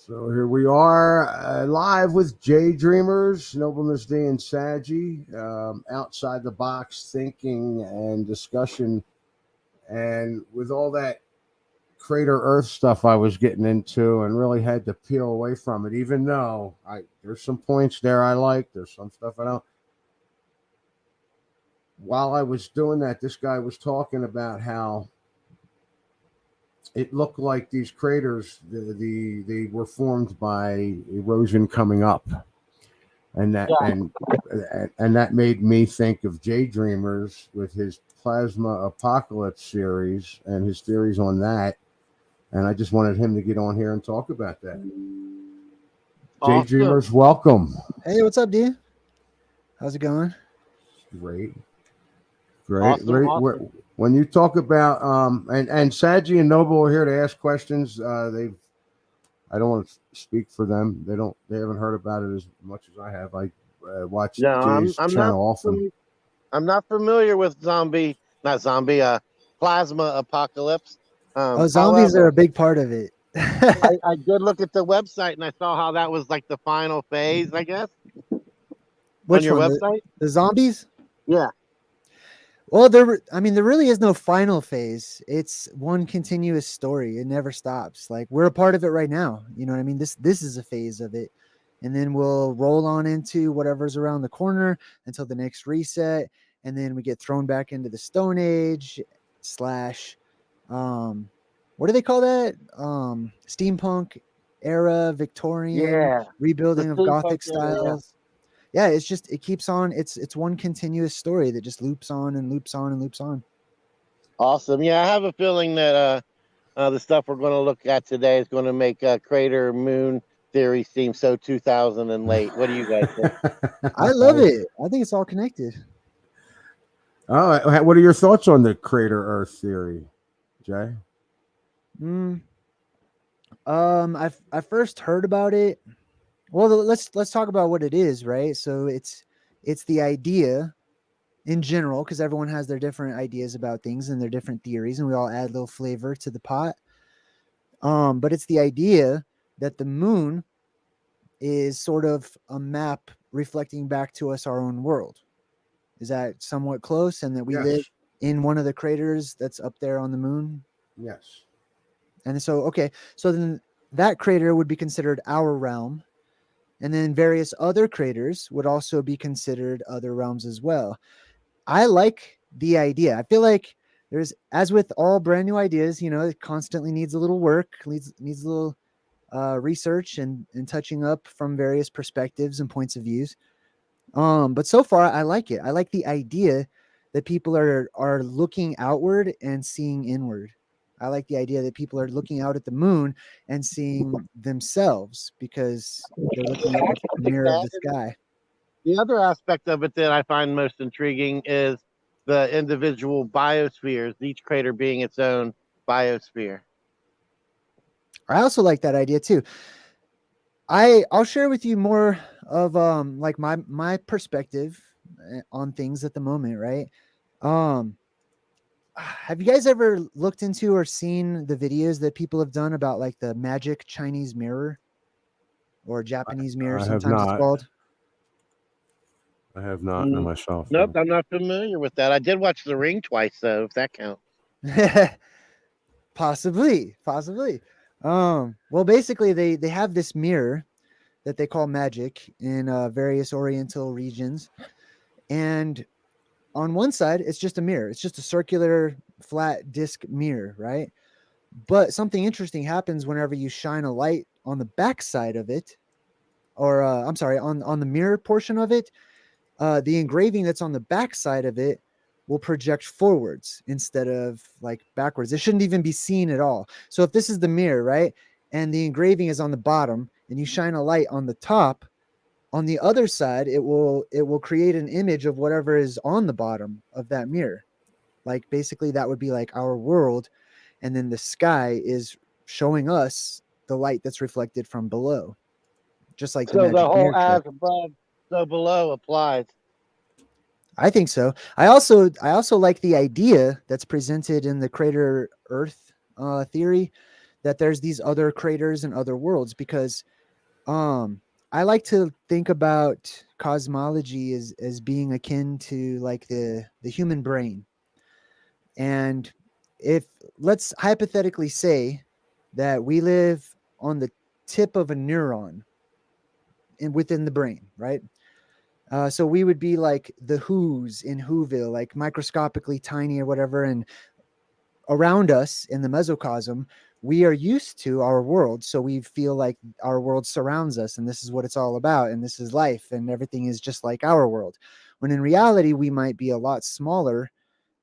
So here we are live with JayDreamerZ, Noblenessdee, and Sagi. Outside the box thinking and discussion. And with all that Crater Earth stuff I was getting into and really had to peel away from it, even though there's some points there I like, there's some stuff I don't. While I was doing that, this guy was talking about how it looked like these craters they were formed by erosion coming up, and that Yeah. and that made me think of JayDreamerZ with his Plasma Apocalypse series and his theories on that, and I just wanted him to get on here and talk about that. Awesome. JayDreamerZ, welcome. Hey, what's up, D? How's it going? Great. Awesome. When you talk about and Sagi and Noble are here to ask questions. I don't want to speak for them. They haven't heard about it as much as I have. I watch Jay's channel often. I'm not familiar with Plasma Apocalypse. Zombies are a big part of it. I did look at the website and I saw how that was like the final phase, I guess. Which on your one? website? The zombies? Yeah. Well, there really is no final phase. It's one continuous story. It never stops. Like, we're a part of it right now. You know what I mean? This is a phase of it. And then we'll roll on into whatever's around the corner until the next reset. And then we get thrown back into the Stone Age / what do they call that? Steampunk era, Victorian, rebuilding of Gothic styles. Yeah, it's just, it keeps on. It's one continuous story that just loops on and loops on and loops on. Awesome. Yeah, I have a feeling that the stuff we're going to look at today is going to make crater moon theory seem so 2000 and late. What do you guys think? I love it. I think it's all connected. Oh, what are your thoughts on the Crater Earth theory, Jay? I first heard about it. Well, let's talk about what it is, right? So it's the idea in general, because everyone has their different ideas about things and their different theories, and we all add a little flavor to the pot. But it's the idea that the moon is sort of a map reflecting back to us our own world. Is that somewhat close? And that we live in one of the craters that's up there on the moon? Yes. And so, okay, so then that crater would be considered our realm. And then various other craters would also be considered other realms as well. I like the idea. I feel like there's, as with all brand new ideas, it constantly needs a little work, needs a little research and touching up from various perspectives and points of views. But so far, I like it. I like the idea that people are looking outward and seeing inward. I like the idea that people are looking out at the moon and seeing themselves because they're looking at the mirror of the sky. The other aspect of it that I find most intriguing is the individual biospheres, each crater being its own biosphere. I also like that idea too. I'll share with you more of like my perspective on things at the moment, right? Have you guys ever looked into or seen the videos that people have done about like the magic Chinese mirror or Japanese mirror? Sometimes it's called. I have not myself. Nope, I'm not familiar with that. I did watch The Ring twice, though, if that counts. Possibly. Well, basically, they have this mirror that they call magic in various Oriental regions, and on one side, it's just a mirror. It's just a circular, flat disc mirror, right? But something interesting happens whenever you shine a light on the back side of it, or I'm sorry, on the mirror portion of it. The engraving that's on the back side of it will project forwards instead of like backwards. It shouldn't even be seen at all. So if this is the mirror, right, and the engraving is on the bottom, and you shine a light on the top, on the other side, it will create an image of whatever is on the bottom of that mirror. Like basically that would be like our world. And then the sky is showing us the light that's reflected from below. Just like so the whole as above, so below applies. I think so. I also like the idea that's presented in the Crater Earth theory that there's these other craters and other worlds, because I like to think about cosmology as being akin to like the human brain. And if, let's hypothetically say that we live on the tip of a neuron within the brain, right? So we would be like the Who's in Whoville, like microscopically tiny or whatever. And around us in the mesocosm, we are used to our world. So we feel like our world surrounds us and this is what it's all about. And this is life and everything is just like our world. When in reality, we might be a lot smaller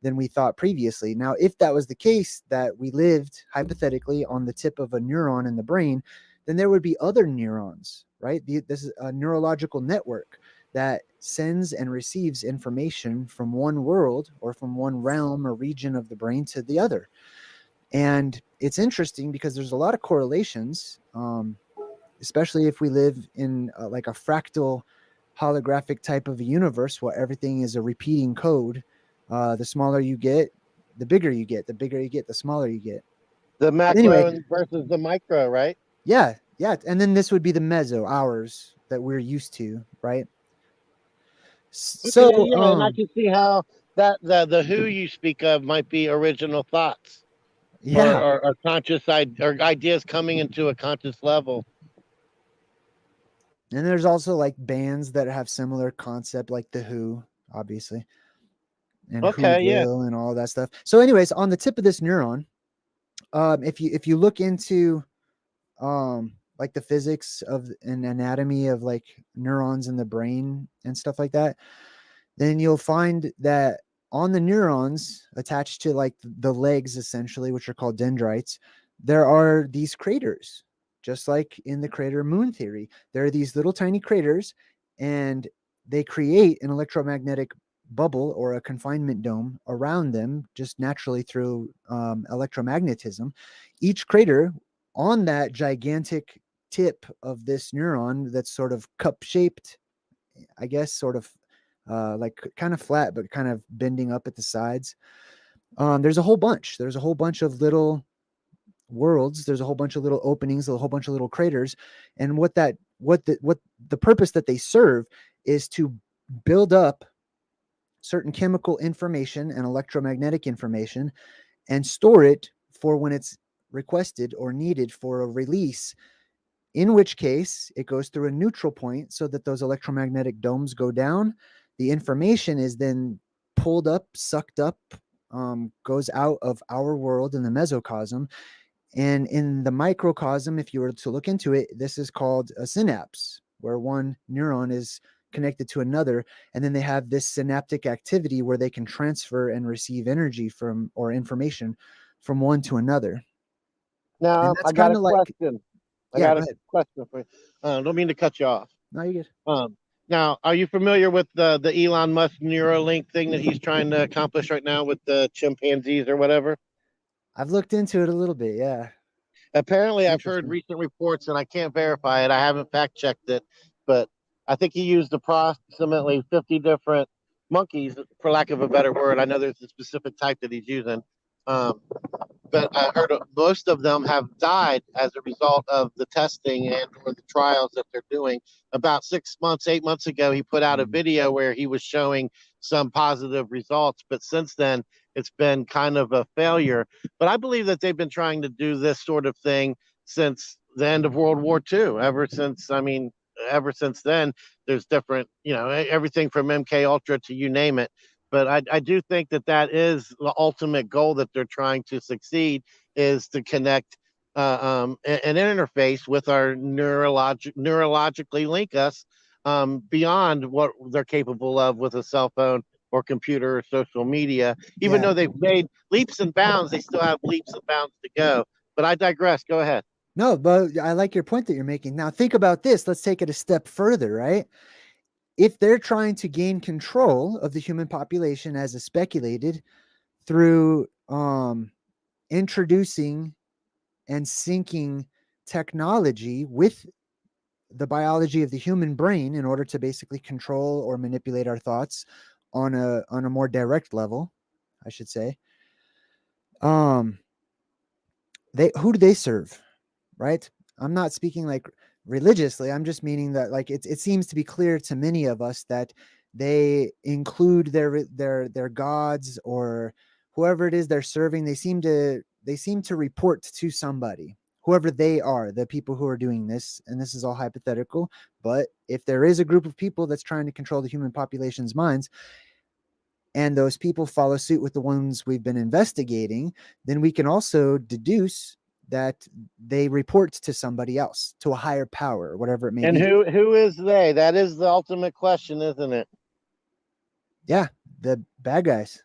than we thought previously. Now, if that was the case, that we lived hypothetically on the tip of a neuron in the brain, then there would be other neurons, right? This is a neurological network that sends and receives information from one world or from one realm or region of the brain to the other. And it's interesting because there's a lot of correlations, especially if we live in like a fractal holographic type of a universe where everything is a repeating code. The smaller you get, the bigger you get. The bigger you get, the smaller you get. The But anyway, macro versus the micro, right? yeah. And then this would be the meso, ours, that we're used to, right? Okay, So, yeah, and I can see how that the who you speak of might be original thoughts yeah. or or ideas coming into a conscious level. And there's also like bands that have similar concept, like the Who, obviously, and Okay, yeah. Whoville and all that stuff. So, anyways, on the tip of this neuron, if you look into like the physics of an anatomy of like neurons in the brain and stuff like that, then you'll find that on the neurons attached to like the legs, essentially, which are called dendrites, there are these craters, just like in the crater moon theory. There are these little tiny craters, and they create an electromagnetic bubble or a confinement dome around them just naturally through electromagnetism. Each crater on that gigantic tip of this neuron that's sort of cup shaped, I guess, sort of like kind of flat, but kind of bending up at the sides. There's a whole bunch. There's a whole bunch of little worlds. There's a whole bunch of little openings, a whole bunch of little craters. And what the purpose that they serve is to build up certain chemical information and electromagnetic information and store it for when it's requested or needed for a release, in which case it goes through a neutral point so that those electromagnetic domes go down. The information is then pulled up, sucked up, goes out of our world in the mesocosm. And in the microcosm, if you were to look into it, this is called a synapse, where one neuron is connected to another. And then they have this synaptic activity where they can transfer and receive energy from or information from one to another. And Now that's I got kind a of like, question. I yeah, got go a ahead. question for you. Don't mean to cut you off. No, you're good. Now, are you familiar with the Elon Musk Neuralink thing that he's trying to accomplish right now with the chimpanzees or whatever? I've looked into it a little bit. Yeah. Apparently, I've heard Interesting. recent reports, and I can't verify it. I haven't fact checked it, but I think he used approximately 50 different monkeys, for lack of a better word. I know there's a specific type that he's using. Um, but I heard most of them have died as a result of the testing and or the trials that they're doing. About 6 months, 8 months ago, he put out a video where he was showing some positive results, but since then it's been kind of a failure. But I believe that they've been trying to do this sort of thing since the end of World War II. Ever since then, there's different, everything from MK Ultra to you name it. But I do think that is the ultimate goal that they're trying to succeed, is to connect an interface with our neurologically link us beyond what they're capable of with a cell phone or computer or social media. Even Yeah. though they've made leaps and bounds, they still have leaps and bounds to go. But I digress. Go ahead. No, but I like your point that you're making. Now, think about this. Let's take it a step further, right? If they're trying to gain control of the human population, as is speculated, through introducing and syncing technology with the biology of the human brain in order to basically control or manipulate our thoughts on a more direct level, I should say. who do they serve, right? I'm not speaking like religiously. I'm just meaning that like it seems to be clear to many of us that they include their gods or whoever it is they're serving. They seem to report to somebody, whoever they are, the people who are doing this. And this is all hypothetical. But if there is a group of people that's trying to control the human population's minds, and those people follow suit with the ones we've been investigating, then we can also deduce that they report to somebody else, to a higher power, whatever it may And be. who is they? That is the ultimate question, isn't it? Yeah, the bad guys.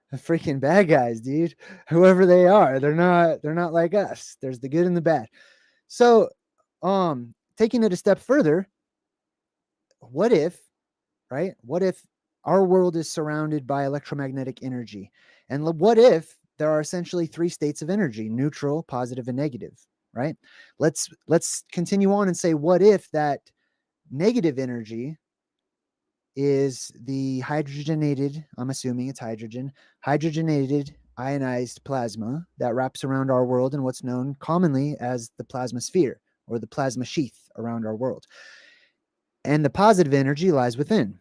The freaking bad guys, dude. Whoever they are, they're not like us. There's the good and the bad. So, taking it a step further, what if, right? What if our world is surrounded by electromagnetic energy? And what if there are essentially three states of energy: neutral, positive, and negative, right? Let's continue on and say, what if that negative energy is the hydrogenated, I'm assuming it's hydrogenated ionized plasma that wraps around our world in what's known commonly as the plasma sphere or the plasma sheath around our world. And the positive energy lies within,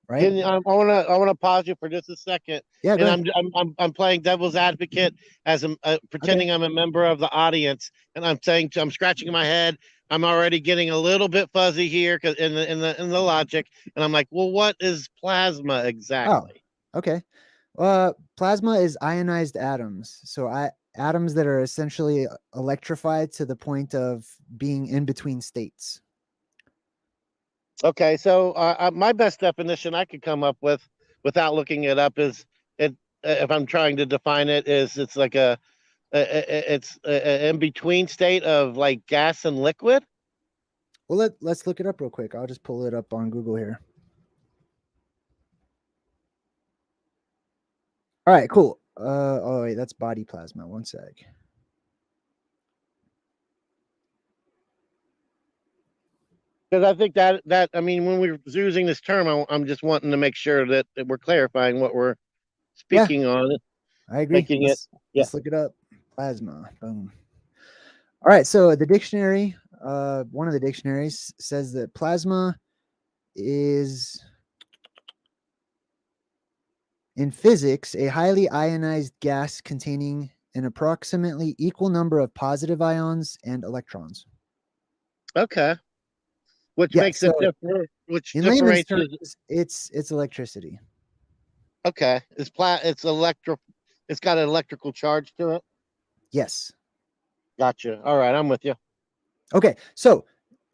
right? I wanna pause you for just a second, Yeah, go and ahead. I'm playing devil's advocate as I'm pretending I'm a member of the audience, and I'm scratching my head. I'm already getting a little bit fuzzy here because in the logic, and I'm like, well, what is plasma Oh, exactly? okay. Plasma is ionized atoms. So atoms that are essentially electrified to the point of being in between states. Okay, so my best definition I could come up with without looking it up is it. If I'm trying to define it, is it's like it's a in between state of like gas and liquid. Well, let's look it up real quick. I'll just pull it up on Google here. All right, cool. Oh wait, that's body plasma. One sec. Because I think that I mean when we're using this term, I'm just wanting to make sure that we're clarifying what we're Yeah, speaking on, I agree. making it. Yeah. Let's look it up. Plasma. Boom. All right, so the dictionary, one of the dictionaries says that plasma is in physics a highly ionized gas containing an approximately equal number of positive ions and electrons. Okay. Which Yeah, makes it so different. Which in layman's differentiates. terms, it's electricity. Okay. It's electro. It's got an electrical charge to it. Yes. Gotcha. All right, I'm with you. Okay, so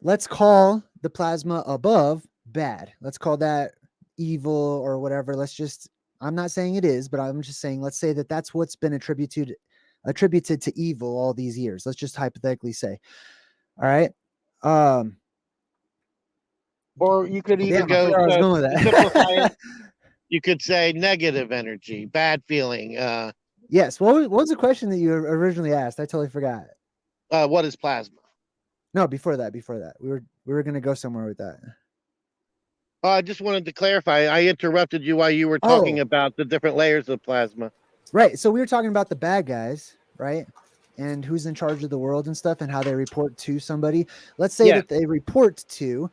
let's call the plasma above bad. Let's call that evil or whatever. I'm not saying it is, but I'm just saying, let's say that that's what's been attributed to evil all these years. Let's just hypothetically say. All right. Um, Or you could even Damn, I go forgot where I was going with to simplify it. that. You could say negative energy, bad feeling. Yes. What was the question that you originally asked? I totally forgot. What is plasma? No, before that. We were gonna go somewhere with that. I just wanted to clarify. I interrupted you while you were talking Oh, about the different layers of plasma. right. So we were talking about the bad guys, right? And who's in charge of the world and stuff and how they report to somebody. Let's say Yeah. that they report to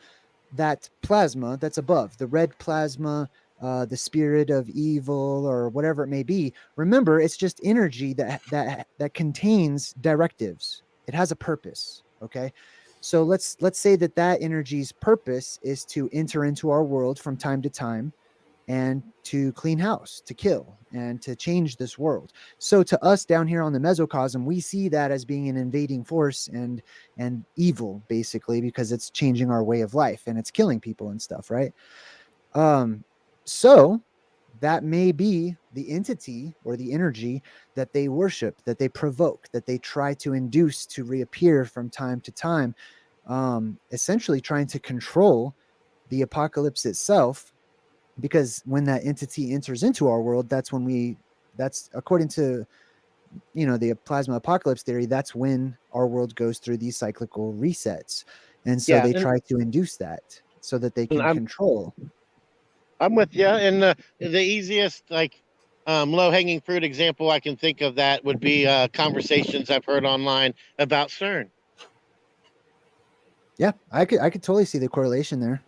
that plasma that's above, the red plasma, the spirit of evil or whatever it may be. Remember, it's just energy that contains directives. It has a purpose. Okay. So let's say that energy's purpose is to enter into our world from time to time and to clean house, to kill, and to change this world. So to us down here on the mesocosm, we see that as being an invading force and evil, basically, because it's changing our way of life and it's killing people and stuff, right? So that may be the entity or the energy that they worship, that they provoke, that they try to induce to reappear from time to time, essentially trying to control the apocalypse itself, because when that entity enters into our world, that's according to the plasma apocalypse theory, that's when our world goes through these cyclical resets. And so Yeah, they try to induce that so that they and can control. I'm with you. And the easiest, like low-hanging fruit example I can think of that would be conversations I've heard online about CERN. Yeah, I could totally see the correlation there.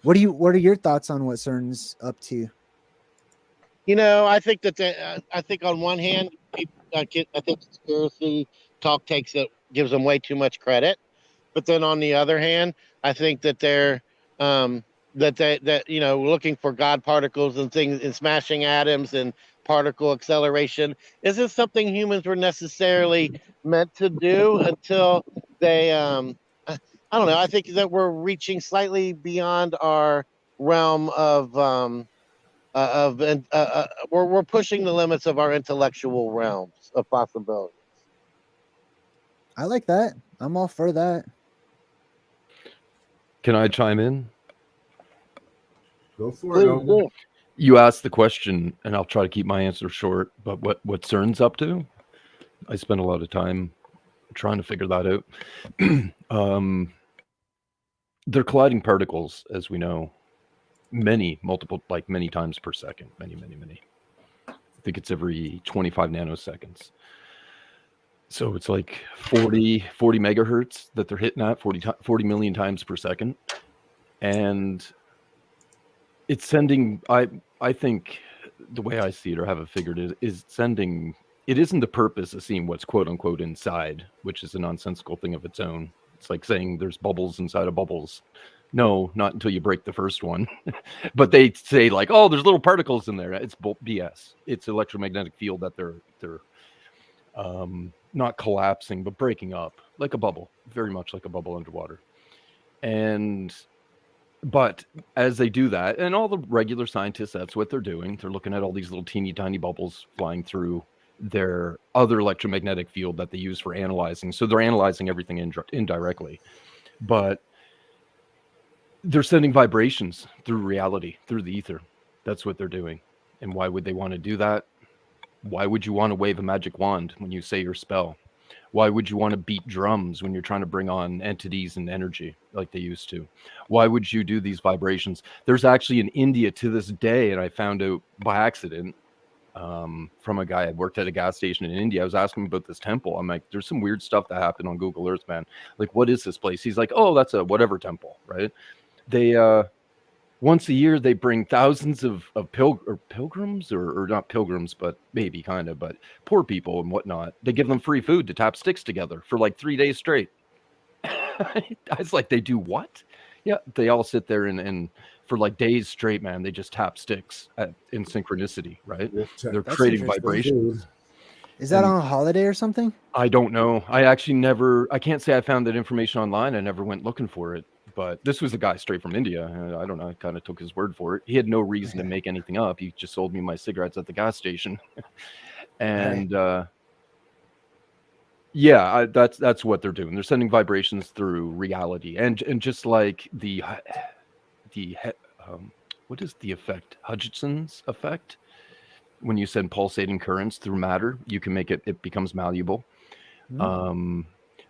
What are your thoughts on what CERN's up to? I think that I think on one hand, I think conspiracy talk gives them way too much credit, but then on the other hand, I think that they're um, looking for God particles and things and smashing atoms and particle acceleration isn't something humans were necessarily meant to do until they I don't know. I think that we're reaching slightly beyond our realm of we're pushing the limits of our intellectual realms of possibility. I like that. I'm all for that. Can I chime in? Go for Please it. Noble. do. You asked the question, and I'll try to keep my answer short. But what CERN's up to? I spent a lot of time trying to figure that out. They're colliding particles, as we know, many times per second. Many. I think it's every 25 nanoseconds. So it's like 40 megahertz that they're hitting at 40 million times per second. And it's sending, I think the way I see it or have it figured is sending, it isn't the purpose of seeing what's quote unquote inside, which is a nonsensical thing of its own. It's like saying there's bubbles inside of bubbles. No, not until you break the first one. But they say like, oh, there's little particles in there. It's BS. It's electromagnetic field that they're not collapsing, but breaking up like a bubble, very much like a bubble underwater. But as they do that, and all the regular scientists, that's what they're doing. They're looking at all these little teeny tiny bubbles flying through their other electromagnetic field that they use for analyzing. So they're analyzing everything indirectly, but they're sending vibrations through reality, through the ether. That's what they're doing. And why would they want to do that? Why would you want to wave a magic wand when you say your spell? Why would you want to beat drums when you're trying to bring on entities and energy like they used to? Why would you do these vibrations? There's actually in India to this day, and I found out by accident from a guy I worked at a gas station in India. I was asking him about this temple. I'm like, there's some weird stuff that happened on Google Earth, man. Like, what is this place? He's like, oh, that's a whatever temple, right? They once a year they bring thousands of pilgrims or not pilgrims, but maybe kind of, but poor people and whatnot. They give them free food to tap sticks together for like 3 days straight. I was like, they do what? Yeah, they all sit there and for like days straight, man. They just tap sticks in synchronicity, right? They're That's creating interesting. vibrations. Is that on a holiday or something? I don't know. I can't say I found that information online. I never went looking for it. But this was a guy straight from India. I don't know. I kind of took his word for it. He had no reason to make anything up. He just sold me my cigarettes at the gas station. And that's what they're doing. They're sending vibrations through reality. And just like the what is the effect? Hutchinson's effect? When you send pulsating currents through matter, you can make it becomes malleable. Mm-hmm.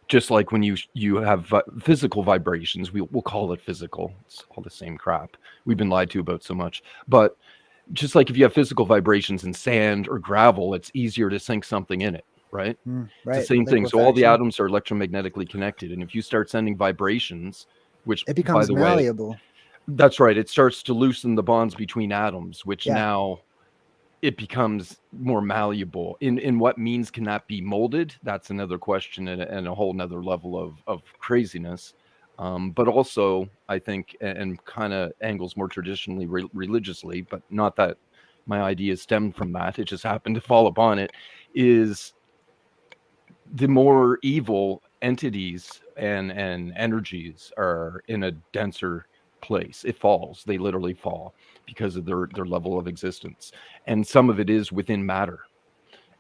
Just like when you have physical vibrations, we'll call it physical. It's all the same crap. We've been lied to about so much. But just like if you have physical vibrations in sand or gravel, it's easier to sink something in it, right? Right. It's the same thing. So all the atoms are electromagnetically connected. And if you start sending vibrations, which it becomes by the malleable. Way, that's right. It starts to loosen the bonds between atoms, which now it becomes more malleable. In what means can that be molded? That's another question and a whole nother level of craziness. But also, I think, and kind of angles more traditionally religiously, but not that my ideas stemmed from that. It just happened to fall upon it, is the more evil entities and energies are in a denser place. It falls. They literally fall because of their level of existence. And some of it is within matter.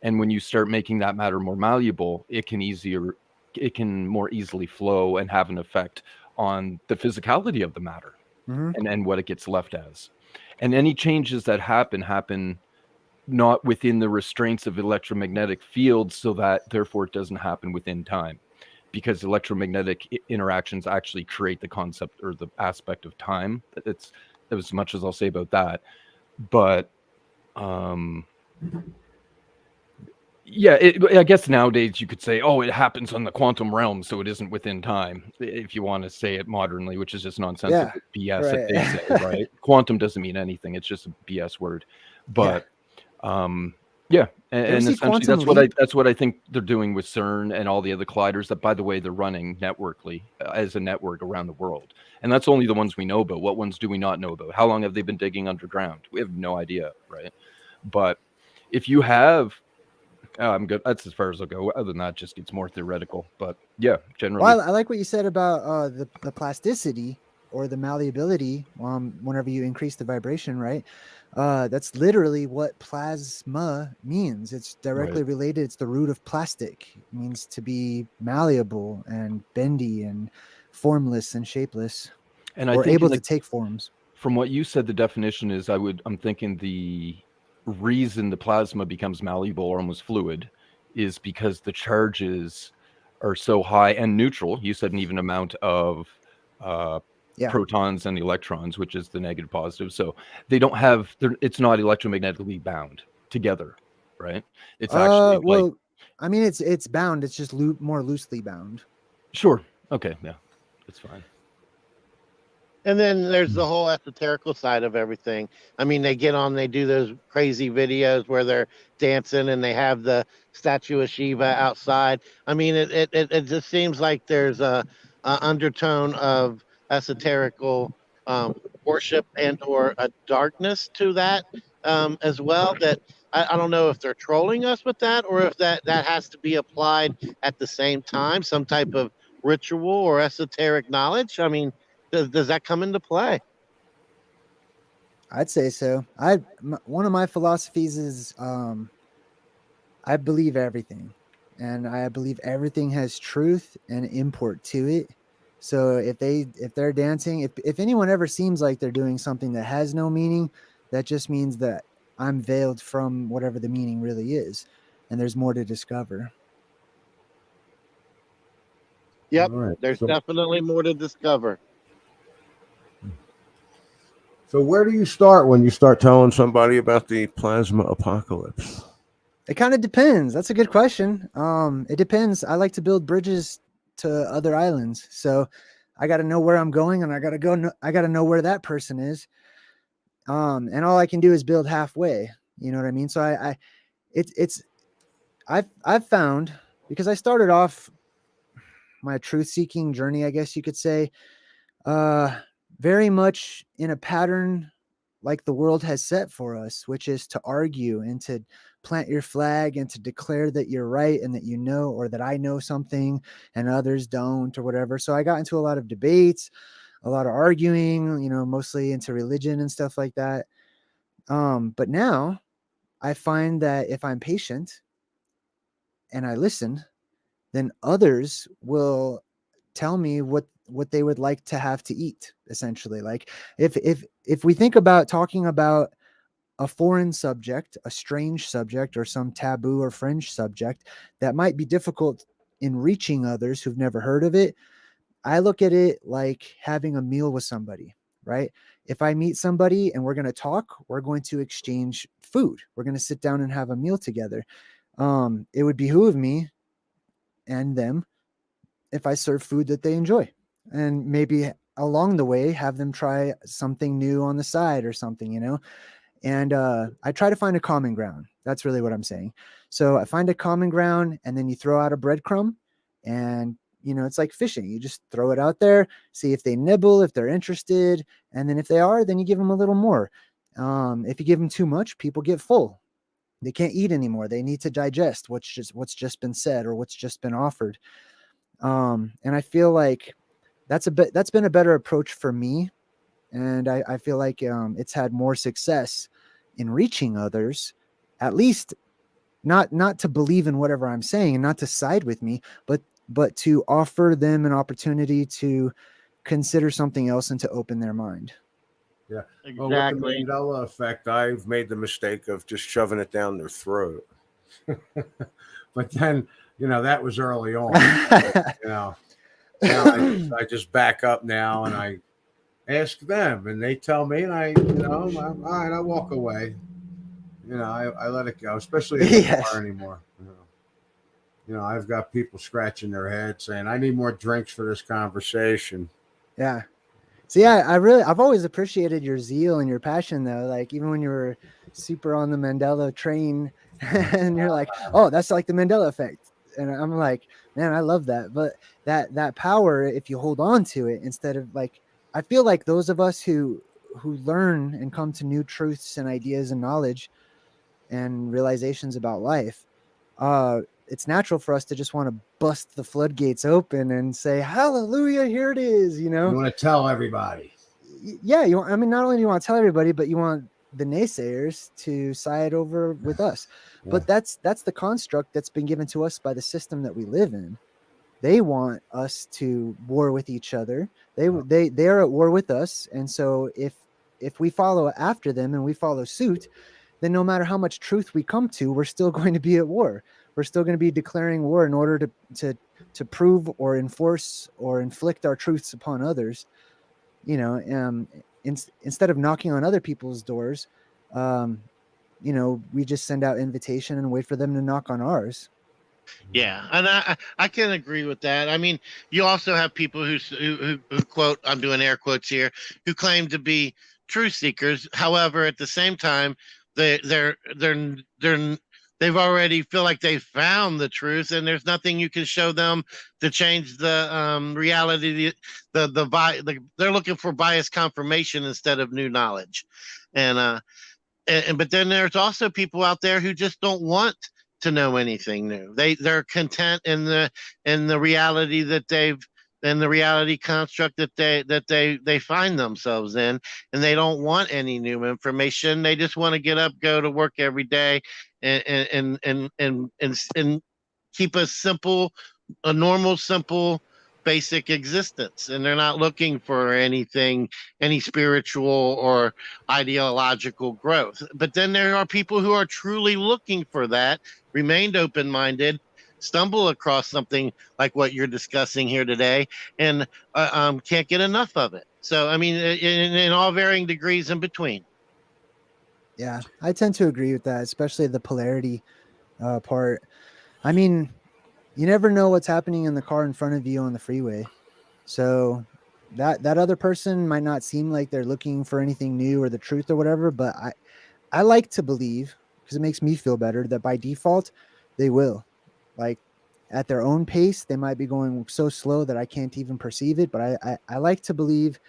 And when you start making that matter more malleable, it can more easily flow and have an effect on the physicality of the matter and what it gets left as. And any changes that happen not within the restraints of electromagnetic fields, so that therefore it doesn't happen within time. Because electromagnetic interactions actually create the concept or the aspect of time. It's as much as I'll say about that. But Yeah, I guess nowadays you could say, oh, it happens on the quantum realm, so it isn't within time, if you want to say it modernly, which is just nonsensical BS that they say, right. right? Quantum doesn't mean anything; it's just a BS word. Yeah. But yeah, You ever and see essentially Quantum Leap? that's what I think they're doing with CERN and all the other colliders. That, by the way, they're running networkly as a network around the world, and that's only the ones we know about. What ones do we not know about? How long have they been digging underground? We have no idea, right? But if you have I'm good. That's as far as I'll go. Other than that, it just gets more theoretical. But yeah, generally. Well, I like what you said about the plasticity or the malleability. Whenever you increase the vibration, right? That's literally what plasma means. It's directly related. It's the root of plastic. It means to be malleable and bendy and formless and shapeless, And I or think able to take forms. from what you said, the definition is I'm thinking the reason the plasma becomes malleable or almost fluid is because the charges are so high and neutral. You said an even amount of protons and electrons, which is the negative positive. So they don't have, it's not electromagnetically bound together, right? It's actually well, I mean, it's bound. It's just more loosely bound. Sure. Okay. Yeah, that's fine. And then there's the whole esoterical side of everything. I mean, they get on, they do those crazy videos where they're dancing and they have the statue of Shiva outside. I mean, it just seems like there's a undertone of esoterical worship and or a darkness to that as well. That I don't know if they're trolling us with that or if that has to be applied at the same time, some type of ritual or esoteric knowledge. I mean, does that come into play? I'd say so. One of my philosophies is I believe everything, and I believe everything has truth and import to it. So if they're dancing, if anyone ever seems like they're doing something that has no meaning, that just means that I'm veiled from whatever the meaning really is, and there's more to discover. Yep, there's definitely more to discover. So where do you start when you start telling somebody about the plasma apocalypse? It kind of depends. That's a good question. It depends. I like to build bridges to other islands, so I got to know where I'm going, and I got to know where that person is. And all I can do is build halfway. You know what I mean? So I've found, because I started off my truth-seeking journey, I guess you could say, very much in a pattern like the world has set for us, which is to argue and to plant your flag and to declare that you're right and that you know, or that I know something and others don't, or whatever. So I got into a lot of debates, a lot of arguing, mostly into religion and stuff like that. But now I find that if I'm patient and I listen, then others will tell me what they would like to have to eat, essentially. Like if we think about talking about a foreign subject, a strange subject, or some taboo or fringe subject that might be difficult in reaching others who've never heard of it, I look at it like having a meal with somebody, right? If I meet somebody and we're going to talk, we're going to exchange food. We're going to sit down and have a meal together. It would behoove me and them if I serve food that they enjoy, and maybe along the way have them try something new on the side or something, and I try to find a common ground. That's really what I'm saying. So I find a common ground, and then you throw out a breadcrumb, and it's like fishing. You just throw it out there, see if they nibble, if they're interested, and then if they are, then you give them a little more. If you give them too much, people get full. They can't eat anymore. They need to digest what's just been said or what's just been offered. And I feel like that's been a better approach for me. And I feel like it's had more success in reaching others, at least not to believe in whatever I'm saying and not to side with me, but to offer them an opportunity to consider something else and to open their mind. Yeah, exactly. Well, with the Mandela effect, I've made the mistake of just shoving it down their throat. But then, that was early on. Now I just back up now and I ask them, and they tell me, and all right, I walk away. I let it go, especially in the Yes. bar anymore. I've got people scratching their head saying, "I need more drinks for this conversation." Yeah. So yeah, I've always appreciated your zeal and your passion though. Like even when you were super on the Mandela train and you're like, oh, that's like the Mandela effect. And I'm like, man, I love that. But that power, if you hold on to it instead of like, I feel like those of us who learn and come to new truths and ideas and knowledge and realizations about life, it's natural for us to just want to bust the floodgates open and say, hallelujah, here it is, You want to tell everybody. Yeah, I mean, not only do you want to tell everybody, but you want the naysayers to side over with us. Yeah. But that's the construct that's been given to us by the system that we live in. They want us to war with each other. They are at war with us, and so if we follow after them and we follow suit, then no matter how much truth we come to, we're still going to be at war. We're still going to be declaring war in order to prove or enforce or inflict our truths upon others. Instead of knocking on other people's doors, we just send out invitation and wait for them to knock on ours. Yeah, and I can agree with that. I mean, you also have people who quote, I'm doing air quotes here, who claim to be truth seekers. However, at the same time, they've already feel like they found the truth, and there's nothing you can show them to change the reality. They're looking for biased confirmation instead of new knowledge, and but then there's also people out there who just don't want to know anything new. They're content in the reality that in the reality construct that they find themselves in, and they don't want any new information. They just want to get up, go to work every day, and keep a normal, simple, basic existence. And they're not looking for any spiritual or ideological growth. But then there are people who are truly looking for that, remained open-minded, stumble across something like what you're discussing here today, and can't get enough of it. So, I mean, in all varying degrees in between. Yeah, I tend to agree with that, especially the polarity part. I mean, you never know what's happening in the car in front of you on the freeway. So that other person might not seem like they're looking for anything new or the truth or whatever, but I like to believe, because it makes me feel better, that by default they will. Like at their own pace, they might be going so slow that I can't even perceive it, but I like to believe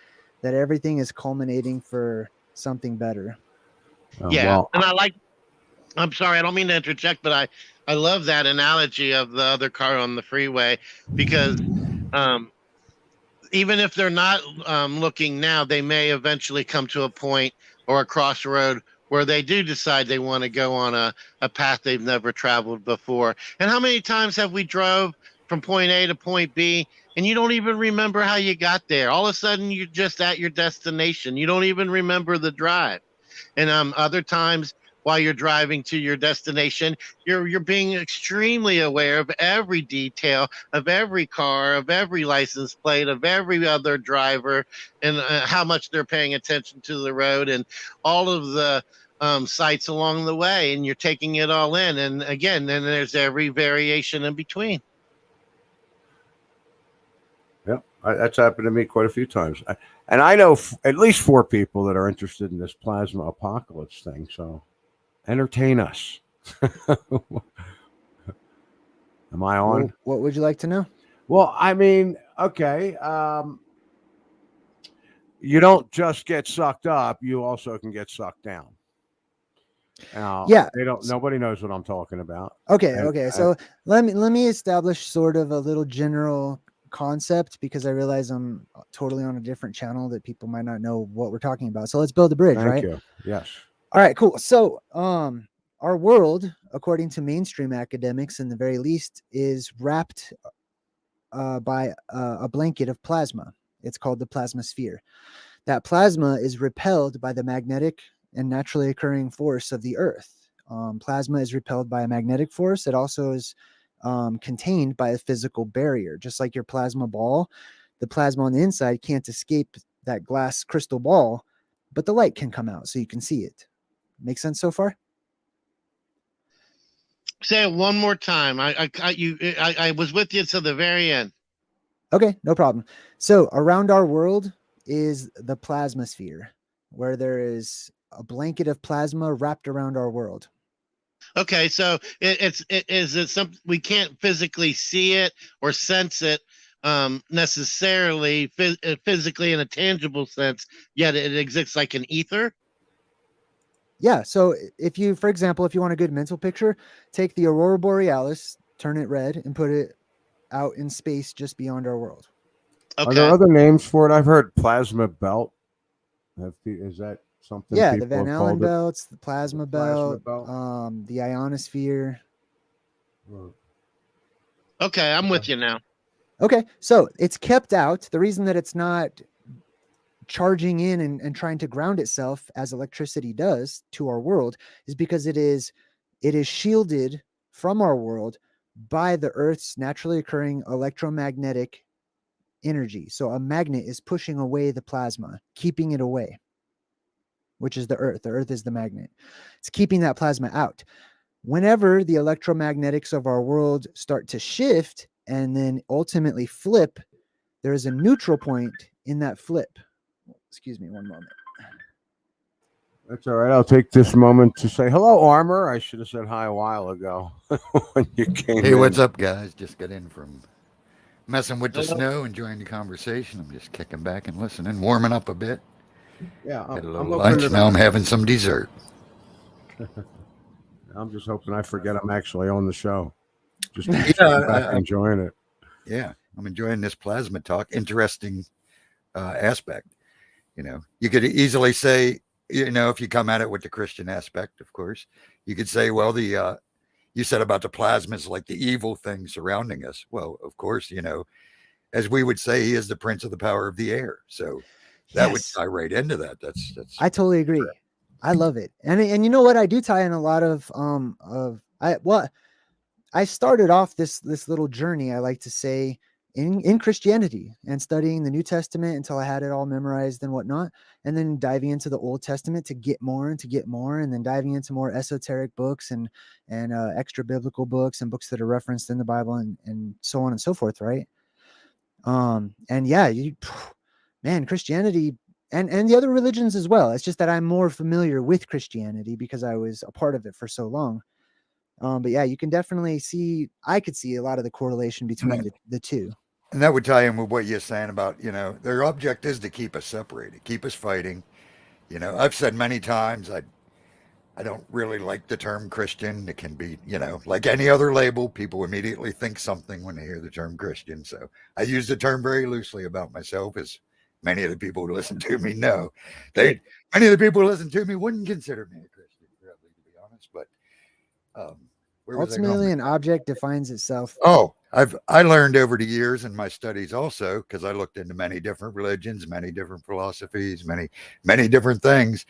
that everything is culminating for something better. Yeah, and I'm sorry, I don't mean to interject, but I love that analogy of the other car on the freeway, because even if they're not looking now, they may eventually come to a point or a crossroad where they do decide they want to go on a path they've never traveled before. And how many times have we drove from point A to point B and you don't even remember how you got there? All of a sudden, you're just at your destination. You don't even remember the drive. And other times, while you're driving to your destination, you're being extremely aware of every detail of every car, of every license plate, of every other driver, and how much they're paying attention to the road, and all of the sights along the way, and you're taking it all in. And again, then there's every variation in between. Yep, that's happened to me quite a few times. And I know at least 4 people that are interested in this plasma apocalypse thing. So entertain us. Am I on? Well, what would you like to know? Well, I mean, okay. You don't just get sucked up; you also can get sucked down. Now, Yeah, nobody knows what I'm talking about. Okay. So let me establish sort of a little general concept, because I realize I'm totally on a different channel that people might not know what we're talking about. So let's build a bridge, right? Thank you. Yes. All right, cool. So, our world, according to mainstream academics, in the very least, is wrapped by a blanket of plasma. It's called the plasma sphere. That plasma is repelled by the magnetic and naturally occurring force of the Earth. Plasma is repelled by a magnetic force. It also is contained by a physical barrier. Just like your plasma ball, the plasma on the inside can't escape that glass crystal ball, but the light can come out so you can see it. Make sense so far? Say it one more time. I was with you to the very end. Okay, no problem. So around our world is the plasma sphere, where there is a blanket of plasma wrapped around our world. Okay, so is it something we can't physically see it or sense it necessarily physically in a tangible sense, yet it exists like an ether? Yeah. So if you, for example, if you want a good mental picture, take the aurora borealis, turn it red, and put it out in space just beyond our world. Are there Okay. other names for it? I've heard plasma belt. Is that something Yeah, the people Van have Allen called it? belts, the plasma Plasma belt, belt. the ionosphere. Okay, I'm with you now. Okay, so it's kept out. The reason that it's not charging in and trying to ground itself as electricity does to our world is because it is shielded from our world by the Earth's naturally occurring electromagnetic energy. So a magnet is pushing away the plasma, keeping it away, which is the Earth. The Earth is the magnet. It's keeping that plasma out. Whenever the electromagnetics of our world start to shift and then ultimately flip, there is a neutral point in that flip. Excuse me one moment. That's all right. I'll take this moment to say hello, Armor. I should have said hi a while ago when you came Hey, in. what's up, guys? Just got in from messing with the Hello. snow, enjoying the conversation. I'm just kicking back and listening, warming up a bit. Yeah, Had a I'm little hoping lunch. to. Now I'm having some dessert. I'm just hoping I forget I'm actually on the show. Just Yeah, sitting back enjoying it. yeah, I'm enjoying this plasma talk. Interesting aspect. You could easily say, if you come at it with the Christian aspect, of course, you could say, well, you said about the plasma is like the evil thing surrounding us. Well, of course, as we would say, he is the prince of the power of the air. So that would Yes, tie right into that. That's I totally agree. I love it. And you know what? I do tie in a lot of I started off this little journey, I like to say, in Christianity and studying the New Testament until I had it all memorized and whatnot, and then diving into the Old Testament to get more and to get more, and then diving into more esoteric books and extra biblical books and books that are referenced in the Bible and so on and so forth, right? And yeah, man, Christianity and the other religions as well. It's just that I'm more familiar with Christianity because I was a part of it for so long. But yeah, you can definitely see, I could see a lot of the correlation between the two. and that would tie in with what you're saying about, their object is to keep us separated, keep us fighting. I've said many times I don't really like the term Christian. It can be, like any other label, people immediately think something when they hear the term Christian. So I use the term very loosely about myself, as many of the people who listen to me know. Many of the people who listen to me wouldn't consider me a Christian, really, to be honest. But where was I going Ultimately, with an object defines itself. Oh, I learned over the years in my studies also, because I looked into many different religions, many different philosophies, many different things.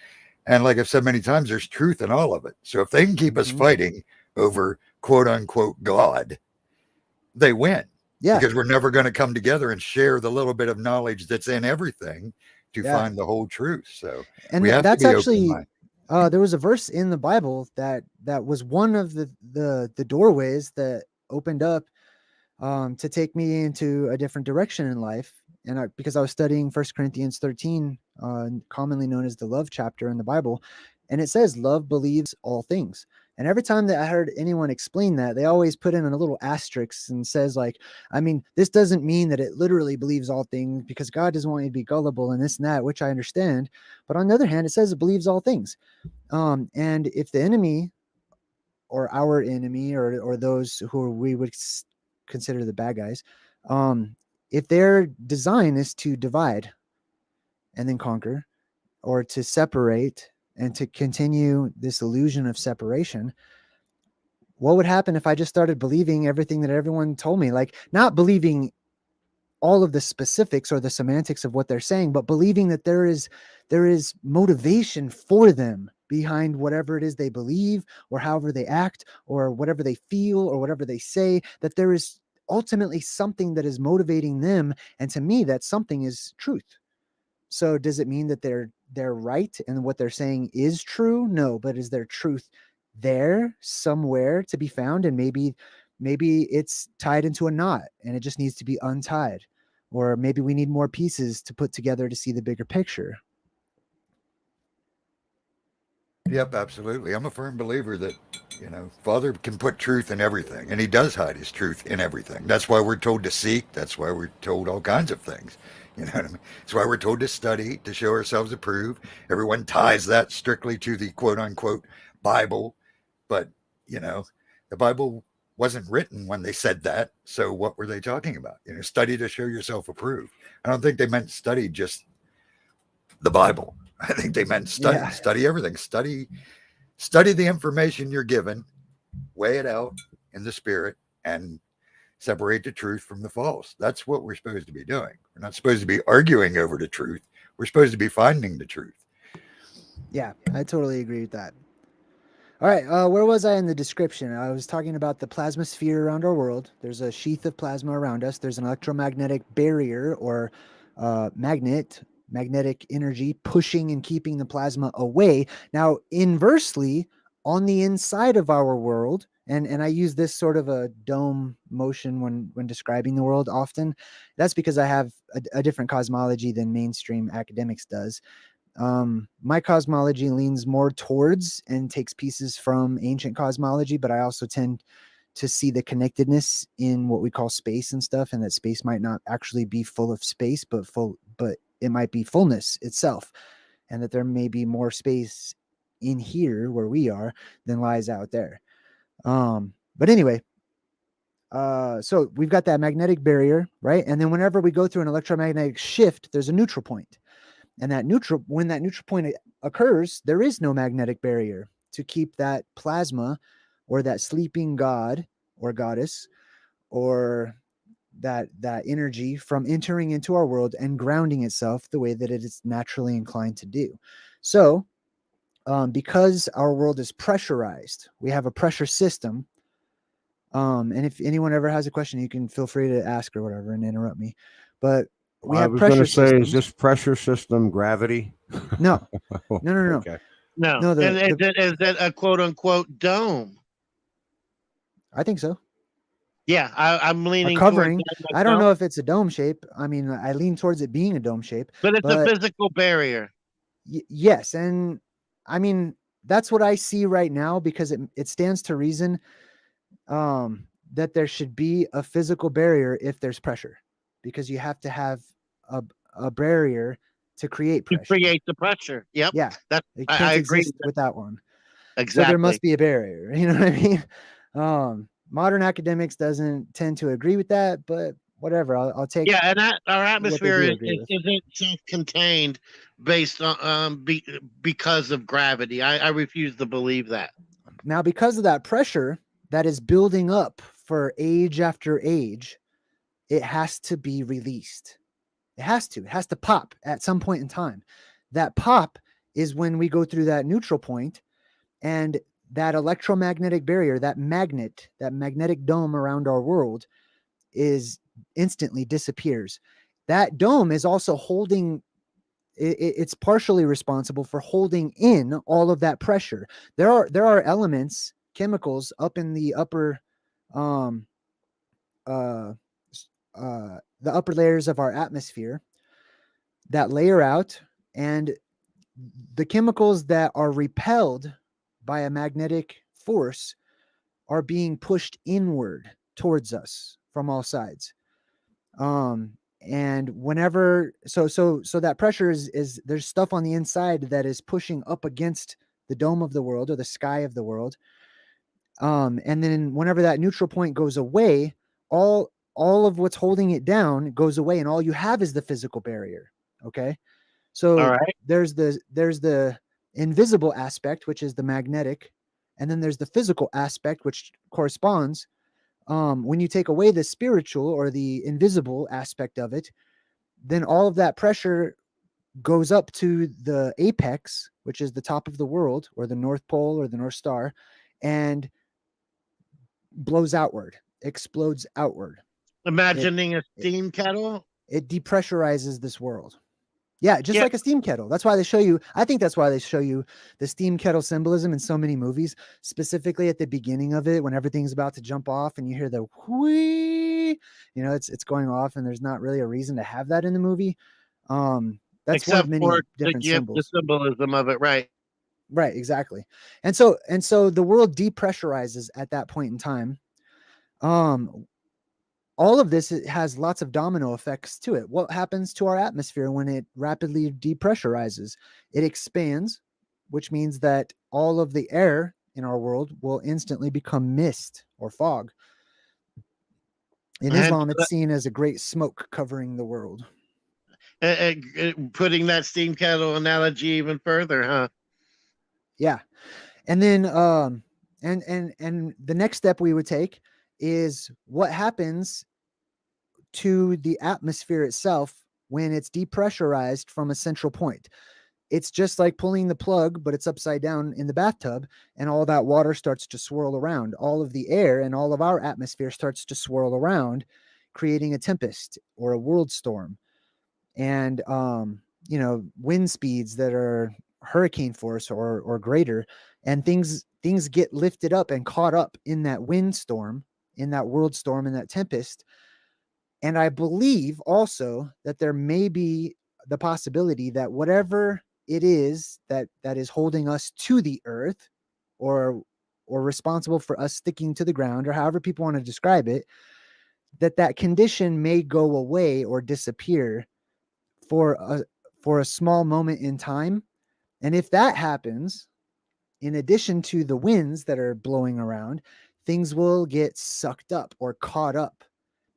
And like I've said many times, there's truth in all of it. So if they can keep us Mhm. fighting over quote unquote God, they win. Yeah, Because we're never going to come together and share the little bit of knowledge that's in everything to yeah. find the whole truth. So And we have to that's be open actually minded. there was a verse in the Bible that was one of the doorways that opened up to take me into a different direction in life. And because I was studying 1 Corinthians 13, commonly known as the love chapter in the Bible, and it says love believes all things. And every time that I heard anyone explain that, they always put in a little asterisk and says, like, I mean, this doesn't mean that it literally believes all things, because God doesn't want you to be gullible and this and that, which I understand. But on the other hand, it says it believes all things. And if the enemy, or our enemy, or those who we would consider the bad guys, if their design is to divide and then conquer, or to separate and to continue this illusion of separation, what would happen if I just started believing everything that everyone told me? Like, not believing all of the specifics or the semantics of what they're saying, but believing that there is motivation for them behind whatever it is they believe, or however they act, or whatever they feel, or whatever they say, that there is ultimately something that is motivating them. And to me, that something is truth. So does it mean that they're right and what they're saying is true? No, but is their truth there somewhere to be found, and maybe it's tied into a knot and it just needs to be untied, or maybe we need more pieces to put together to see the bigger picture. Yep, absolutely. I'm a firm believer that, Father can put truth in everything, and he does hide his truth in everything. That's why we're told to seek. That's why we're told all kinds of things. You know what I mean? That's why we're told to study, to show ourselves approved. Everyone ties that strictly to the quote unquote Bible, but, the Bible wasn't written when they said that. So what were they talking about? Study to show yourself approved. I don't think they meant study just the Bible. I think they meant study everything. Study the information you're given, weigh it out in the spirit, and separate the truth from the false. That's what we're supposed to be doing. We're not supposed to be arguing over the truth. We're supposed to be finding the truth. Yeah, I totally agree with that. All right, where was I in the description? I was talking about the plasma sphere around our world. There's a sheath of plasma around us. There's an electromagnetic barrier or magnetic energy pushing and keeping the plasma away. Now, inversely, on the inside of our world, and I use this sort of a dome motion when describing the world often. That's because I have a different cosmology than mainstream academics does. My cosmology leans more towards and takes pieces from ancient cosmology, but I also tend to see the connectedness in what we call space and stuff, and that space might not actually be full of space, but it might be fullness itself, and that there may be more space in here where we are than lies out there. But anyway, so we've got that magnetic barrier, right? And then whenever we go through an electromagnetic shift, there's a neutral point. And when that neutral point occurs, there is no magnetic barrier to keep that plasma or that sleeping god or goddess or that energy from entering into our world and grounding itself the way that it is naturally inclined to do. So, because our world is pressurized, we have a pressure system. And if anyone ever has a question, you can feel free to ask or whatever and interrupt me. But we have pressure going to say, systems. is this pressure system gravity? No. Okay. No. No, is it a quote unquote dome? I think so. Yeah, I'm leaning A covering. towards that I don't myself. know if it's a dome shape. I mean, I lean towards it being a dome shape. But it's a physical barrier. Yes, and I mean that's what I see right now, because it stands to reason that there should be a physical barrier if there's pressure, because you have to have a barrier to create pressure. To create the pressure. Yep. Yeah, That it can't I agree exist with that one. Exactly. So there must be a barrier. You know what I mean? Modern academics doesn't tend to agree with that, but whatever. I'll take. Yeah, and our atmosphere isn't self-contained based on because of gravity. I refuse to believe that. Now, because of that pressure that is building up for age after age, it has to be released. It has to pop at some point in time. That pop is when we go through that neutral point, and that electromagnetic barrier, that magnetic dome around our world is instantly disappears. That dome is also holding, it's partially responsible for holding in all of that pressure. There are elements, chemicals up in the upper the upper layers of our atmosphere that layer out, and the chemicals that are repelled by a magnetic force are being pushed inward towards us from all sides. And whenever so that pressure is there's stuff on the inside that is pushing up against the dome of the world or the sky of the world. And then whenever that neutral point goes away, all of what's holding it down goes away, and all you have is the physical barrier. Okay. So All right. there's the invisible aspect, which is the magnetic, and then there's the physical aspect, which corresponds. When you take away the spiritual or the invisible aspect of it, then all of that pressure goes up to the apex, which is the top of the world, or the North Pole or the North Star, and blows outward, explodes outward. Imagining a steam kettle. It depressurizes this world. Yeah, just Yeah. like a steam kettle. That's why they show you. I think that's why they show you the steam kettle symbolism in so many movies, specifically at the beginning of it when everything's about to jump off and you hear the whee, it's going off, and there's not really a reason to have that in the movie. That's one of Except many for to different give the symbols. symbolism of it, right? Right, exactly. And so the world depressurizes at that point in time. All of this, it has lots of domino effects to it. What happens to our atmosphere when it rapidly depressurizes? It expands, which means that all of the air in our world will instantly become mist or fog. In And Islam, it's seen as a great smoke covering the world. putting that steam kettle analogy even further, huh? Yeah. And then and the next step we would take is what happens to the atmosphere itself when it's depressurized from a central point. It's just like pulling the plug, but it's upside down in the bathtub, and all that water starts to swirl around. All of the air and all of our atmosphere starts to swirl around, creating a tempest or a world storm. And wind speeds that are hurricane force or greater, and things get lifted up and caught up in that windstorm, in that world storm, in that tempest. And I believe also that there may be the possibility that whatever it is that is holding us to the earth, or responsible for us sticking to the ground, or however people want to describe it, that condition may go away or disappear for a small moment in time. And if that happens, in addition to the winds that are blowing around, things will get sucked up or caught up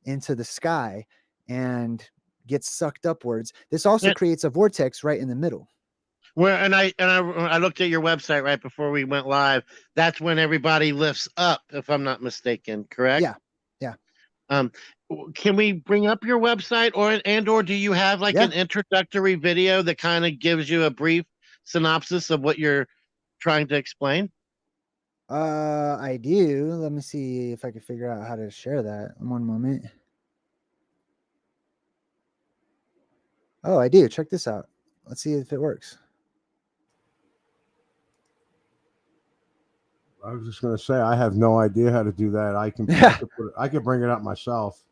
into the sky and get sucked upwards. This also Yeah. creates a vortex right in the middle. Where I looked at your website right before we went live. That's when everybody lifts up, if I'm not mistaken. Correct? Yeah. Yeah. Can we bring up your website, or do you have like Yeah. an introductory video that kind of gives you a brief synopsis of what you're trying to explain? I do. Let me see if I can figure out how to share that. One moment. Oh, I do. Check this out. Let's see if it works. I was just going to say, I have no idea how to do that. I can bring it up myself.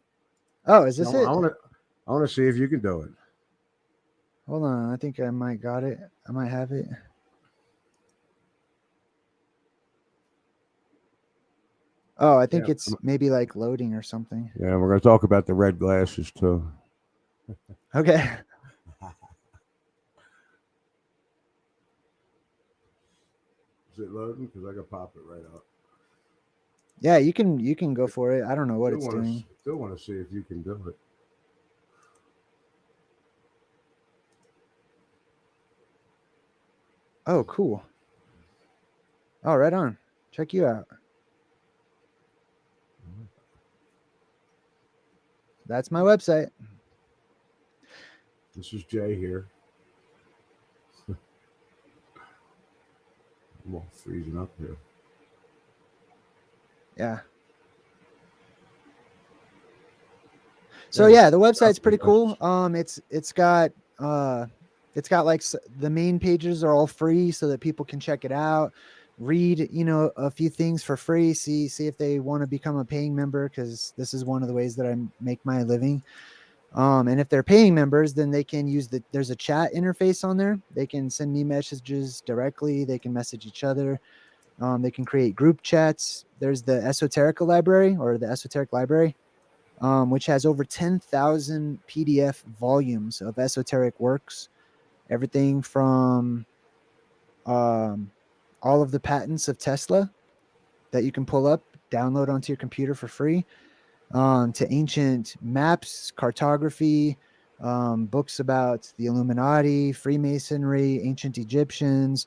Oh, is this I it? want to see if you can do it. Hold on. I think I might got it. I might have it. Oh, I think it's maybe like loading or something. Yeah, we're going to talk about the red glasses too. Okay. Is it loading? Because I can pop it right up. Yeah, you can go for it. I don't know what it's doing. Still want to see if you can do it. Oh, cool. Oh, right on. Check you out. That's my website. This is Jay here. I'm all freezing up here. Yeah. So yeah, the website's pretty cool. It's got like the main pages are all free so that people can check it out, read, a few things for free, see if they want to become a paying member, because this is one of the ways that I make my living. And if they're paying members, then they can use there's a chat interface on there. They can send me messages directly. They can message each other. They can create group chats. There's the Esoteric Library, which has over 10,000 PDF volumes of esoteric works. Everything from all of the patents of Tesla that you can pull up, download onto your computer for free, to ancient maps, cartography, books about the Illuminati, Freemasonry, ancient Egyptians,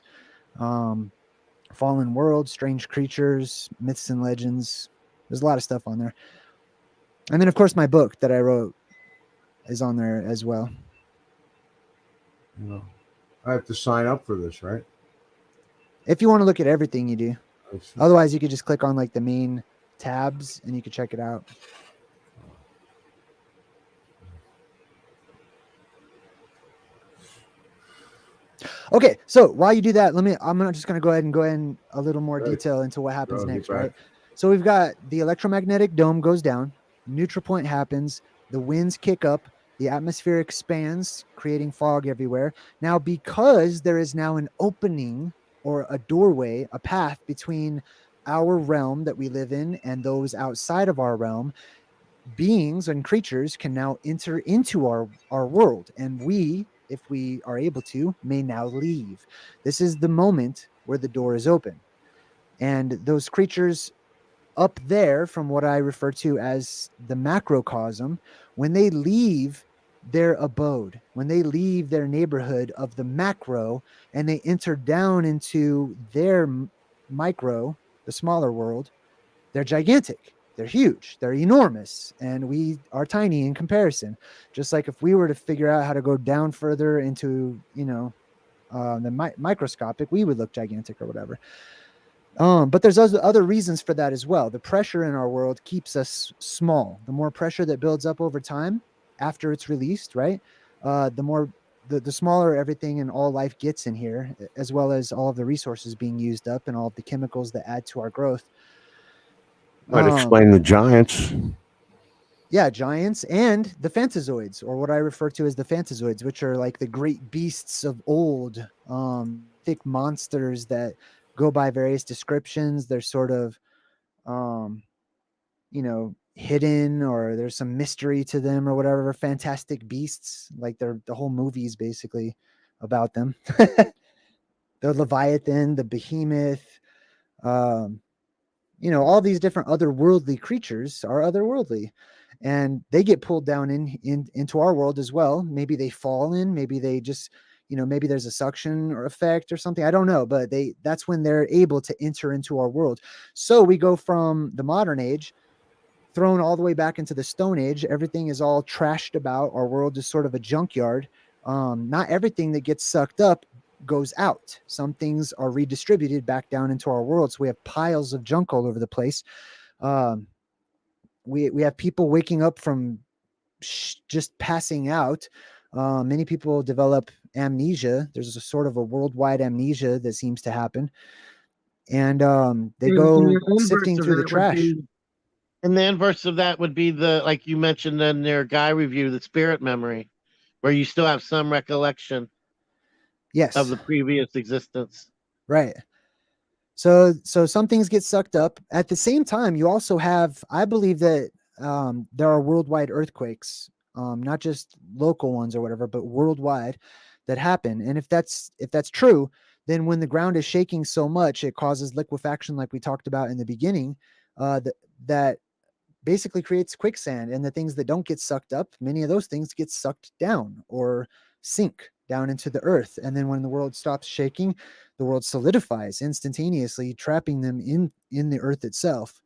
fallen world, strange creatures, myths and legends. There's a lot of stuff on there. And then, of course, my book that I wrote is on there as well. I have to sign up for this, right? If you want to look at everything, you do. Otherwise, you could just click on like the main tabs and you could check it out. Okay, so while you do that, just going to go ahead and a little more Right. detail into what happens Go, next, get back. right? So we've got the electromagnetic dome goes down, neutral point happens, the winds kick up, the atmosphere expands, creating fog everywhere. Now, because there is now an opening or a doorway, a path between our realm that we live in and those outside of our realm, beings and creatures can now enter into our world, and we, if we are able to, may now leave. This is the moment where the door is open, and those creatures up there, from what I refer to as the macrocosm, when they leave their abode, when they leave their neighborhood of the macro and they enter down into their micro, the smaller world, they're gigantic. They're huge. They're enormous. And we are tiny in comparison. Just like if we were to figure out how to go down further into, the microscopic, we would look gigantic or whatever. But there's other reasons for that as well. The pressure in our world keeps us small. The more pressure that builds up over time after it's released, right? The more the smaller everything and all life gets in here, as well as all of the resources being used up and all of the chemicals that add to our growth. Might explain the giants. Yeah, giants and the phantazoids, or what I refer to as the phantazoids, which are like the great beasts of old, thick monsters that go by various descriptions. They're sort of, hidden, or there's some mystery to them or whatever. Fantastic beasts, like they're the whole movie's basically about them. The Leviathan, the Behemoth, all these different otherworldly creatures are otherworldly, and they get pulled down into our world as well. Maybe they fall in, maybe they just, maybe there's a suction or effect or something. I don't know, but that's when they're able to enter into our world. So we go from the modern age, thrown all the way back into the Stone Age. Everything is all trashed about. Our world is sort of a junkyard. Not everything that gets sucked up goes out. Some things are redistributed back down into our world. So we have piles of junk all over the place. We have people waking up from just passing out. Many people develop amnesia. There's a sort of a worldwide amnesia that seems to happen. And they go sifting through the trash. And the inverse of that would be like you mentioned in their guy review, the spirit memory, where you still have some recollection Yes. of the previous existence. Right. So some things get sucked up. At the same time, you also have, I believe that there are worldwide earthquakes, not just local ones or whatever, but worldwide that happen. And if that's true, then when the ground is shaking so much, it causes liquefaction, like we talked about in the beginning, that basically creates quicksand. And the things that don't get sucked up, many of those things get sucked down or sink down into the earth. And then when the world stops shaking, the world solidifies instantaneously, trapping them in the earth itself.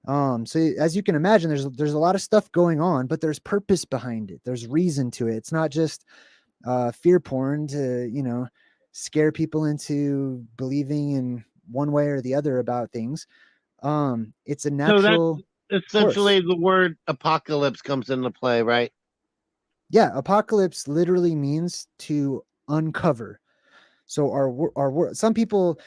So as you can imagine, there's a lot of stuff going on, but there's purpose behind it. There's reason to it. It's not just fear porn to, scare people into believing in one way or the other about things. It's a natural. So that's essentially the word apocalypse comes into play, right? Yeah, apocalypse literally means to uncover. So our some people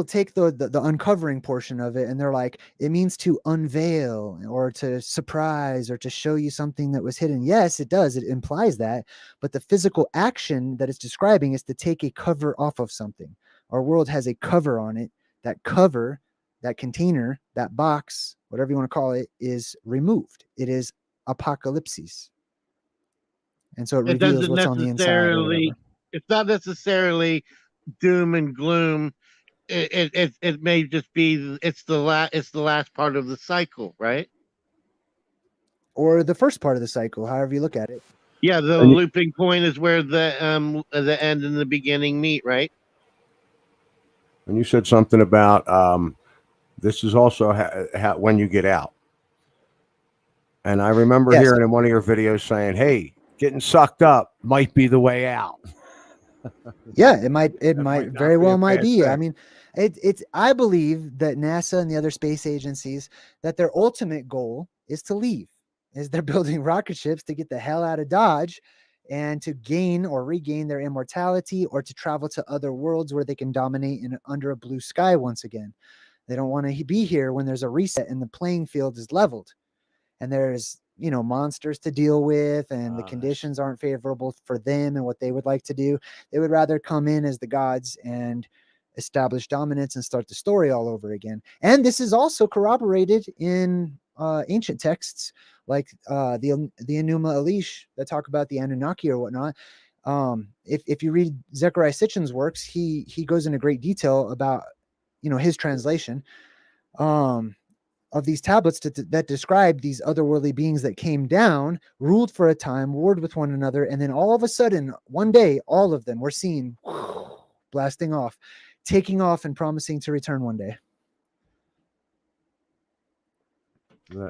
take the uncovering portion of it, and they're like, it means to unveil or to surprise or to show you something that was hidden. Yes, it does. It implies that, but the physical action that it's describing is to take a cover off of something. Our world has a cover on it. That cover, that container, that box, whatever you want to call it, is removed. It is apocalypsis. And so it reveals what's on the inside or whatever. It's not necessarily doom and gloom. It may just be it's the last part of the cycle, right? Or the first part of the cycle, however you look at it. Yeah, the looping point is where the end and the beginning meet, right? And you said something about this is also when you get out. And I remember hearing in one of your videos saying, "Hey, getting sucked up might be the way out." Yeah, it might very well be. I mean, it's I believe that NASA and the other space agencies, that their ultimate goal is to leave, is they're building rocket ships to get the hell out of Dodge and to gain or regain their immortality, or to travel to other worlds where they can dominate under a blue sky once again. They don't want to be here when there's a reset and the playing field is leveled and there's, monsters to deal with, and the conditions aren't favorable for them and what they would like to do. They would rather come in as the gods and establish dominance and start the story all over again. And this is also corroborated in ancient texts like the Enuma Elish that talk about the Anunnaki or whatnot. If you read Zechariah Sitchin's works, he goes into great detail about his translation of these tablets that describe these otherworldly beings that came down, ruled for a time, warred with one another, and then all of a sudden, one day, all of them were seen blasting off, taking off, and promising to return one day.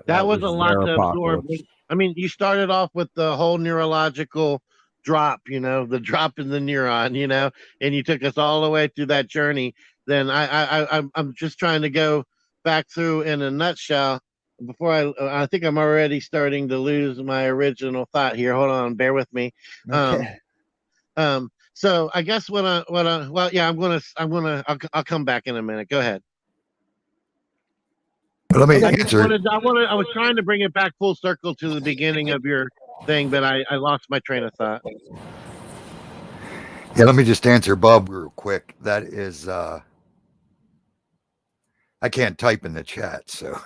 That was a lot their to absorb. apocalypse. I mean, you started off with the whole neurological drop, the drop in the neuron, and you took us all the way through that journey. Then I'm just trying to go back through in a nutshell before I think I'm already starting to lose my original thought here. Hold on, bear with me. Okay. So I guess I'll come back in a minute. Go ahead. Let me I answer. was trying to bring it back full circle to the beginning of your thing, but I lost my train of thought. Yeah, let me just answer Bob real quick. That is, I can't type in the chat, so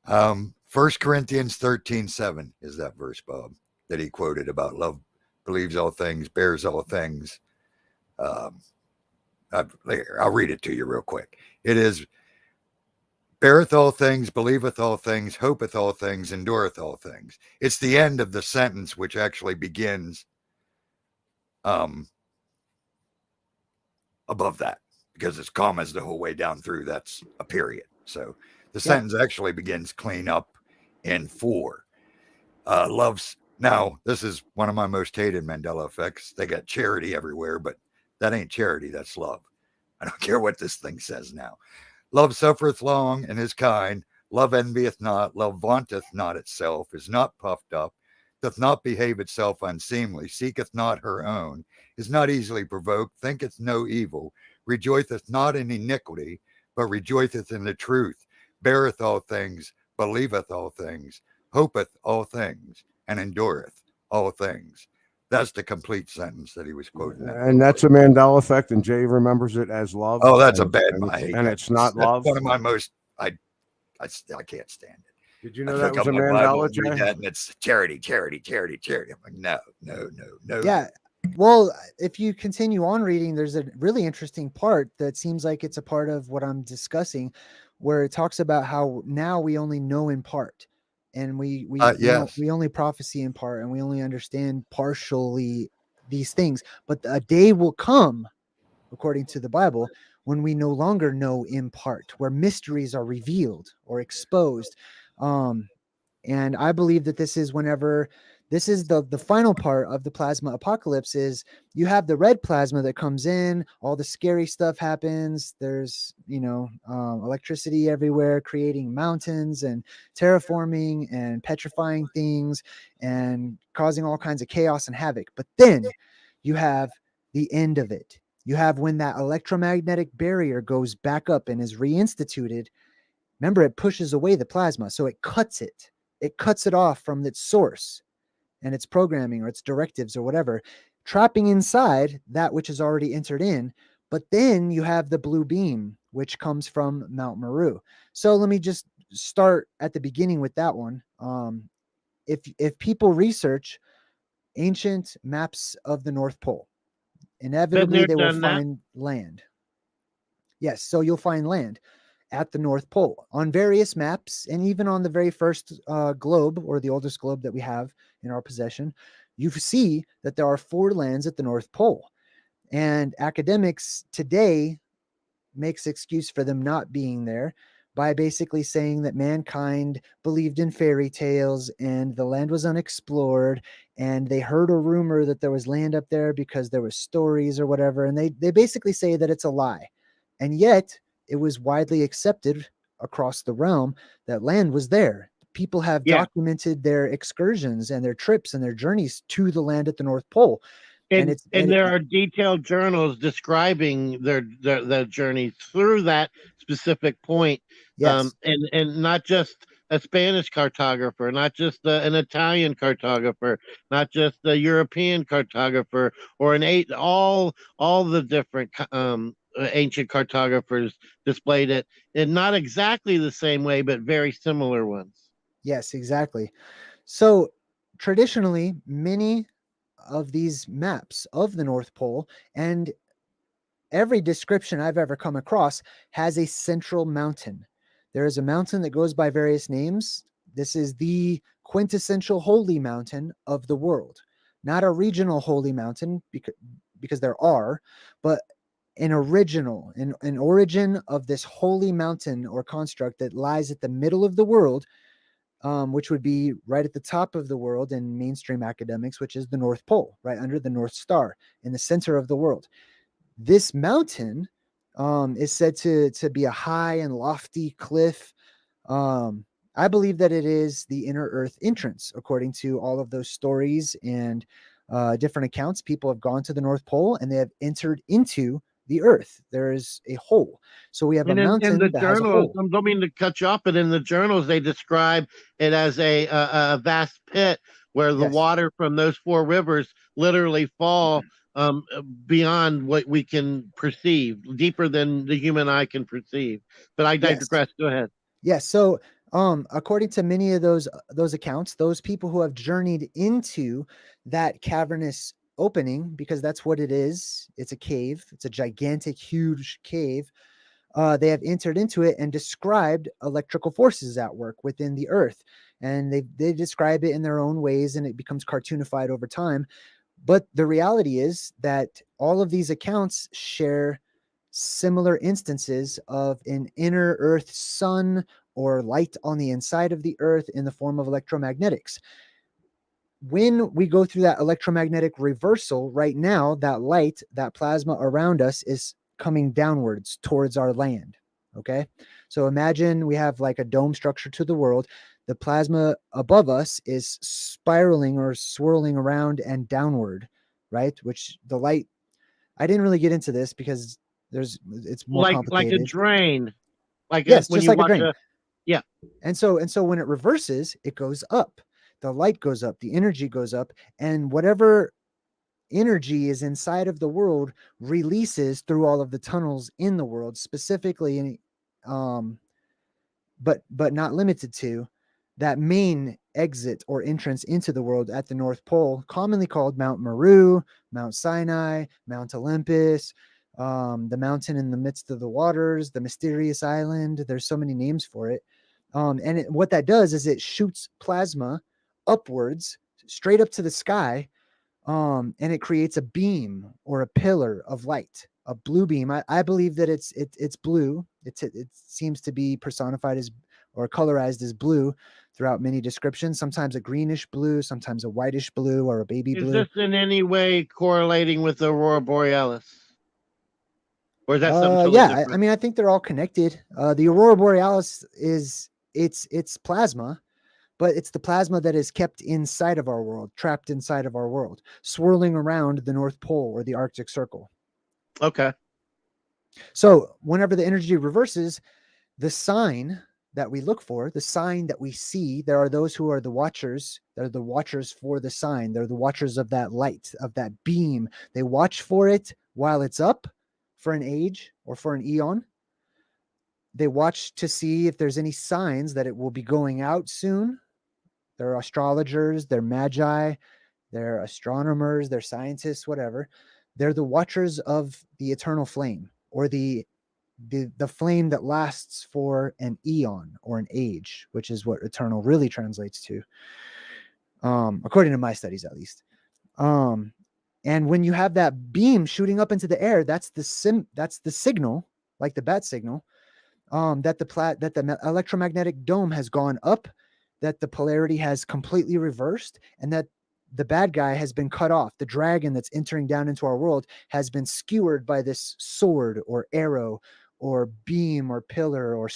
1 Corinthians 13:7 is that verse, Bob, that he quoted about love believes all things, bears all things. I'll read it to you real quick. It is, beareth all things, believeth all things, hopeth all things, endureth all things. It's the end of the sentence, which actually begins above that, because it's commas the whole way down through. That's a period. So the sentence actually begins clean up in 4. Loves. Now, this is one of my most hated Mandela effects. They got charity everywhere, but that ain't charity. That's love. I don't care what this thing says now. Love suffereth long and is kind. Love envieth not. Love vaunteth not itself, is not puffed up, doth not behave itself unseemly, seeketh not her own, is not easily provoked, thinketh no evil, rejoiceth not in iniquity, but rejoiceth in the truth, beareth all things, believeth all things, hopeth all things, and endureth all things. That's the complete sentence that he was quoting. And that's a Mandela effect, and Jay remembers it as love. Oh, that's and, a bad and it's not love. One of my most, I can't stand it. Did you know that was a Mandela, Jay? And it's charity. I'm like, no. Yeah. Well, if you continue on reading, there's a really interesting part that seems like it's a part of what I'm discussing, where it talks about how now we only know in part, and we only prophecy in part, and we only understand partially these things. But a day will come, according to the Bible, when we no longer know in part, where mysteries are revealed or exposed. And I believe that this is the final part of the plasma apocalypse. Is you have the red plasma that comes in, all the scary stuff happens. There's, electricity everywhere, creating mountains and terraforming and petrifying things and causing all kinds of chaos and havoc. But then you have the end of it. You have when that electromagnetic barrier goes back up and is reinstituted. Remember, it pushes away the plasma, so it cuts it. It cuts it off from its source and its programming or its directives or whatever, trapping inside that which is already entered in. But then you have the blue beam, which comes from Mount Meru. So let me just start at the beginning with that one. If people research ancient maps of the North Pole, inevitably they will find land. Yes, so you'll find land at the North Pole on various maps, and even on the very first globe, or the oldest globe that we have in our possession, you see that there are 4 lands at the North Pole. And academics today makes excuse for them not being there by basically saying that mankind believed in fairy tales and the land was unexplored, and they heard a rumor that there was land up there because there were stories or whatever, and they basically say that it's a lie. And yet it was widely accepted across the realm that land was there. People have Yeah. documented their excursions and their trips and their journeys to the land at the North Pole. And there are detailed journals describing their journeys through that specific point. Yes. And not just a Spanish cartographer, not just an Italian cartographer, not just a European cartographer, or all the different ancient cartographers displayed it in not exactly the same way, but very similar ones. Yes, exactly. So traditionally, many of these maps of the North Pole and every description I've ever come across has a central mountain. There is a mountain that goes by various names. This is the quintessential holy mountain of the world, not a regional holy mountain because there are, but an original, an origin of this holy mountain or construct that lies at the middle of the world, which would be right at the top of the world in mainstream academics, which is the North Pole, right under the North Star in the center of the world. This mountain is said to be a high and lofty cliff. I believe that it is the inner earth entrance, according to all of those stories and different accounts. People have gone to the North Pole and they have entered into the earth. There is a hole. So we have a mountain In the that has a journals, hole. I don't mean to cut you off, but in the journals they describe it as a vast pit where the Yes. water from those four rivers literally fall beyond what we can perceive, deeper than the human eye can perceive. But I Yes. digress. Go ahead. Yes. So, according to many of those accounts, those people who have journeyed into that cavernous opening, because that's what it is, it's a cave. It's a gigantic, huge cave. They have entered into it and described electrical forces at work within the earth, and they describe it in their own ways, and it becomes cartoonified over time. But the reality is that all of these accounts share similar instances of an inner earth sun or light on the inside of the earth in the form of electromagnetics. When we go through that electromagnetic reversal, right now, that light, that plasma around us is coming downwards towards our land. Okay. So imagine we have like a dome structure to the world. The plasma above us is spiraling or swirling around and downward, right? Which the light, I didn't really get into this because it's more complicated. Like a drain. Yes, when just you like a watch drain. Yeah. And so when it reverses, it goes up. The light goes up, the energy goes up, and whatever energy is inside of the world releases through all of the tunnels in the world, specifically, but not limited to that main exit or entrance into the world at the North Pole, commonly called Mount Meru, Mount Sinai, Mount Olympus, the mountain in the midst of the waters, the mysterious island. There's so many names for it. What that does is it shoots plasma upwards, straight up to the sky, and it creates a beam or a pillar of light, a blue beam. I believe that it's blue. It seems to be personified as or colorized as blue throughout many descriptions. Sometimes a greenish blue, sometimes a whitish blue, or a baby Is blue. this in any way correlating with the Aurora Borealis? Or is that something totally different? I mean, I think they're all connected. The Aurora Borealis is it's plasma, but it's the plasma that is kept inside of our world, trapped inside of our world, swirling around the North Pole or the Arctic Circle. Okay. So whenever the energy reverses, the sign that we look for, the sign that we see, there are those who are the watchers. They're the watchers for the sign. They're the watchers of that light, of that beam. They watch for it while it's up for an age or for an eon. They watch to see if there's any signs that it will be going out soon. They're astrologers, they're magi, they're astronomers, they're scientists, whatever. They're the watchers of the eternal flame, or the flame that lasts for an eon or an age, which is what eternal really translates to, according to my studies at least. And when you have that beam shooting up into the air, that's the signal, like the bat signal, that the electromagnetic dome has gone up, that the polarity has completely reversed, and that the bad guy has been cut off. The dragon that's entering down into our world has been skewered by this sword or arrow or beam or pillar or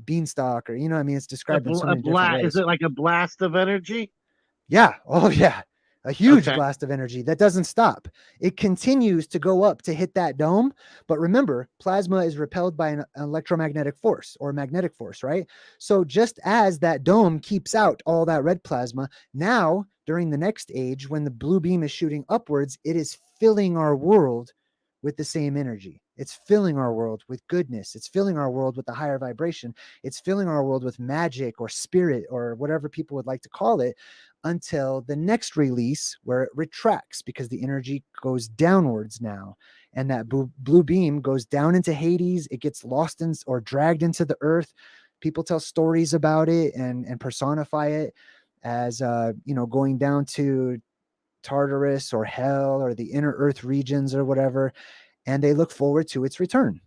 beanstalk, or you know what I mean? It's A, described in so bl- a many different blast? ways. Is it like a blast of energy? Yeah. Oh, yeah. A huge Okay. blast of energy that doesn't stop. It continues to go up to hit that dome. But remember, plasma is repelled by an electromagnetic force or magnetic force, right? So just as that dome keeps out all that red plasma, now during the next age, when the blue beam is shooting upwards, it is filling our world with the same energy. It's filling our world with goodness. It's filling our world with a higher vibration. It's filling our world with magic or spirit or whatever people would like to call it, until the next release where it retracts because the energy goes downwards now. And that blue beam goes down into Hades. It gets lost in or dragged into the earth. People tell stories about it and personify it as, going down to Tartarus or hell or the inner earth regions or whatever. And they look forward to its return.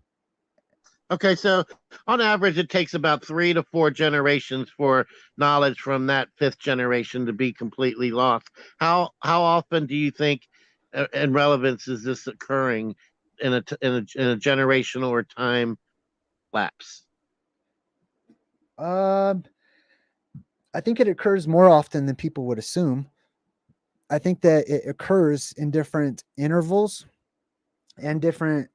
Okay, so on average, it takes about 3 to 4 generations for knowledge from that fifth generation to be completely lost. How often do you think, in relevance, is this occurring in a generational or time lapse? I think it occurs more often than people would assume. I think that it occurs in different intervals and different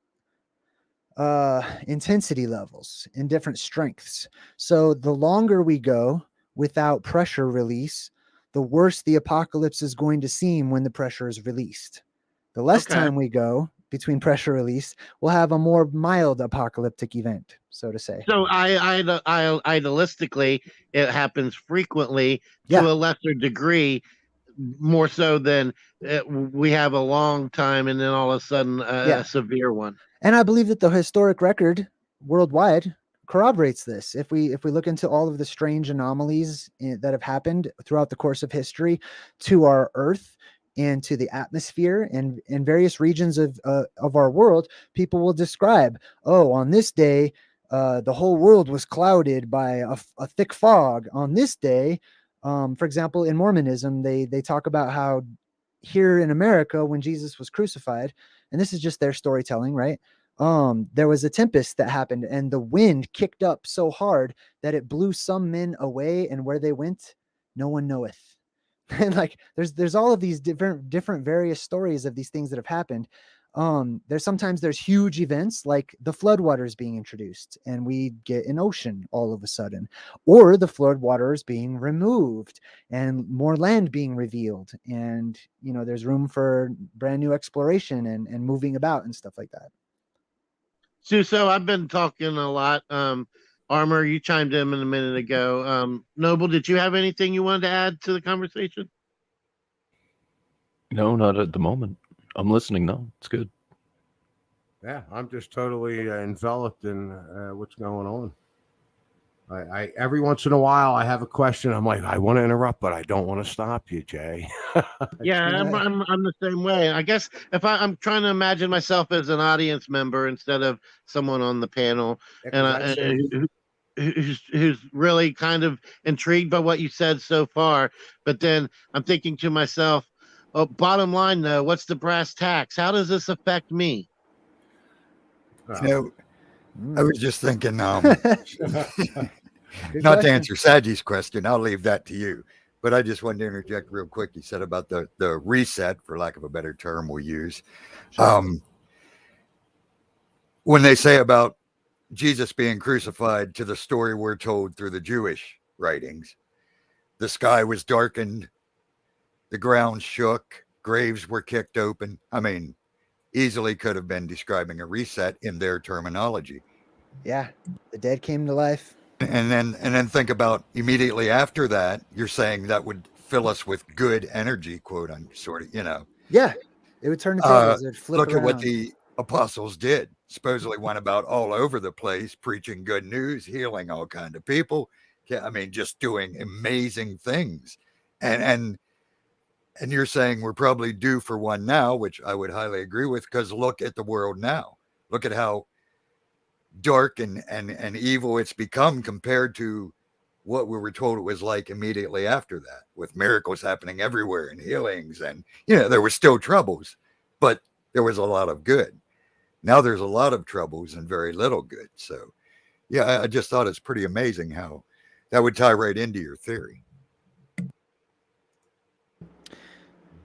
intensity levels and different strengths. So the longer we go without pressure release, the worse the apocalypse is going to seem when the pressure is released. The less Okay. time we go between pressure release, we'll have a more mild apocalyptic event, so to say. So idealistically, it happens frequently Yeah. to a lesser degree, more so than we have a long time and then all of a sudden Yeah. a severe one. And I believe that the historic record worldwide corroborates this. If we look into all of the strange anomalies that have happened throughout the course of history to our Earth and to the atmosphere and in various regions of our world, people will describe, oh, on this day, the whole world was clouded by a thick fog. On this day, for example, in Mormonism, they talk about how here in America, when Jesus was crucified, and this is just their storytelling, right? There was a tempest that happened, and the wind kicked up so hard that it blew some men away, and where they went, no one knoweth. And like, there's all of these different various stories of these things that have happened. There's huge events like the floodwaters being introduced, and we get an ocean all of a sudden, or the floodwaters being removed and more land being revealed, and there's room for brand new exploration and moving about and stuff like that. So I've been talking a lot. Armor, you chimed in a minute ago. Noble, did you have anything you wanted to add to the conversation? No, not at the moment. I'm listening. No, it's good. Yeah, I'm just totally enveloped in what's going on. I every once in a while I have a question. I'm like, I want to interrupt, but I don't want to stop you, Jay. Yeah, I'm the same way. I guess if I'm trying to imagine myself as an audience member instead of someone on the panel, and who's really kind of intrigued by what you said so far. But then I'm thinking to myself, oh, bottom line though, what's the brass tacks? How does this affect me? I was just thinking, not question. to answer Sagi's question, I'll leave that to you. But I just wanted to interject real quick. You said about the reset, for lack of a better term we'll use. Sure. When they say about Jesus being crucified, to the story we're told through the Jewish writings, the sky was darkened, the ground shook, graves were kicked open. I mean, easily could have been describing a reset in their terminology. Yeah, the dead came to life. And then think about immediately after that, you're saying that would fill us with good energy, quote unquote, sort of, Yeah, it would turn the tables. It would flip look around. at what the apostles did. Supposedly went about all over the place, preaching good news, healing all kind of people. I mean, just doing amazing things. And you're saying we're probably due for one now, which I would highly agree with, because look at the world now. Look at how dark and evil it's become compared to what we were told it was like immediately after that, with miracles happening everywhere and healings. And, there were still troubles, but there was a lot of good. Now there's a lot of troubles and very little good. So, yeah, I just thought it's pretty amazing how that would tie right into your theory.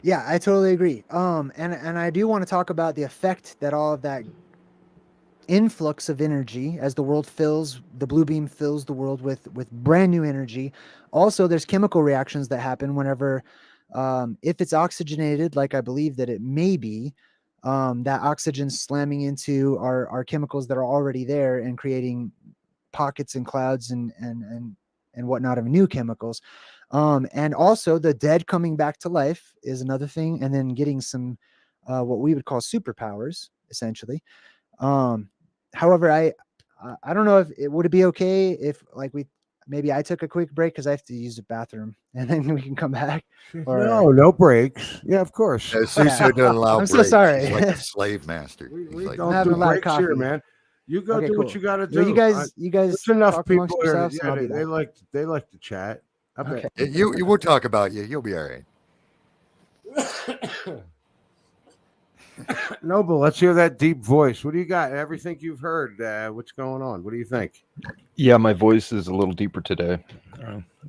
Yeah, I totally agree. And I do want to talk about the effect that all of that influx of energy, as the world fills, the blue beam fills the world with brand new energy. Also, there's chemical reactions that happen whenever, if it's oxygenated, like I believe that it may be, that oxygen slamming into our chemicals that are already there and creating pockets and clouds and whatnot of new chemicals. And also the dead coming back to life is another thing, and then getting some what we would call superpowers, essentially. However, I don't know if it would it be okay if, like, maybe I took a quick break because I have to use the bathroom and then we can come back. Or No breaks. Yeah, of course. No, Suso doesn't allow I'm so breaks. sorry. He's like a slave master. We, He's we like, don't having do a lot of breaks here, coffee. man. You go Okay, do cool. what you got to Well, do. you guys There's enough talk people amongst here. yourselves, and Yeah, I'll be they back. like to chat. I bet. Okay. we'll talk about you. You'll be all right. Noble, let's hear that deep voice. What do you got? Everything you've heard. What's going on? What do you think? Yeah, my voice is a little deeper today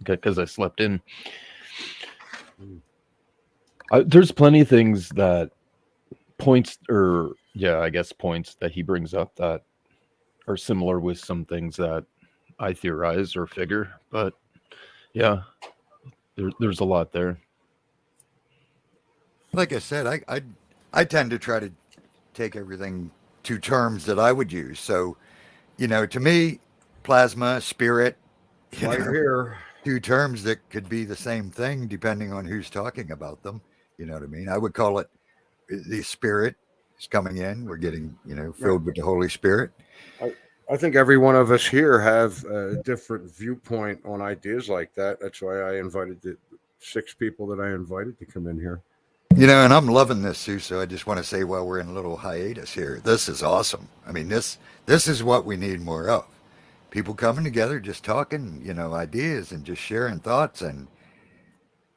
because I slept in. There's plenty of things that points that he brings up that are similar with some things that I theorize or figure. But yeah, there's a lot there. Like I said, I tend to try to take everything to terms that I would use. So, to me, plasma, spirit, Right here. two terms that could be the same thing depending on who's talking about them. You know what I mean? I would call it the spirit is coming in. We're getting, filled with the Holy Spirit. I think every one of us here have a different viewpoint on ideas like that. That's why I invited the 6 people that I invited to come in here. And I'm loving this, Sue. So I just want to say, while we're in a little hiatus here, this is awesome. I mean, this is what we need more of. People coming together, just talking, ideas and just sharing thoughts and,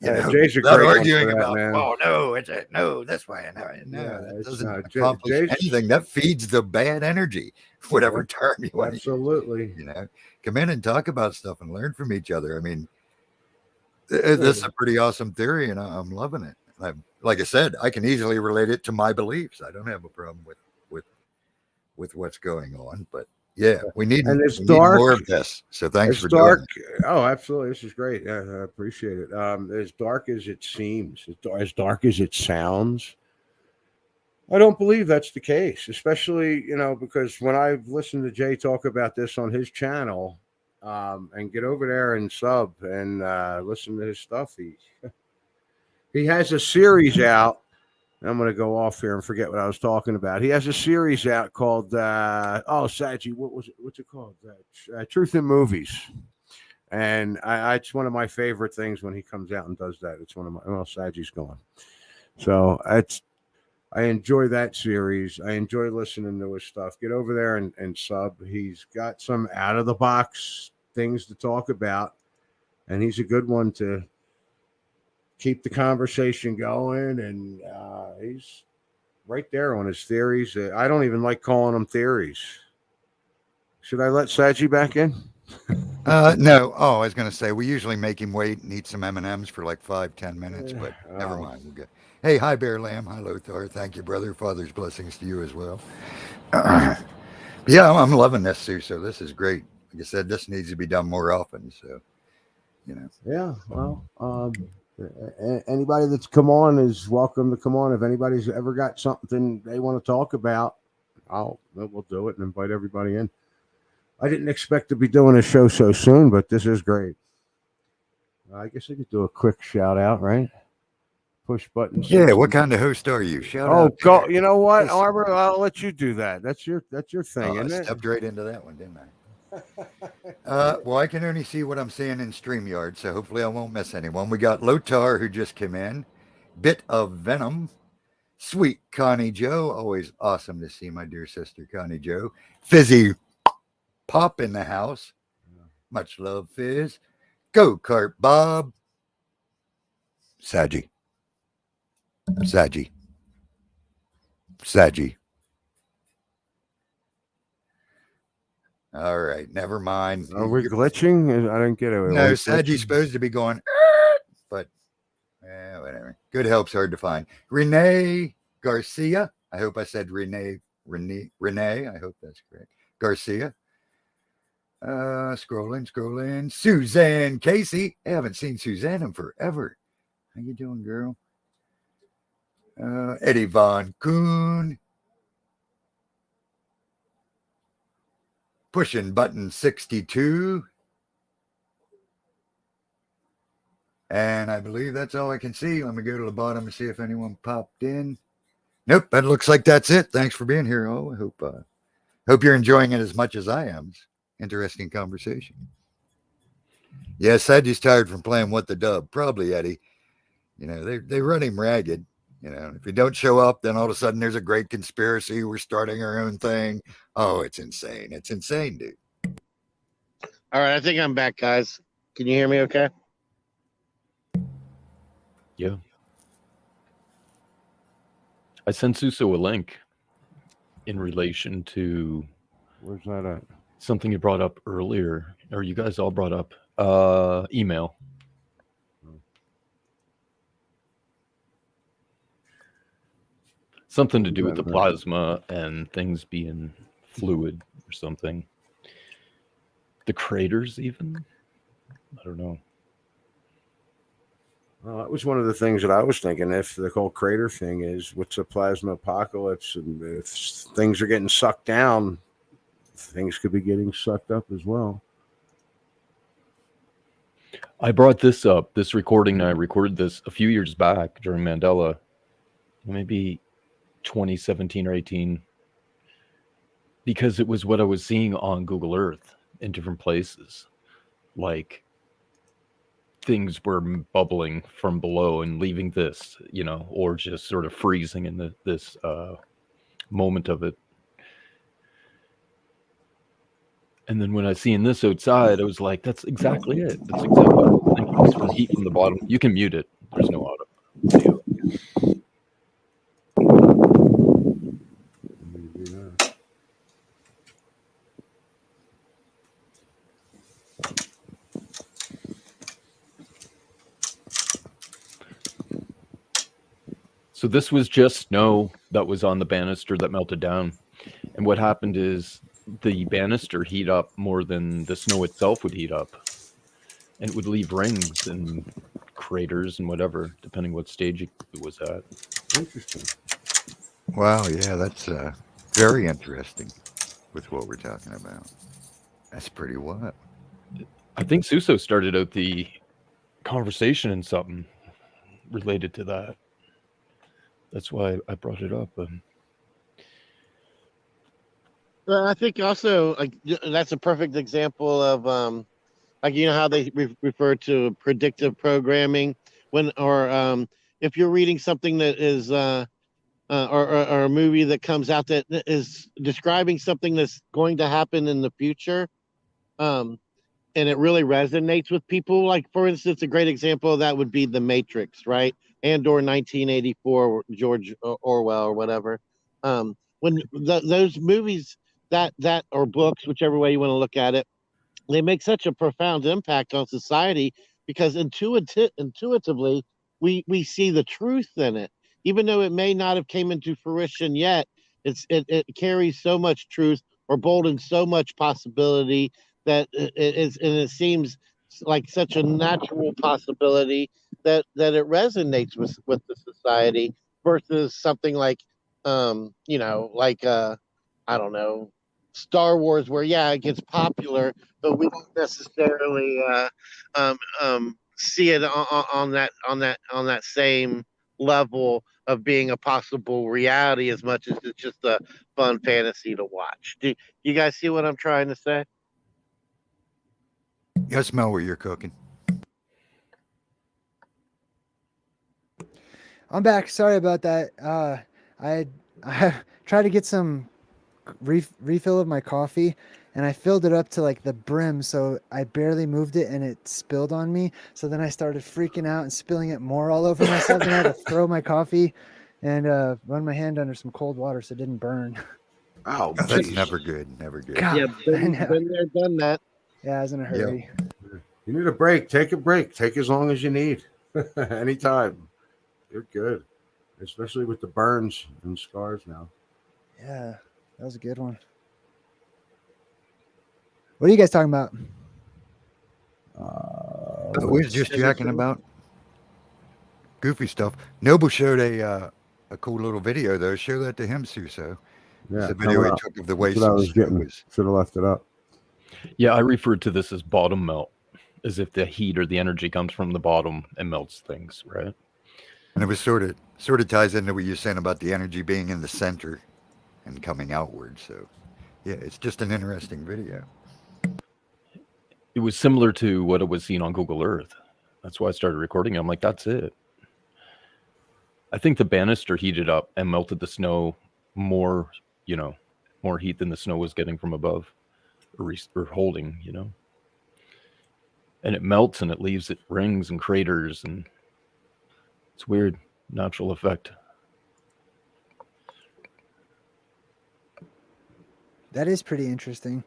Jay's a not great one arguing for that, about, man. oh, no, no, this way. No, Yeah, that it's doesn't not. accomplish Jay's anything. That feeds the bad energy, whatever term you want to use. Absolutely. Come in and talk about stuff and learn from each other. I mean, this is a pretty awesome theory, and I'm loving it. Like I said, I can easily relate it to my beliefs. I don't have a problem with what's going on, but yeah, we need more of this. So thanks for doing it. Oh, absolutely. This is great. Yeah, I appreciate it. As dark as it seems, as dark as it sounds, I don't believe that's the case, especially, because when I've listened to Jay talk about this on his channel, and get over there and sub and listen to his stuff, he has a series out. I'm going to go off here and forget what I was talking about. He has a series out called, Sagi, what was it? What's it called? Truth in Movies. And it's one of my favorite things when he comes out and does that. It's one of my, Sagi's gone. So I enjoy that series. I enjoy listening to his stuff. Get over there and sub. He's got some out of the box things to talk about. And he's a good one to keep the conversation going, and he's right there on his theories. I don't even like calling them theories. Should I let Sagi back in? No. Oh, I was going to say, we usually make him wait and eat some M&Ms for like 5-10 minutes, but never mind. We'll get. Hey, hi, Bear Lamb. Hi, Lothar. Thank you, brother. Father's blessings to you as well. Yeah, I'm loving this, Sue. So this is great. Like I said, this needs to be done more often. So, Yeah. Well, anybody that's come on is welcome to come on. If anybody's ever got something they want to talk about, we'll do it and invite everybody in. I didn't expect to be doing a show so soon, but this is great. I guess I could do a quick shout out, right? Push buttons. yeah. What kind of host are you? Shout Oh, out. go! You know what, Arbor? I'll let you do that. That's your thing, isn't I it? stepped right into that one, didn't I? Well, I can only see what I'm seeing in StreamYard, so hopefully I won't miss anyone. We got Lothar, who just came in. Bit of Venom. Sweet Connie Joe. Always awesome to see my dear sister, Connie Joe. Fizzy Pop in the house. Much love, Fizz. Go Kart Bob. Sagi. All right, never mind. Are we glitching? I don't get it. No, Sagi's supposed to be going, but whatever. Good help's hard to find. Renee Garcia. I hope I said Renee. I hope that's correct. Garcia. Scrolling. Suzanne Casey. I haven't seen Suzanne in forever. How you doing, girl? Eddie Von Kuhn. Pushing button 62. And I believe that's all I can see. Let me go to the bottom and see if anyone popped in. Nope, that looks like that's it. Thanks for being here. Oh, I hope you're enjoying it as much as I am. Interesting conversation. Yes, Sagi's tired from playing What the Dub. Probably, Eddie. You know, they run him ragged. You know, if you don't show up, then all of a sudden there's a great conspiracy. We're starting our own thing. Oh, it's insane. It's insane, dude. All right, I think I'm back, guys. Can you hear me okay? Yeah. I sent Suso a link in relation to Where's that at? something you brought up earlier, or you guys all brought up. Email. Something to do with the plasma and things being fluid or something. The craters, even? I don't know. Well, that was one of the things that I was thinking. If the whole crater thing is, what's a plasma apocalypse, and if things are getting sucked down, things could be getting sucked up as well. I brought this up, this recording. I recorded this a few years back during Mandela, maybe 2017 or 18, because it was what I was seeing on Google Earth in different places. Like, things were bubbling from below and leaving this, you know, or just sort of freezing in this moment of it. And then when I seen this outside, I was like, that's exactly it. That's exactly what I was thinking. It's from heat from the bottom. You can mute it. There's no audio. So this was just snow that was on the banister that melted down. And what happened is the banister heat up more than the snow itself would heat up. And it would leave rings and craters and whatever, depending what stage it was at. Interesting. Wow, yeah, that's very interesting with what we're talking about. That's pretty wild. I think Suso started out the conversation in something related to that. That's why I brought it up. I think also like that's a perfect example of like, you know how they refer to predictive programming when, or if you're reading something that is or a movie that comes out that is describing something that's going to happen in the future, and it really resonates with people. Like, for instance, a great example of that would be The Matrix, right? And or 1984, George Orwell or whatever. When those movies that or books, whichever way you want to look at it, they make such a profound impact on society because intuitively we see the truth in it, even though it may not have came into fruition yet. It carries so much truth or boldens so much possibility that it seems like such a natural possibility that it resonates with the society versus something like you know, like I don't know, Star Wars, where yeah, it gets popular, but we don't necessarily see it on that same level of being a possible reality as much as it's just a fun fantasy to watch. Do you guys see what I'm trying to say? I smell what you're cooking. I'm back. Sorry about that. I tried to get some refill of my coffee, and I filled it up to like the brim, so I barely moved it, and it spilled on me. So then I started freaking out and spilling it more all over myself. Then I had to throw my coffee and run my hand under some cold water so it didn't burn. Oh, That's jeez. never good. Never good. God, Yeah, I know. been there, done that. Yeah, I was in a hurry. You need a break. Take a break. Take as long as you need. Anytime. You're good. Especially with the burns and scars now. Yeah, that was a good one. What are you guys talking about? We're just jacking about goofy stuff. Noble showed a cool little video though. Show that to him, Suso. It's Yeah, a video coming he up. took of the That's way what I some was snow getting. was. Should have left it up. Yeah, I referred to this as bottom melt, as if the heat or the energy comes from the bottom and melts things, right? And it was sort of ties into what you're saying about the energy being in the center and coming outward. So yeah, it's just an interesting video. It was similar to what it was seen on Google Earth. That's why I started recording it. I'm like, that's it. I think the banister heated up and melted the snow more, more heat than the snow was getting from above or holding, And it melts and it leaves it rings and craters, and it's weird. Natural effect. That is pretty interesting.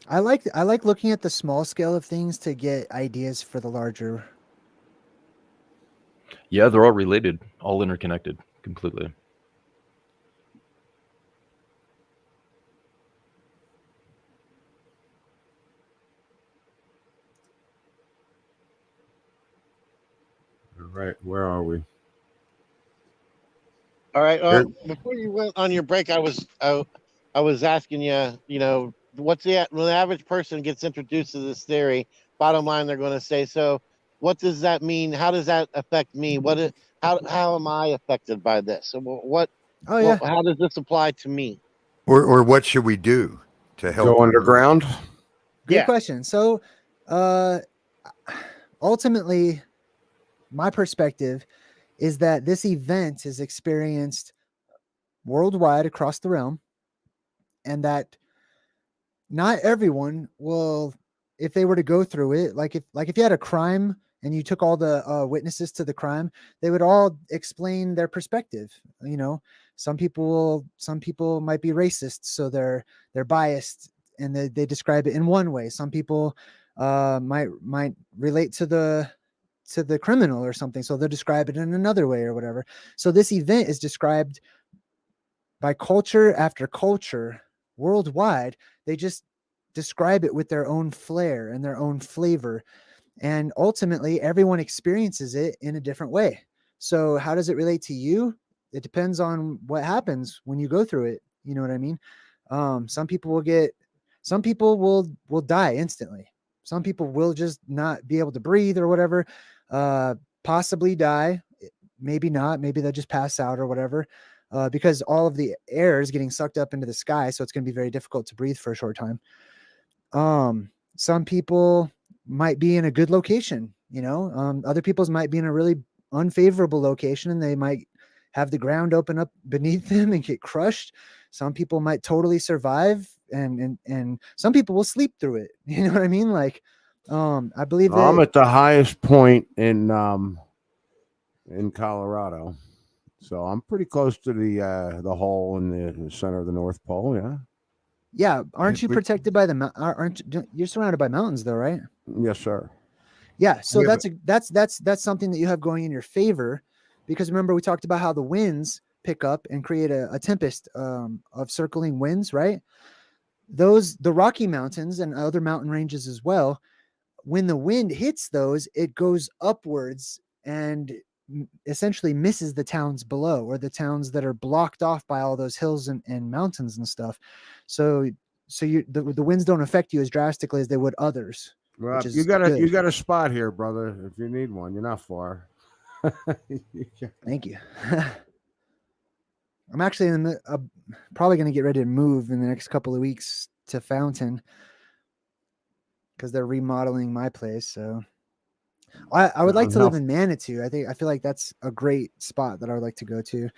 I like looking at the small scale of things to get ideas for the larger. Yeah, they're all related, all interconnected completely. All right, where are we? All right. Sure. Before you went on your break, I was asking you, what's when the average person gets introduced to this theory? Bottom line, they're going to say, so what does that mean? How does that affect me? How am I affected by this? So Oh yeah, how does this apply to me? Or what should we do to help? Go underground. good Yeah. question. So, ultimately, my perspective is that this event is experienced worldwide across the realm, and that not everyone will, if they were to go through it, like if you had a crime and you took all the witnesses to the crime, they would all explain their perspective. Some people might be racist, so they're biased and they describe it in one way. Some people might relate to the criminal or something, so they'll describe it in another way or whatever. So this event is described by culture after culture worldwide. They just describe it with their own flair and their own flavor, and ultimately everyone experiences it in a different way. So how does it relate to you? It depends on what happens when you go through it. You know what I mean? Some people will die instantly. Some people will just not be able to breathe or whatever, possibly die. Maybe not. Maybe they'll just pass out or whatever, because all of the air is getting sucked up into the sky. So it's going to be very difficult to breathe for a short time. Some people might be in a good location, other people's might be in a really unfavorable location, and they might have the ground open up beneath them and get crushed. Some people might totally survive, and some people will sleep through it. You know what I mean? Like, I believe that I'm at the highest point in Colorado, so I'm pretty close to the hole in the center of the North Pole. Yeah. yeah. Aren't you We- protected by you're surrounded by mountains though, right? Yes, sir. Yeah. So Yeah, that's something that you have going in your favor, because remember we talked about how the winds pick up and create a tempest of circling winds, right? The Rocky Mountains and other mountain ranges as well, when the wind hits those, it goes upwards and essentially misses the towns below, or the towns that are blocked off by all those hills and mountains and stuff. So the winds don't affect you as drastically as they would others. Well, Which is you got good. a spot here, brother. If you need one, you're not far. Thank you. I'm actually probably going to get ready to move in the next couple of weeks to Fountain, because they're remodeling my place. So I would like to live in Manitou. I feel like that's a great spot that I would like to go to.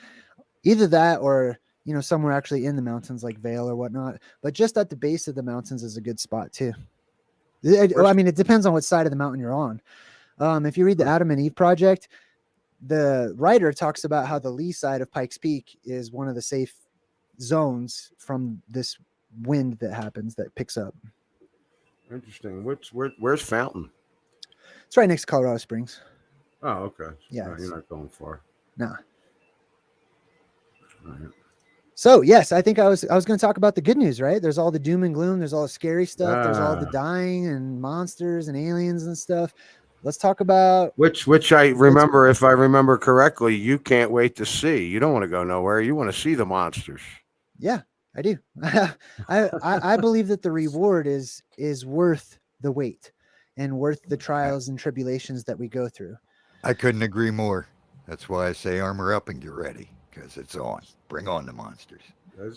Either that or, somewhere actually in the mountains like Vail or whatnot. But just at the base of the mountains is a good spot too. I mean, it depends on what side of the mountain you're on. If you read the Adam and Eve Project, the writer talks about how the lee side of Pikes Peak is one of the safe zones from this wind that happens that picks up. Interesting. Where's Fountain? It's right next to Colorado Springs. Oh, okay. Yeah, No, it's- you're not going far. Nah. All right. So yes, I think I was going to talk about the good news, right? There's all the doom and gloom. There's all the scary stuff. There's all the Ah. dying and monsters and aliens and stuff. Let's talk about Which I remember, if I remember correctly, you can't wait to see. You don't want to go nowhere. You want to see the monsters. Yeah, I do. I believe that the reward is worth the wait and worth the trials and tribulations that we go through. I couldn't agree more. That's why I say armor up and get ready, because it's on. Bring on the monsters.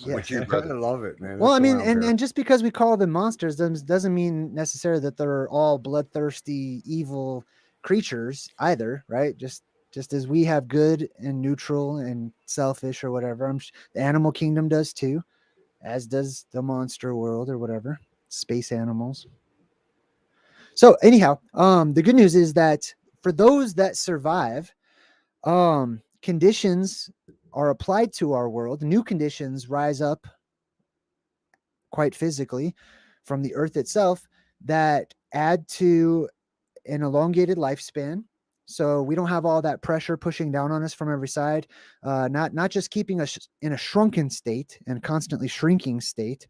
Yeah. With you, I brother. love it, man. Well, I That's mean, why I'm here. and just because we call them monsters doesn't mean necessarily that they're all bloodthirsty, evil creatures either, right? Just as we have good and neutral and selfish or whatever, the animal kingdom does too, as does the monster world or whatever, space animals. So anyhow, the good news is that for those that survive, conditions are applied to our world. New conditions rise up quite physically from the earth itself that add to an elongated lifespan. So we don't have all that pressure pushing down on us from every side, not just keeping us in a shrunken state and constantly shrinking state,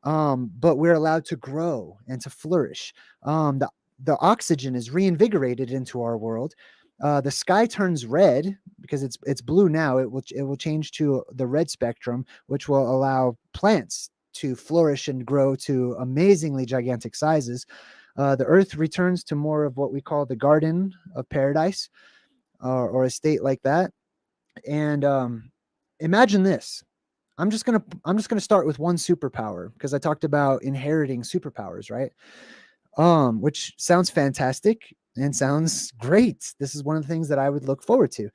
but we're allowed to grow and to flourish. The oxygen is reinvigorated into our world. The sky turns red because it's blue now. It will change to the red spectrum, which will allow plants to flourish and grow to amazingly gigantic sizes. The earth returns to more of what we call the garden of paradise, or a state like that. And imagine this. I'm just gonna start with one superpower because I talked about inheriting superpowers, right? Which sounds fantastic and sounds great. This is one of the things that I would look forward to.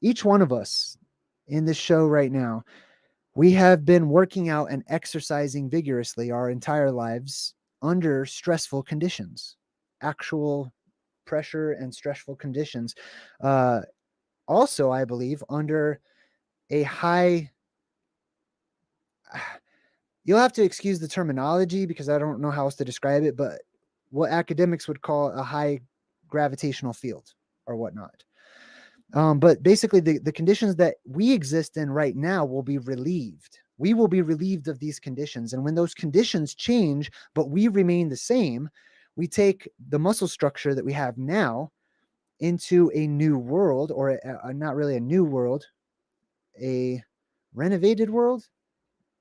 Each one of us in this show right now, we have been working out and exercising vigorously our entire lives under stressful conditions, actual pressure and stressful conditions. Also, I believe under a high, you'll have to excuse the terminology because I don't know how else to describe it, but what academics would call a high gravitational field or whatnot. But basically the conditions that we exist in right now will be relieved. We will be relieved of these conditions. And when those conditions change, but we remain the same, we take the muscle structure that we have now into a new world, or not really a new world, a renovated world,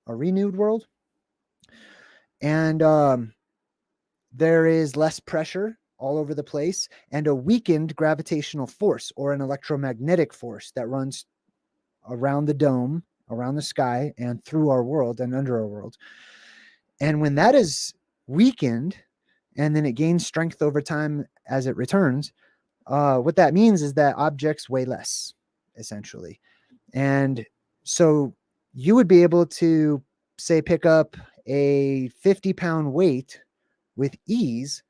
a renewed world. And there is less pressure all over the place and a weakened gravitational force or an electromagnetic force that runs around the dome, around the sky, and through our world and under our world. And when that is weakened and then it gains strength over time as it returns, what that means is that objects weigh less, essentially. And so you would be able to, say, pick up a 50-pound weight with ease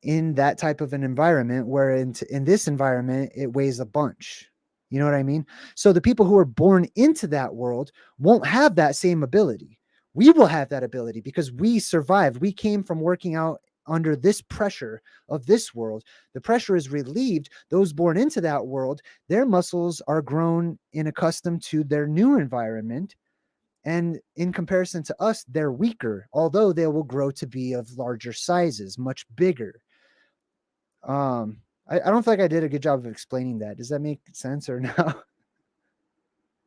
in that type of an environment, where in this environment, it weighs a bunch. You know what I mean? So the people who are born into that world won't have that same ability. We will have that ability because we survived. We came from working out under this pressure of this world. The pressure is relieved. Those born into that world, their muscles are grown and accustomed to their new environment. And in comparison to us, they're weaker, although they will grow to be of larger sizes, much bigger. I don't feel like I did a good job of explaining that. Does that make sense or no?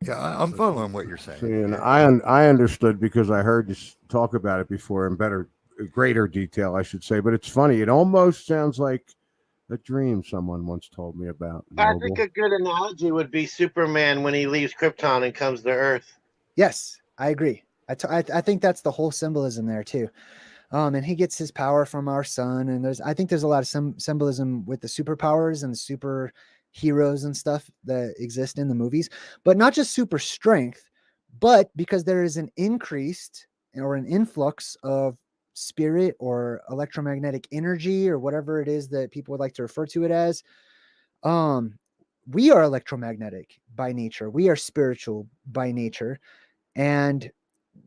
Yeah, I'm following what you're saying. See, and Yeah. I understood because I heard you talk about it before in greater detail, I should say. But it's funny. It almost sounds like a dream someone once told me about. I Noble. think a good analogy would be Superman when he leaves Krypton and comes to Earth. Yes, I agree. I think that's the whole symbolism there too. And he gets his power from our sun. And I think there's a lot of symbolism with the superpowers and super heroes and stuff that exist in the movies, but not just super strength, but because there is an increased or an influx of spirit or electromagnetic energy or whatever it is that people would like to refer to it as. we are electromagnetic by nature. We are spiritual by nature. And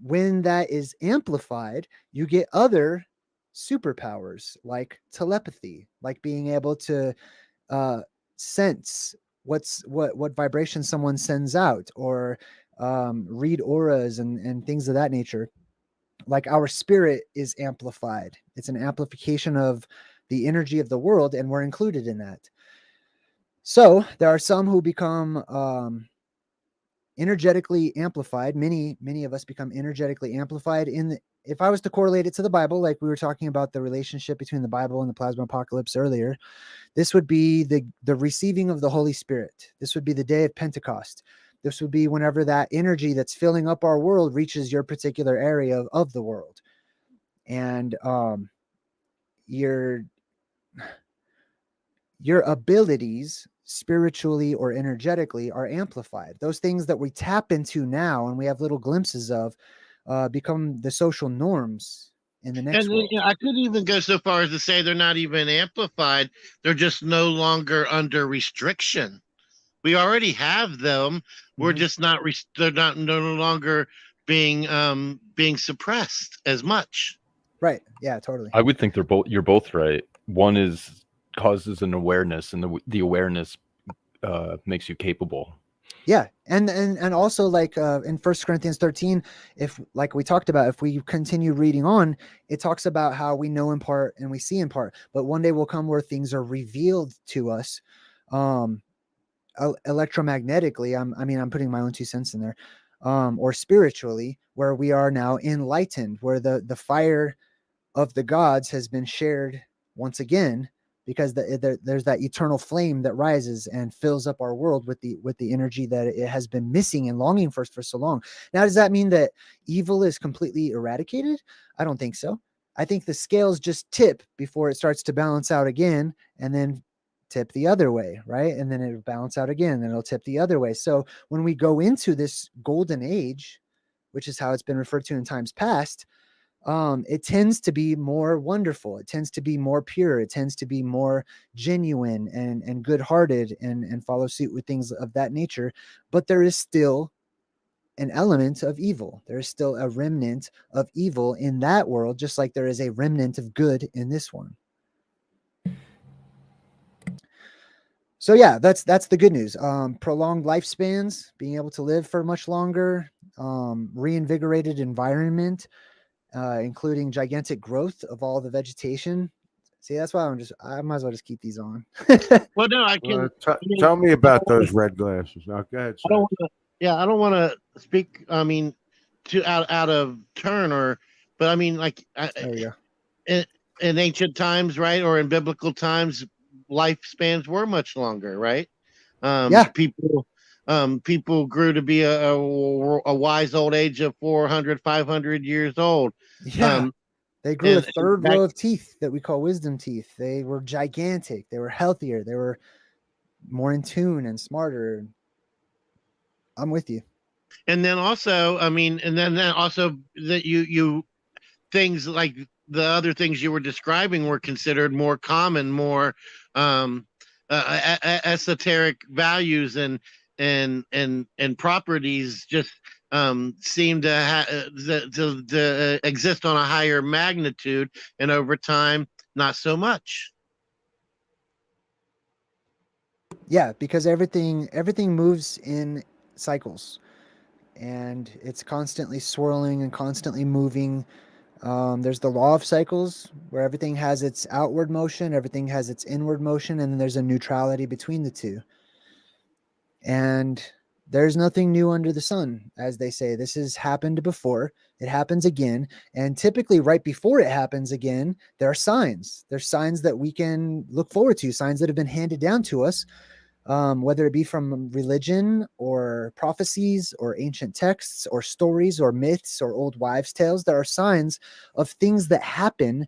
when that is amplified, you get other superpowers like telepathy, like being able to sense what vibration someone sends out, or read auras and things of that nature. Like our spirit is amplified. It's an amplification of the energy of the world, and we're included in that. So there are some who become energetically amplified. Many of us become energetically amplified if I was to correlate it to the Bible, like we were talking about the relationship between the Bible and the plasma apocalypse earlier, this would be the receiving of the Holy Spirit. This would be the day of Pentecost. This would be whenever that energy that's filling up our world reaches your particular area of the world. And your abilities spiritually or energetically are amplified. Those things that we tap into now and we have little glimpses of become the social norms in the next And world. I could even go so far as to say they're not even amplified. They're just no longer under restriction. We already have them. We're just not. They're not no longer being suppressed as much. Right. Yeah, totally. I would think you're both right. One is causes an awareness, and the awareness makes you capable. Yeah. And also, like in 1 Corinthians 13, if, like we talked about, if we continue reading on, it talks about how we know in part and we see in part, but one day will come where things are revealed to us electromagnetically. I'm putting my own 2 cents in there, or spiritually, where we are now enlightened, where the fire of the gods has been shared once again, because there's that eternal flame that rises and fills up our world with the energy that it has been missing and longing for so long. Now, does that mean that evil is completely eradicated? I don't think so. I think the scales just tip before it starts to balance out again, and then tip the other way, right? And then it'll balance out again, and it'll tip the other way. So when we go into this golden age, which is how it's been referred to in times past, it tends to be more wonderful. It tends to be more pure. It tends to be more genuine and good-hearted and follow suit with things of that nature. But there is still an element of evil. There is still a remnant of evil in that world, just like there is a remnant of good in this one. So yeah, that's the good news. Prolonged lifespans, being able to live for much longer, reinvigorated environment, including gigantic growth of all the vegetation. See, that's why I might as well just keep these on. Well, no, I can. Tell me about those red glasses. Now, go ahead, I don't sir. want to. Yeah, I don't want to speak. To out of turn, but I mean, like There we go. in ancient times, right, or in biblical times, lifespans were much longer, right? Yeah. People grew to be a wise old age of 400, 500 years old. Yeah. They grew a and third back- row of teeth that we call wisdom teeth. They were gigantic. They were healthier. They were more in tune and smarter. I'm with you. And then also, and then also that you things like the other things you were describing were considered more common, more esoteric values and properties just seem to exist on a higher magnitude, and over time, not so much. Yeah, because everything moves in cycles, and it's constantly swirling and constantly moving. There's the law of cycles, where everything has its outward motion, everything has its inward motion, and then there's a neutrality between the two. And there's nothing new under the sun, as they say. This has happened before. It happens again. And typically right before it happens again, there are signs. There's signs that we can look forward to, signs that have been handed down to us, whether it be from religion or prophecies or ancient texts or stories or myths or old wives' tales. There are signs of things that happen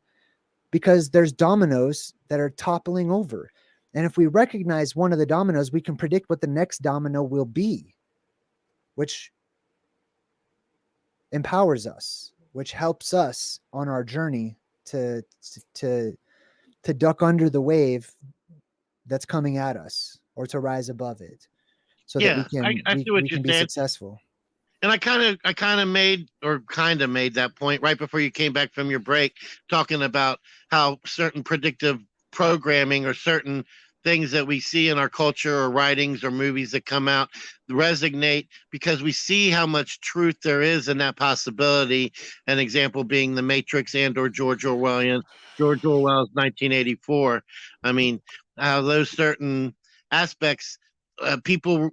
because there's dominoes that are toppling over. And if we recognize one of the dominoes, we can predict what the next domino will be, which empowers us, which helps us on our journey to duck under the wave that's coming at us. or to rise above it, so that Yeah, I see we what you're can be saying. successful. And I kind of made that point right before you came back from your break, talking about how certain predictive programming or certain things that we see in our culture or writings or movies that come out resonate because we see how much truth there is in that possibility. An example being The Matrix and or George Orwell's 1984. I mean, how those certain aspects people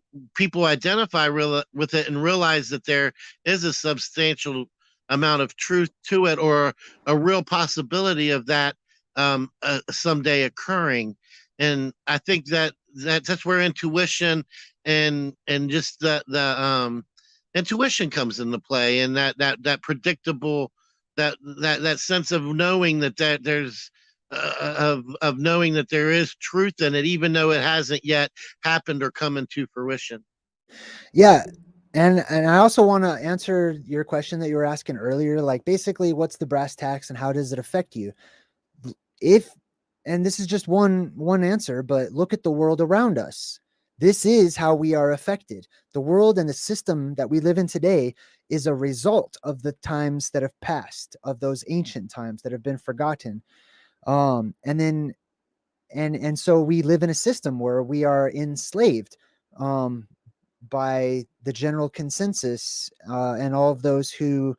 identify with it and realize that there is a substantial amount of truth to it or a real possibility of that someday occurring. And I think that's where intuition and just the intuition comes into play, and that predictable that sense of knowing that there's of knowing that there is truth in it, even though it hasn't yet happened or come into fruition. Yeah. And I also want to answer your question that you were asking earlier, like basically what's the brass tacks and how does it affect you? If, and this is just one answer, but look at the world around us. This is how we are affected. The world and the system that we live in today is a result of the times that have passed, of those ancient times that have been forgotten. And so we live in a system where we are enslaved by the general consensus and all of those who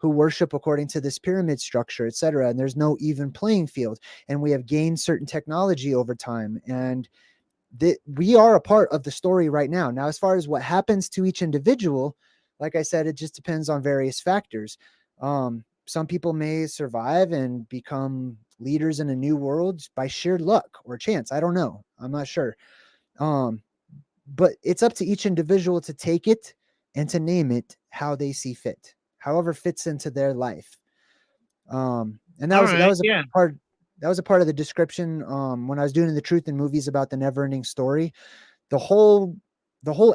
worship according to this pyramid structure, etc. And there's no even playing field. And we have gained certain technology over time, and we are a part of the story right now. Now, as far as what happens to each individual, like I said, it just depends on various factors. Some people may survive and become leaders in a new world by sheer luck or chance. I don't know. I'm not sure. But it's up to each individual to take it and to name it how they see fit, however fits into their life. And that All was right, yeah. a part of the description when I was doing the truth in movies about the never-ending story. The whole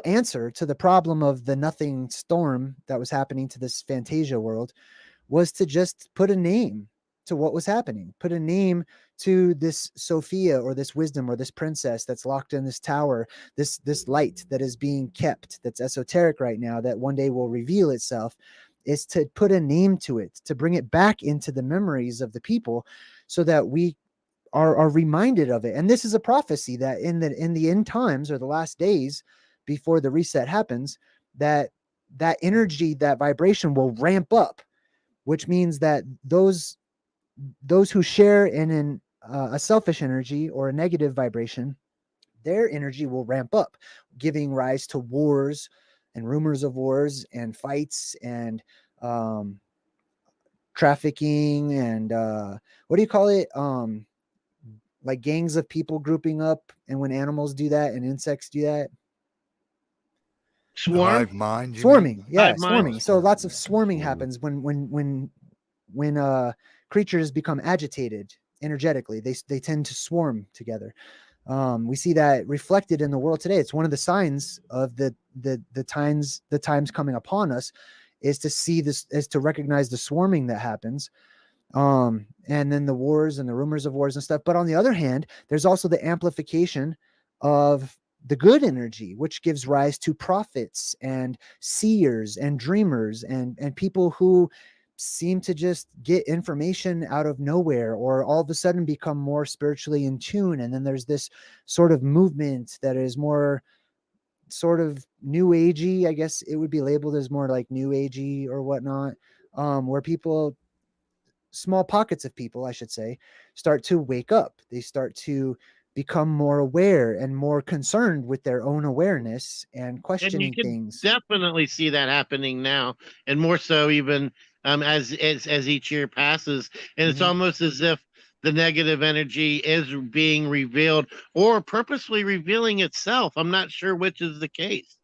answer to the problem of the nothing storm that was happening to this Fantasia world was to just put a name to what was happening, put a name to this Sophia or this wisdom or this princess that's locked in this tower, this light that is being kept, that's esoteric right now, that one day will reveal itself, is to put a name to it, to bring it back into the memories of the people so that we are reminded of it. And this is a prophecy that in the end times, or the last days before the reset happens, that energy, that vibration will ramp up, which means that those who share in a selfish energy or a negative vibration, their energy will ramp up, giving rise to wars and rumors of wars and fights and trafficking and what do you call it? Like gangs of people grouping up, and when animals do that and insects do that. Swarm? Hive mind, you mean? Swarming, yeah, Hive mind. swarming. So lots of swarming happens when creatures become agitated energetically. They tend to swarm together. We see that reflected in the world today. It's one of the signs of the times coming upon us, is to see this, is to recognize the swarming that happens. And then the wars and the rumors of wars and stuff. But on the other hand, there's also the amplification of the good energy, which gives rise to prophets and seers and dreamers and people who seem to just get information out of nowhere, or all of a sudden become more spiritually in tune. And then there's this sort of movement that is more sort of new agey, I guess it would be labeled as more like new agey or whatnot, where people, small pockets of people, I should say, start to wake up. They start to become more aware and more concerned with their own awareness and And you questioning can things. definitely see that happening now, and more so even as each year passes. And it's Mhm. almost as if the negative energy is being revealed or purposely revealing itself. I'm not sure which is the case.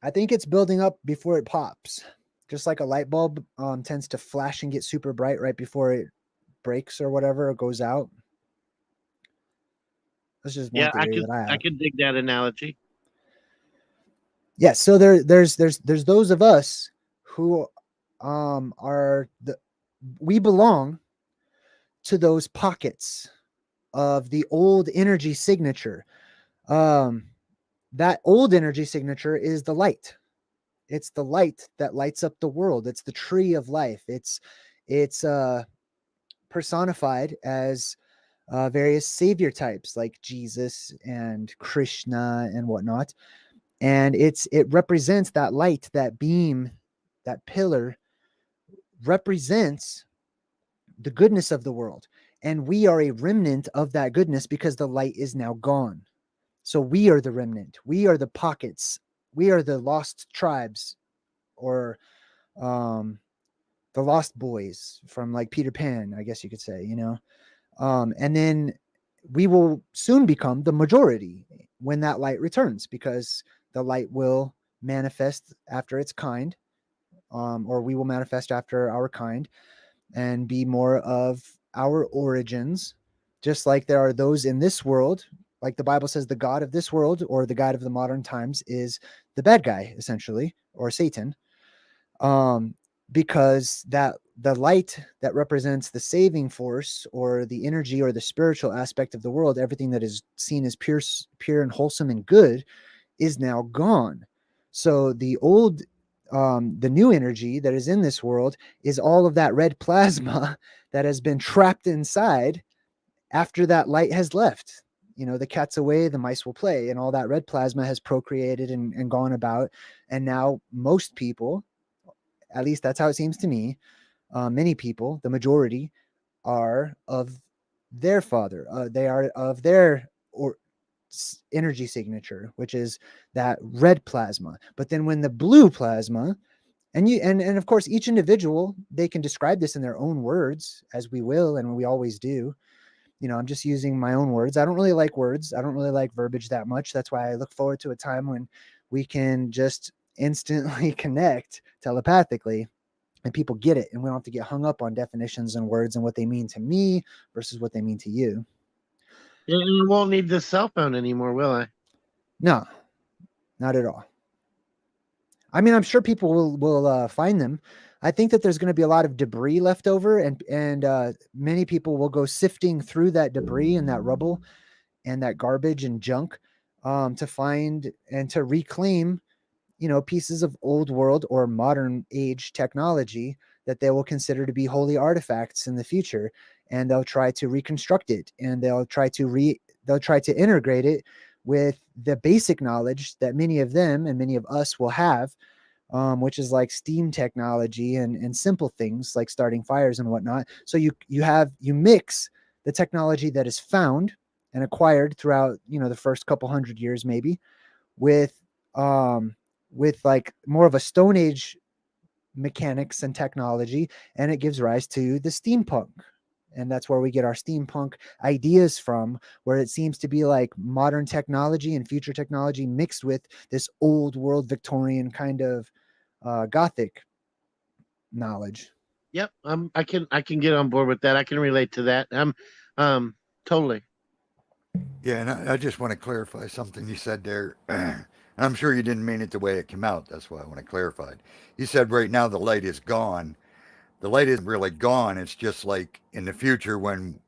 I think it's building up before it pops. Just like a light bulb tends to flash and get super bright right before it breaks or whatever, or goes out. That's just one Yeah, theory that I I have. could dig that analogy. Yeah, so there's those of us who are we belong to those pockets of the old energy signature. That old energy signature is the light. It's the light that lights up the world. It's the tree of life. It's personified as various savior types like Jesus and Krishna and whatnot. And it represents that light, that beam, that pillar represents the goodness of the world. And we are a remnant of that goodness because the light is now gone. So we are the remnant. We are the pockets. We are the lost tribes, or the lost boys from like Peter Pan, I guess you could say, and then we will soon become the majority when that light returns, because the light will manifest after its kind, or we will manifest after our kind and be more of our origins, just like there are those in this world. Like the Bible says, the God of this world, or the God of the modern times, is the bad guy, essentially, or Satan. Because that the light that represents the saving force, or the energy, or the spiritual aspect of the world, everything that is seen as pure and wholesome and good, is now gone. So the new energy that is in this world is all of that red plasma that has been trapped inside after that light has left. The cat's away, the mice will play, and all that red plasma has procreated and gone about. And now most people, at least that's how it seems to me, many people, the majority, are of their father. They are of their energy signature, which is that red plasma. But then when the blue plasma, and of course each individual, they can describe this in their own words, as we will, and we always do. I'm just using my own words. I don't really like words. I don't really like verbiage that much. That's why I look forward to a time when we can just instantly connect telepathically and people get it, and we don't have to get hung up on definitions and words and what they mean to me versus what they mean to you. You won't need the cell phone anymore, will I? No, not at all. I mean, I'm sure people will find them. I think that there's going to be a lot of debris left over, and many people will go sifting through that debris and that rubble and that garbage and junk, to find and to reclaim, pieces of old world or modern age technology that they will consider to be holy artifacts in the future, and they'll try to reconstruct it, and they'll try to integrate it with the basic knowledge that many of them and many of us will have, which is like steam technology and simple things like starting fires and whatnot. So you mix the technology that is found and acquired throughout, the first couple hundred years, maybe, with like more of a Stone Age mechanics and technology, and it gives rise to the steampunk. And that's where we get our steampunk ideas from, where it seems to be like modern technology and future technology mixed with this old world Victorian kind of Gothic knowledge. Yep, I can get on board with that. I can relate to that. Totally. Yeah, and I just want to clarify something you said there. And I'm sure you didn't mean it the way it came out. That's why I want to clarify it. You said right now the light is gone. The light isn't really gone. It's just like in the future when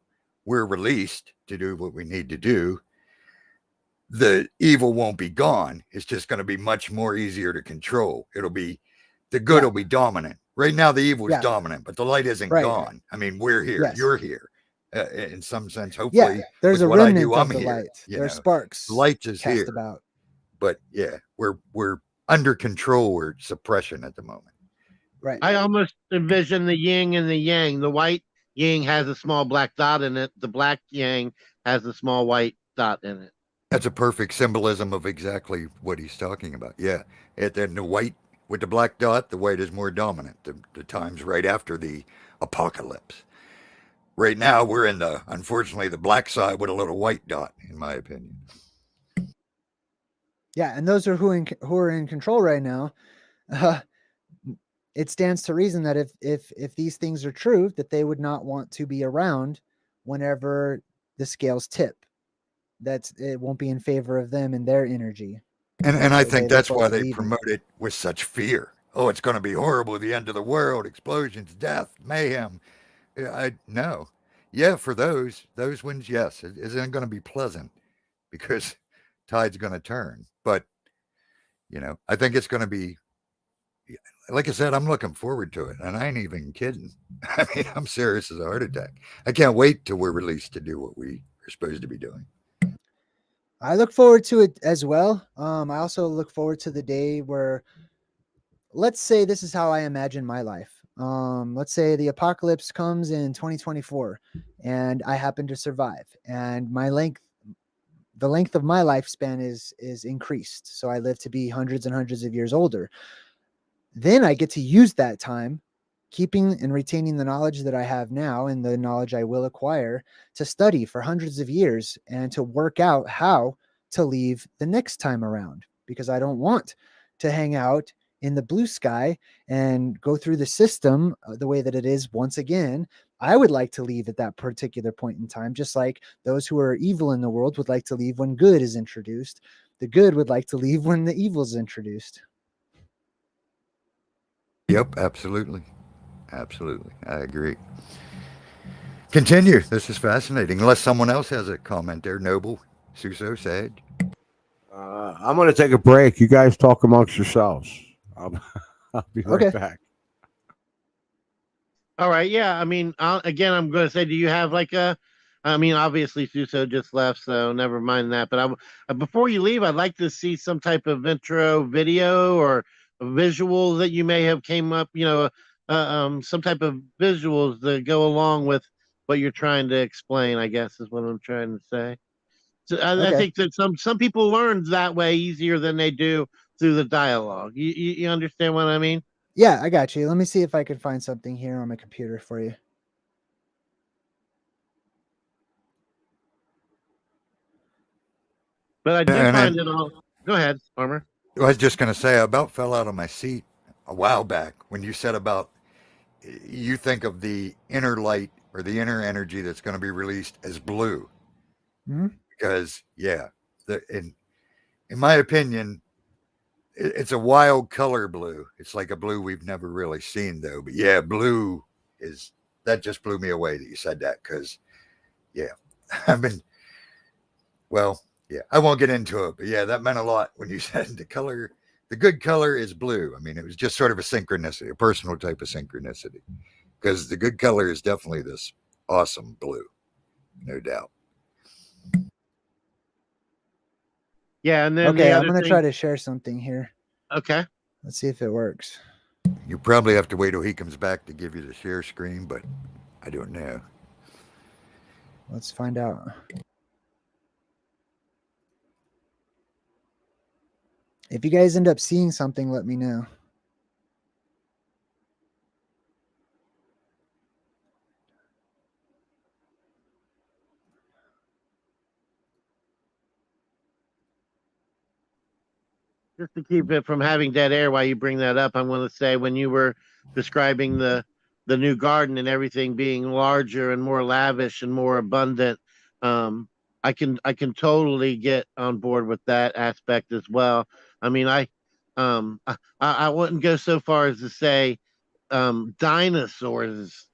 we're released to do what we need to do, the evil won't be gone. It's just going to be much more easier to control. It'll be the good will be dominant. Right now, the evil is dominant, but the light isn't gone. I mean, we're here. Yes. You're here. In some sense, hopefully, there's a what remnant I do, of I'm the here. light. There's sparks. The light is cast here. About. But yeah, we're under control or suppression at the moment. Right. I almost envision the yin and the yang. The white yang has a small black dot in it. The black yang has a small white dot in it. That's a perfect symbolism of exactly what he's talking about. Yeah. And then the white with the black dot, the white is more dominant. The times right after the apocalypse. Right now, we're in unfortunately, the black side with a little white dot, in my opinion. Yeah, and those are who are in control right now. It stands to reason that if these things are true, that they would not want to be around whenever the scales tip. It won't be in favor of them and their energy. And I think that's why they promote it with such fear. Oh, it's going to be horrible, the end of the world, explosions, death, mayhem. No. Yeah, for those ones, yes. It isn't going to be pleasant because tide's going to turn. But, I think it's going to be, like I said, I'm looking forward to it. And I ain't even kidding. I mean, I'm serious as a heart attack. I can't wait till we're released to do what we are supposed to be doing. I look forward to it as well. I also look forward to the day where, let's say this is how I imagine my life. Let's say the apocalypse comes in 2024 and I happen to survive, and the length of my lifespan is increased. So I live to be hundreds and hundreds of years older. Then I get to use that time, keeping and retaining the knowledge that I have now and the knowledge I will acquire, to study for hundreds of years and to work out how to leave the next time around, because I don't want to hang out in the blue sky and go through the system the way that it is once again. I would like to leave at that particular point in time, just like those who are evil in the world would like to leave when good is introduced. The good would like to leave when the evil is introduced. Yep, absolutely. Absolutely. I agree. Continue. This is fascinating. Unless someone else has a comment there. Noble, Suso, Sag. I'm going to take a break. You guys talk amongst yourselves. I'll be right Okay. back. All right. Yeah. I mean, again, I'm going to say, do you have like I mean, obviously Suso just left, so never mind that. But before you leave, I'd like to see some type of intro video or visual that you may have came up, some type of visuals that go along with what you're trying to explain, I guess is what I'm trying to say. So I Okay. think that some people learn that way easier than they do through the dialogue. You understand what I mean? Yeah, I got you. Let me see if I can find something here on my computer for you. But I did And I, find it all. Go ahead, Armor. I was just going to say, I about fell out of my seat a while back when you said about you think of the inner light or the inner energy that's going to be released as blue. Hmm? Because, yeah, in my opinion, it's a wild color blue. It's like a blue we've never really seen, though. But yeah, blue that just blew me away that you said that, because, yeah, I've been, well, yeah, I won't get into it, but yeah, that meant a lot when you said the good color is blue. I mean, it was just sort of a synchronicity, a personal type of synchronicity, because the good color is definitely this awesome blue, no doubt. Yeah, and then Okay, the I'm other going to thing. try to share something here. Okay. Let's see if it works. You probably have to wait till he comes back to give you the share screen, but I don't know. Let's find out. If you guys end up seeing something, let me know. Just to keep it from having dead air while you bring that up, I'm going to say when you were describing the new garden and everything being larger and more lavish and more abundant, I can totally get on board with that aspect as well. I mean, I wouldn't go so far as to say dinosaurs,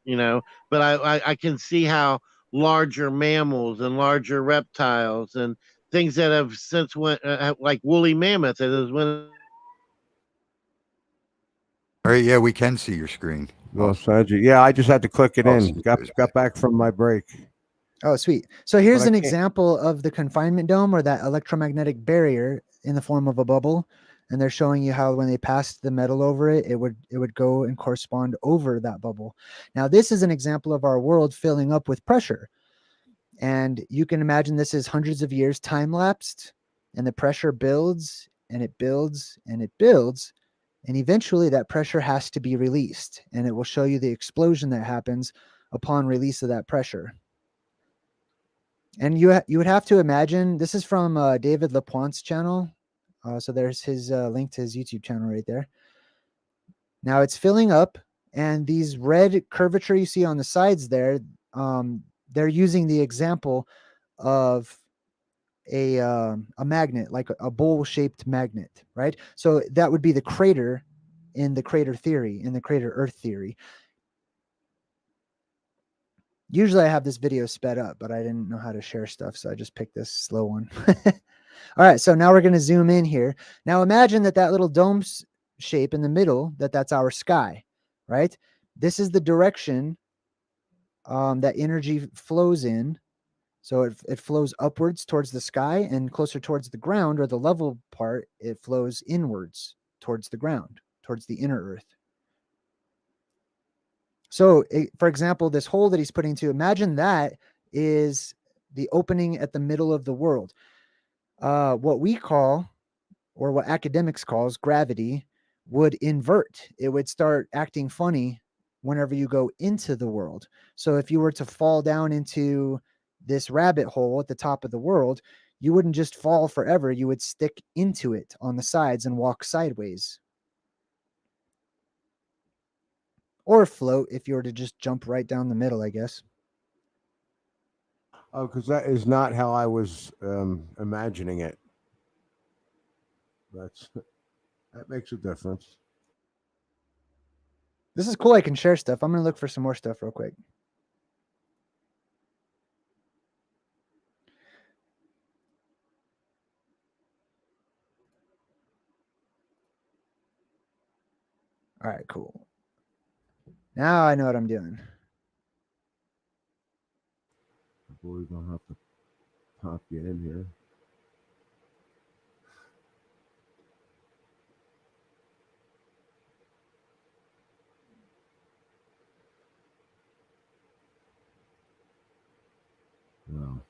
but I can see how larger mammals and larger reptiles and things that have since went like woolly mammoth that has went. All right, yeah, we can see your screen. Well, Sanji, yeah, I just had to click it in. Got back. back from my break. Oh, sweet. So here's But I an can't- example of the confinement dome, or that electromagnetic barrier in the form of a bubble. And they're showing you how when they passed the metal over it, it would go and correspond over that bubble. Now, this is an example of our world filling up with pressure. And you can imagine this is hundreds of years time lapsed, and the pressure builds and it builds and it builds. And eventually that pressure has to be released. And it will show you the explosion that happens upon release of that pressure. And you would have to imagine, this is from David LaPointe's channel. So there's his link to his YouTube channel right there. Now it's filling up, and these red curvature you see on the sides there, they're using the example of a magnet, like a bowl-shaped magnet, right? So that would be the crater in the crater theory, in the crater Earth theory. Usually I have this video sped up, but I didn't know how to share stuff, so I just picked this slow one. All right, so now we're going to zoom in here. Now imagine that little dome shape in the middle, that's our sky, right? This is the direction that energy flows in. So it flows upwards towards the sky, and closer towards the ground, or the level part, it flows inwards towards the ground, towards the inner earth. So, for example, this hole that he's putting to, imagine that is the opening at the middle of the world. What we call, or what academics calls, gravity would invert. It would start acting funny whenever you go into the world. So if you were to fall down into this rabbit hole at the top of the world, you wouldn't just fall forever. You would stick into it on the sides and walk sideways. Or float if you were to just jump right down the middle, I guess. Oh, because that is not how I was imagining it. That makes a difference. This is cool. I can share stuff. I'm going to look for some more stuff real quick. All right, cool. Now I know what I'm doing. I believe I'll have to pop you in here. Well,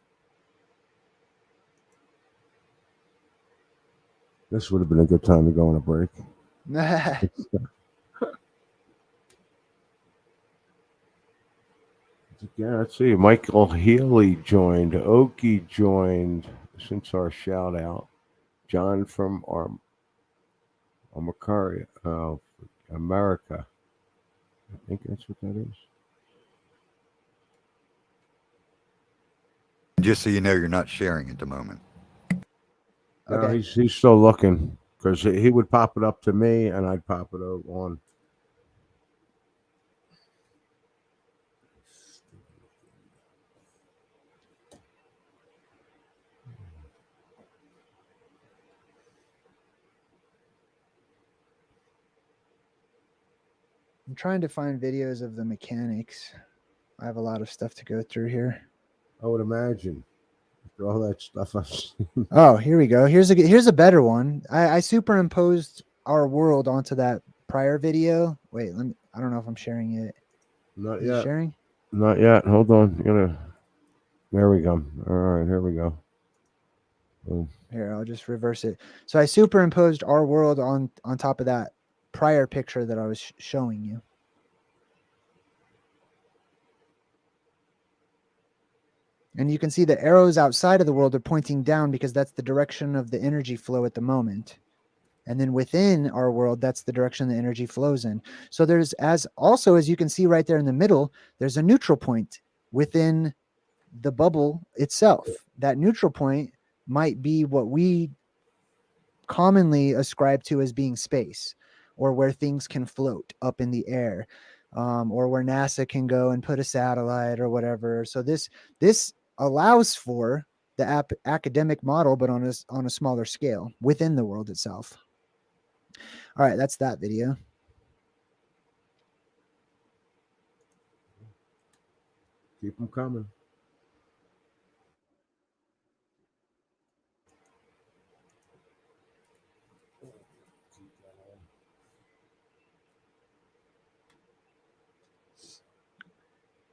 this would have been a good time to go on a break. Yeah, let's see. Michael Healy joined. Okie joined since our shout out. John from America. America. I think that's what that is. Just so you know, you're not sharing at the moment. No, Okay. he's still looking, because he would pop it up to me and I'd pop it on. I'm trying to find videos of the mechanics. I have a lot of stuff to go through here. I would imagine. After all that stuff I've seen. Oh, here we go. Here's a better one. I superimposed our world onto that prior video. Wait, I don't know if I'm sharing it. Not Is it yet. sharing? Not yet. Hold on. There we go. All right, here we go. Boom. Here, I'll just reverse it. So I superimposed our world on top of that prior picture that I was showing you. And you can see the arrows outside of the world are pointing down because that's the direction of the energy flow at the moment. And then within our world, that's the direction the energy flows in. So there's, as you can see right there in the middle, there's a neutral point within the bubble itself. That neutral point might be what we commonly ascribe to as being space, or where things can float up in the air, or where NASA can go and put a satellite or whatever. So this allows for the academic model, but on a smaller scale within the world itself. All right, that's that video. Keep them coming.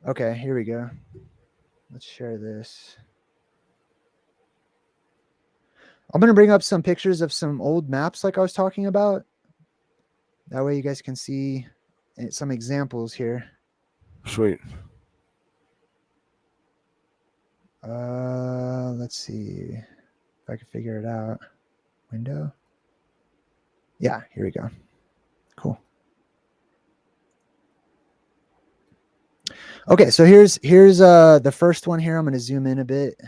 Okay, here we go. Let's share this. I'm going to bring up some pictures of some old maps like I was talking about. That way you guys can see some examples here. Sweet. Let's see if I can figure it out. Window. Yeah, here we go. Cool. Okay, so here's the first one here. I'm going to zoom in a bit.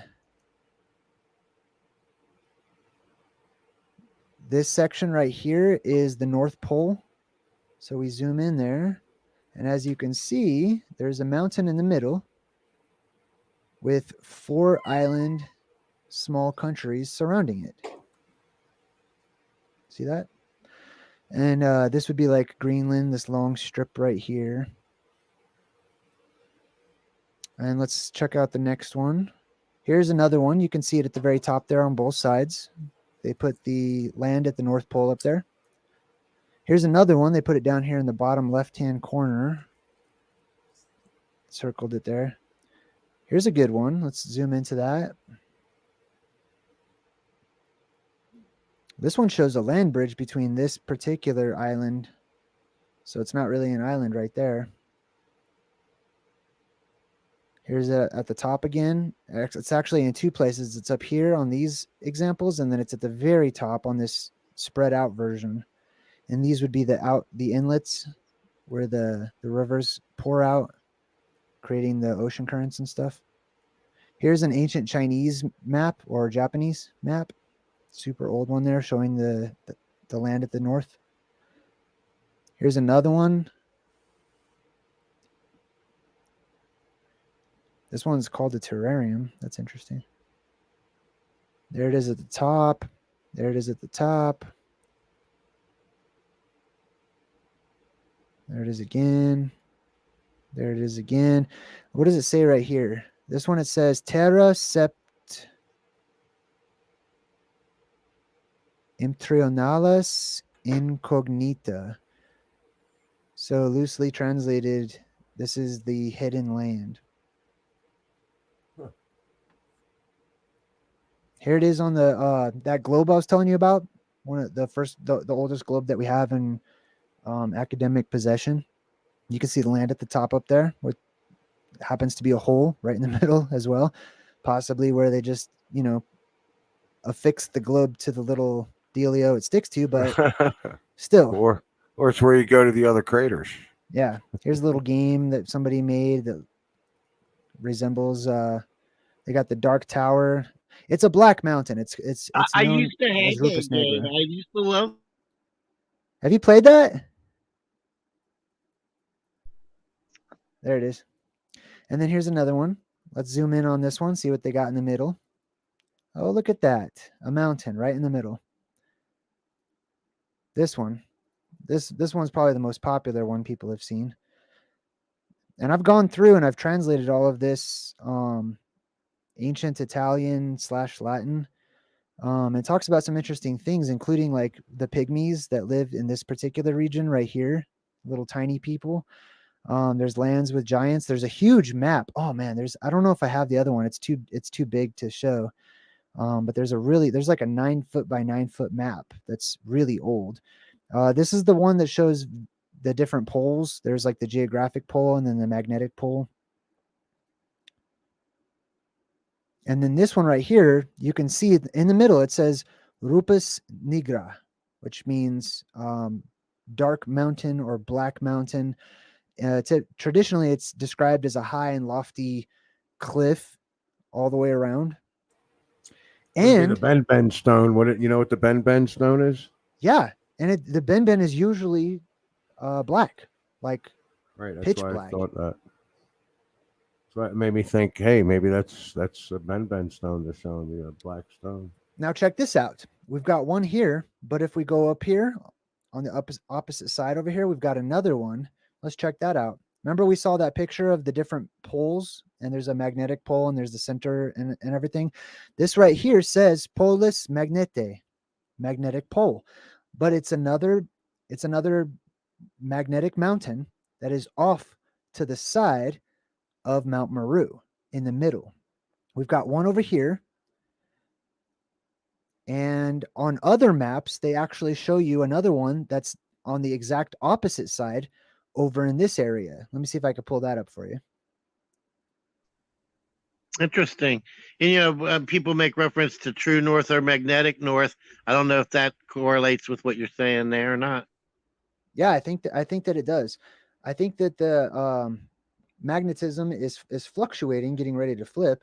This section right here is the North Pole. So we zoom in there, and as you can see, there's a mountain in the middle with 4 island small countries surrounding it. See that? And this would be like Greenland, this long strip right here. And let's check out the next one. Here's another one. You can see it at the very top there on both sides. They put the land at the North Pole up there. Here's another one. They put it down here in the bottom left-hand corner. Circled it there. Here's a good one. Let's zoom into that. This one shows a land bridge between this particular island. So it's not really an island right there. Here's it at the top again. It's actually in two places. It's up here on these examples, and then it's at the very top on this spread out version. And these would be the inlets where the rivers pour out, creating the ocean currents and stuff. Here's an ancient Chinese map or Japanese map. Super old one there showing the land at the north. Here's another one. This one's called a terrarium. That's interesting. There it is at the top. There it is at the top. There it is again. There it is again. What does it say right here? This one, it says Terra sept imptrionalis incognita. So loosely translated, this is the hidden land. Here it is on the that globe I was telling you about. One of the oldest globe that we have in academic possession. You can see the land at the top up there, which happens to be a hole right in the middle as well, possibly where they just affix the globe to the little dealio it sticks to, but still. or it's where you go to the other craters. Yeah, here's a little game that somebody made that resembles. They got the Dark Tower. It's a black mountain. It's I known used to hate as Rupus that game. Negra. I used to love. Have you played that? There it is. And then here's another one. Let's zoom in on this one, see what they got in the middle. Oh, look at that. A mountain right in the middle. This one. This one's probably the most popular one people have seen. And I've gone through and I've translated all of this ancient Italian / Latin. It talks about some interesting things, including like the pygmies that live in this particular region right here, little tiny people. There's lands with giants. There's a huge map. Oh man, I don't know if I have the other one. It's too big to show. But there's like a 9-foot by 9-foot map that's really old. This is the one that shows the different poles. There's like the geographic pole and then the magnetic pole. And then this one right here, you can see in the middle, it says Rupus Nigra, which means dark mountain or black mountain. Traditionally, it's described as a high and lofty cliff all the way around. And the Ben stone. You know what the Ben stone is? Yeah, and the Ben is usually black, like right. That's pitch why black. I thought that. So it made me think, hey, maybe that's a Ben stone. They're showing me a black stone. Now check this out. We've got one here, but if we go up here on the opposite side over here, we've got another one. Let's check that out. Remember we saw that picture of the different poles, and there's a magnetic pole and there's the center and everything. This right here says Polus Magnete, magnetic pole, but it's another magnetic mountain that is off to the side of Mount Meru in the middle. We've got one over here. And on other maps, they actually show you another one that's on the exact opposite side over in this area. Let me see if I can pull that up for you. Interesting. And, people make reference to true north or magnetic north. I don't know if that correlates with what you're saying there or not. Yeah, I think that it does. I think that the magnetism is fluctuating, getting ready to flip,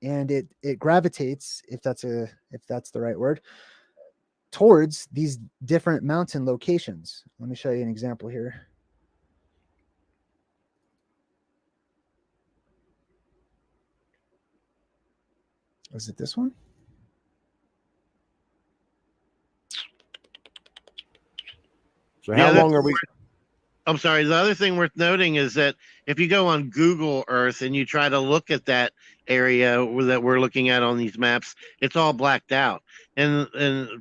and it gravitates, if that's the right word, towards these different mountain locations. Let me show you an example here. Was it this one? So The how other long are we? I'm sorry. The other thing worth noting is that if you go on Google Earth and you try to look at that area that we're looking at on these maps, it's all blacked out, and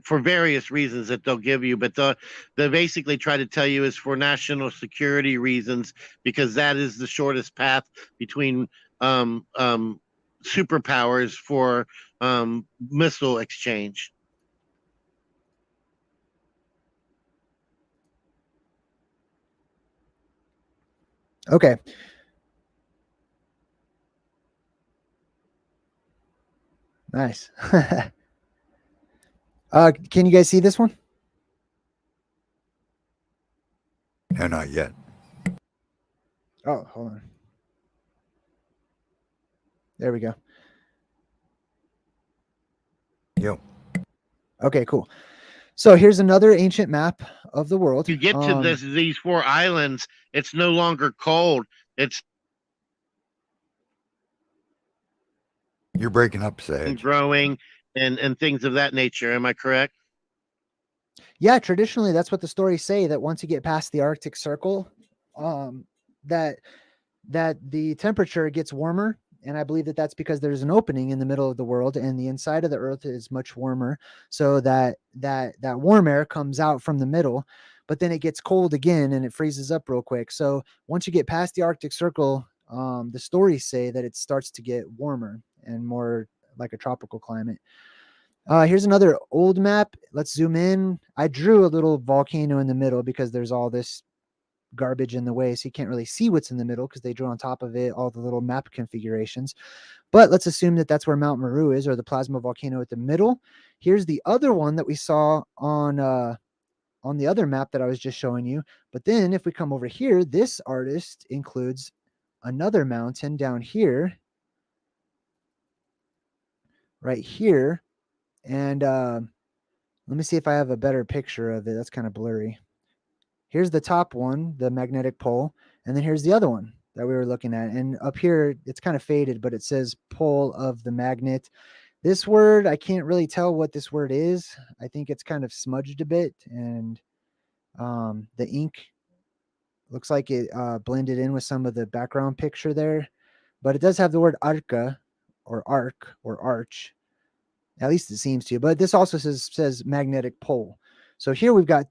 for various reasons that they'll give you. But they basically try to tell you is for national security reasons, because that is the shortest path between superpowers for missile exchange. Okay. Nice. Can you guys see this one? No, not yet. Oh, hold on. There we go. Yo. Okay, cool. So here's another ancient map of the world. You get to these 4 islands, it's no longer cold. It's You're breaking up, Sage. growing and things of that nature. Am I correct? Yeah, traditionally that's what the stories say, that once you get past the Arctic Circle, that the temperature gets warmer, and I believe that that's because there's an opening in the middle of the world, and the inside of the Earth is much warmer, so that warm air comes out from the middle, but then it gets cold again and it freezes up real quick. So once you get past the Arctic Circle, the stories say that it starts to get warmer and more like a tropical climate. Here's another old map. Let's zoom in. I drew a little volcano in the middle because there's all this garbage in the way, so you can't really see what's in the middle because they drew on top of it all the little map configurations. But let's assume that that's where Mount Meru is, or the plasma volcano at the middle. Here's the other one that we saw on the other map that I was just showing you. But then if we come over here, this artist includes another mountain down here, right here. And let me see if I have a better picture of it. That's kind of blurry. Here's the top one, the magnetic pole, and then here's the other one that we were looking at. And up here, it's kind of faded, but it says pole of the magnet. This word, I can't really tell what this word is. I think it's kind of smudged a bit, and the ink looks like it blended in with some of the background picture there. But it does have the word arca, or arc, or arch. At least it seems to. But this also says magnetic pole. So here we've got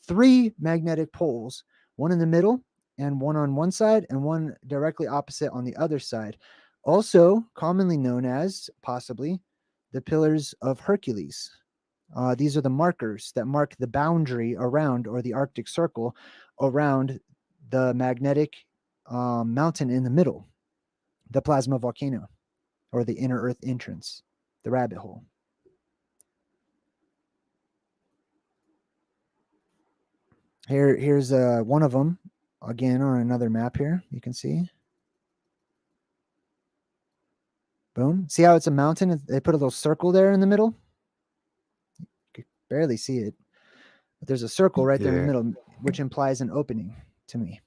3 magnetic poles, one in the middle and one on one side and one directly opposite on the other side. Also commonly known as, possibly, the Pillars of Hercules. These are the markers that mark the boundary around, or the Arctic Circle around, the magnetic mountain in the middle, the plasma volcano, or the inner Earth entrance, the rabbit hole. Here's one of them again on another map here. You can see. Boom. See how it's a mountain? They put a little circle there in the middle. You can barely see it, but there's a circle right there in the middle, which implies an opening to me.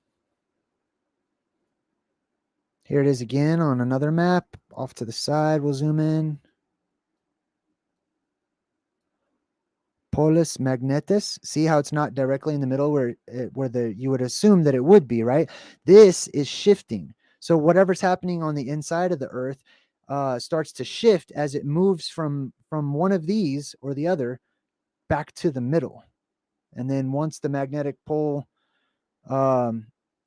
Here it is again on another map. Off to the side, we'll zoom in. Polus magnetis. See how it's not directly in the middle where you would assume that it would be, right? This is shifting. So whatever's happening on the inside of the Earth starts to shift as it moves from one of these or the other back to the middle. And then once the magnetic pole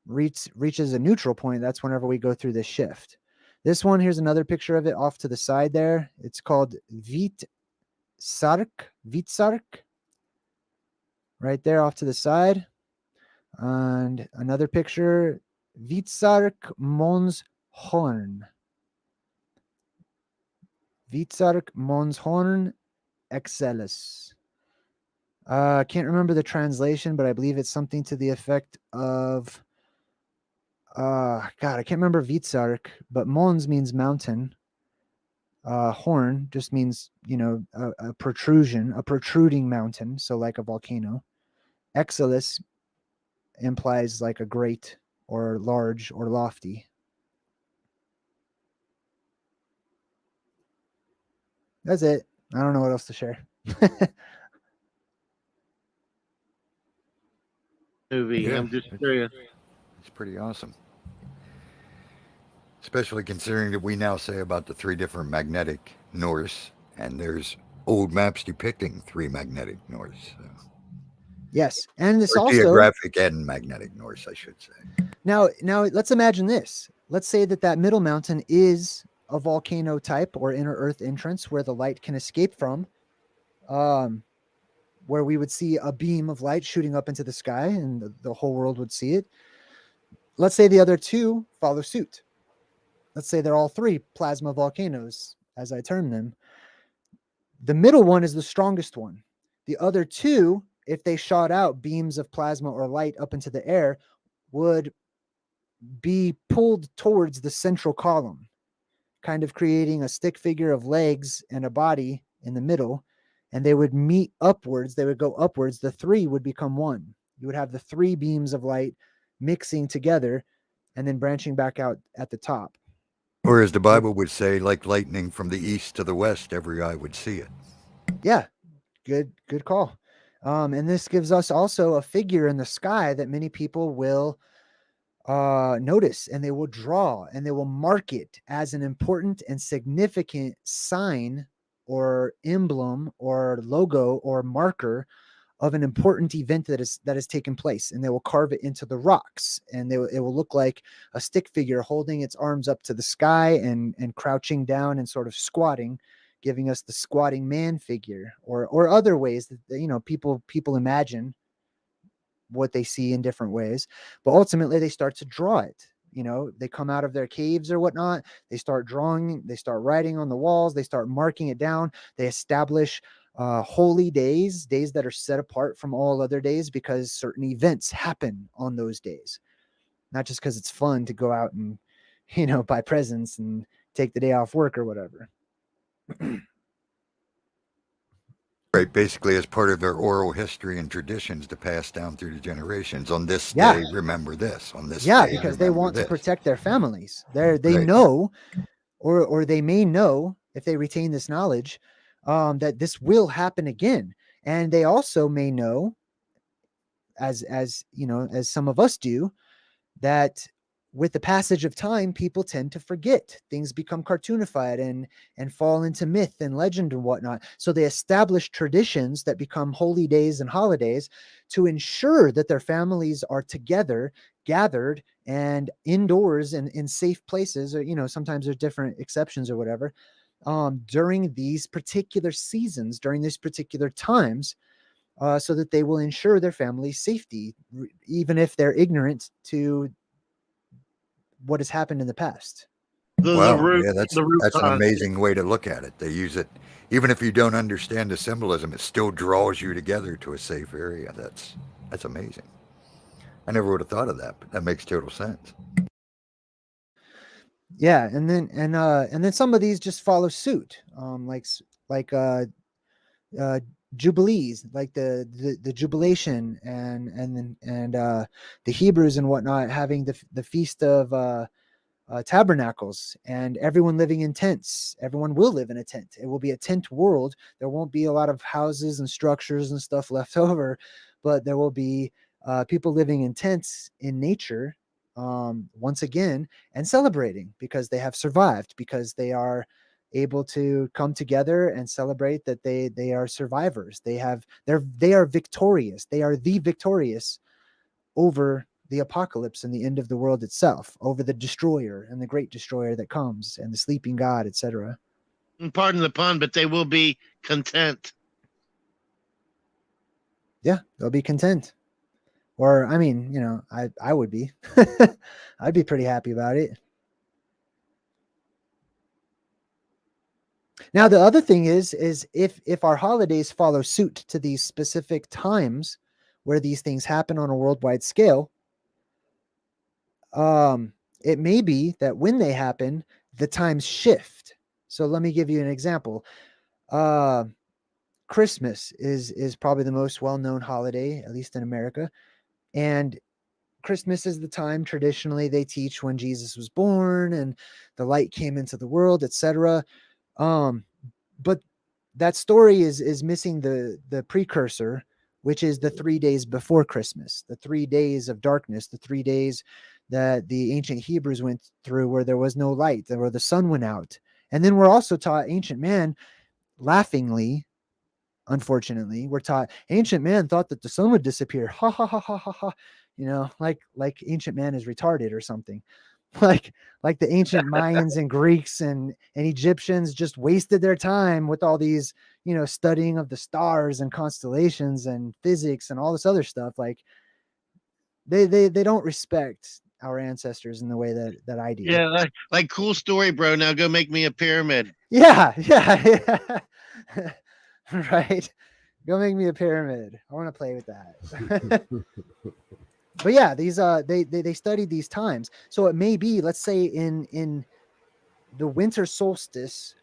reaches a neutral point, that's whenever we go through this shift. This one, here's another picture of it off to the side there. It's called Vitsark, right there off to the side. And another picture, Vitsark Mons Horn. Vitsark Mons Horn Excelis. I can't remember the translation, but I believe it's something to the effect of, God, I can't remember Vitsark, but Mons means mountain. Horn just means, a protrusion, a protruding mountain. So like a volcano. Excelis implies like a great or large or lofty. That's it. I don't know what else to share. movie. Yeah. I'm just curious. It's pretty awesome. Especially considering that we now say about the three different magnetic norths, and there's old maps depicting three magnetic norths. So. Yes, and this Or also geographic and magnetic norths, I should say. now let's imagine this. Let's say that middle mountain is a volcano type or inner earth entrance where the light can escape from, um, where we would see a beam of light shooting up into the sky and the whole world would see it. Let's say the other two follow suit. Let's say they're all three plasma volcanoes, as I term them. The middle one is the strongest one. The other two, if they shot out beams of plasma or light up into the air, would be pulled towards the central column, kind of creating a stick figure of legs and a body in the middle. And they would meet upwards. They would go upwards. The three would become one. You would have the three beams of light mixing together and then branching back out at the top. Or as the Bible would say, like lightning from the east to the west, every eye would see it. Yeah, good call. And this gives us also a figure in the sky that many people will notice, and they will draw, and they will mark it as an important and significant sign or emblem or logo or marker of an important event that has taken place, and they will carve it into the rocks, and it will look like a stick figure holding its arms up to the sky and crouching down and sort of squatting, giving us the squatting man figure, or other ways that people imagine what they see in different ways. But ultimately they start to draw it. They come out of their caves or whatnot, they start drawing, they start writing on the walls, they start marking it down, they establish holy days that are set apart from all other days because certain events happen on those days, not just because it's fun to go out and buy presents and take the day off work or whatever. Right, basically as part of their oral history and traditions to pass down through the generations. On this Yeah. day, remember this. On this Yeah, day, because they remember want this. to protect their families. They Right. know, or they may know, if they retain this knowledge, that this will happen again. And they also may know, as some of us do, that with the passage of time, people tend to forget. Things become cartoonified and fall into myth and legend and whatnot. So they establish traditions that become holy days and holidays to ensure that their families are together, gathered, and indoors and in safe places. Or sometimes there's different exceptions or whatever. During these particular seasons, during these particular times, so that they will ensure their family's safety, even if they're ignorant to what has happened in the past. Wow, root, yeah, the root that's an cause. amazing way to look at it. They use it, even if you don't understand the symbolism, it still draws you together to a safe area. That's amazing. I never would have thought of that, but that makes total sense. Yeah, and then some of these just follow suit, like jubilees, like the jubilation, and the Hebrews and whatnot having the feast of tabernacles, and everyone living in tents. Everyone will live in a tent. It will be a tent world. There won't be a lot of houses and structures and stuff left over, but there will be people living in tents in nature, once again, and celebrating because they have survived, because they are able to come together and celebrate that they are survivors. They are victorious. They are the victorious over the apocalypse and the end of the world itself, over the destroyer and the great destroyer that comes, and the sleeping god, etc. Pardon the pun, but they will be content. Yeah, they'll be content. Or I mean, I would be. I'd be pretty happy about it. Now the other thing is if our holidays follow suit to these specific times where these things happen on a worldwide scale, it may be that when they happen, the times shift. So let me give you an example. Christmas is probably the most well-known holiday, at least in America. And Christmas is the time traditionally they teach when Jesus was born and the light came into the world, etc. But that story is missing the precursor, which is the 3 days before Christmas, the 3 days of darkness, the 3 days that the ancient Hebrews went through where there was no light, where the sun went out. And then we're also taught ancient man, laughingly, unfortunately, we're taught ancient man thought that the sun would disappear. Ha ha ha ha ha ha. You know, like ancient man is retarded or something. Like the ancient Mayans and Greeks and Egyptians just wasted their time with all these, you know, studying of the stars and constellations and physics and all this other stuff. Like they don't respect our ancestors in the way that I do. Yeah, like cool story, bro. Now go make me a pyramid. Yeah. Right. Go make me a pyramid. I want to play with that. But yeah, these they studied these times. So it may be, let's say in the winter solstice,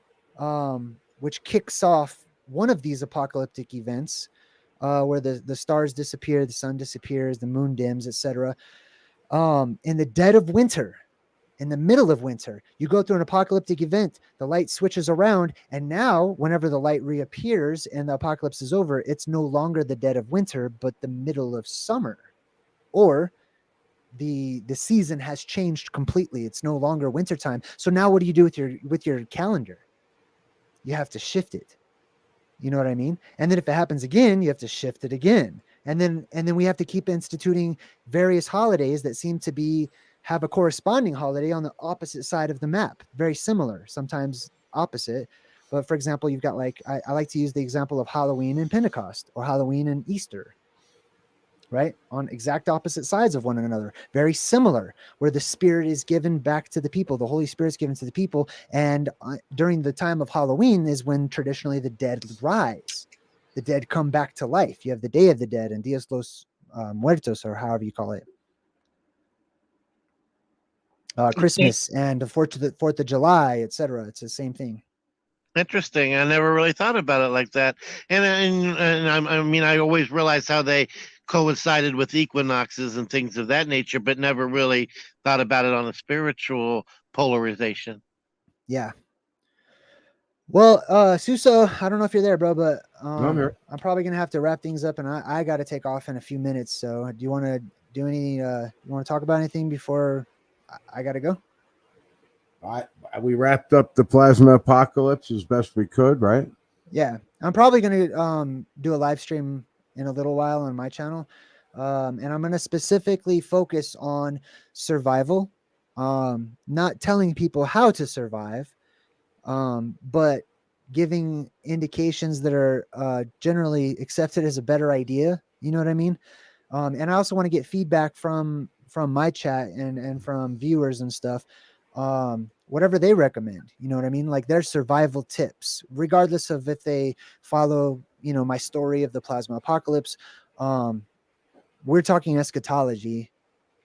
which kicks off one of these apocalyptic events, where the stars disappear, the sun disappears, the moon dims, etc. In the dead of winter, in the middle of winter, you go through an apocalyptic event, the light switches around, and now whenever the light reappears and the apocalypse is over, it's no longer the dead of winter, but the middle of summer. Or the season has changed completely. It's no longer wintertime. So now what do you do with your calendar? You have to shift it. You know what I mean? And then if it happens again, you have to shift it again. And then we have to keep instituting various holidays that seem to have a corresponding holiday on the opposite side of the map. Very similar, sometimes opposite. But for example, you've got like, I like to use the example of Halloween and Pentecost, or Halloween and Easter, right? On exact opposite sides of one another. Very similar, where the Spirit is given back to the people. The Holy Spirit is given to the people. And during the time of Halloween is when traditionally the dead rise. The dead come back to life. You have the Day of the Dead and Dias los Muertos, or however you call it. Christmas and the 4th of July, etc. It's the same thing. Interesting. I never really thought about it like that. And I mean, I always realized how they coincided with equinoxes and things of that nature, but never really thought about it on a spiritual polarization. Yeah. Well, Suso, I don't know if you're there, bro, but I'm here. I'm probably gonna have to wrap things up, and I got to take off in a few minutes. So, do you want to do any? You want to talk about anything before I got to go? We wrapped up the plasma apocalypse as best we could, right? Yeah, I'm probably gonna do a live stream in a little while on my channel, and I'm gonna specifically focus on survival, not telling people how to survive, but giving indications that are generally accepted as a better idea. You know what I mean? And I also want to get feedback from my chat and from viewers and stuff. Whatever they recommend, you know what I mean? Like their survival tips, regardless of if they follow, you know, my story of the plasma apocalypse. We're talking eschatology,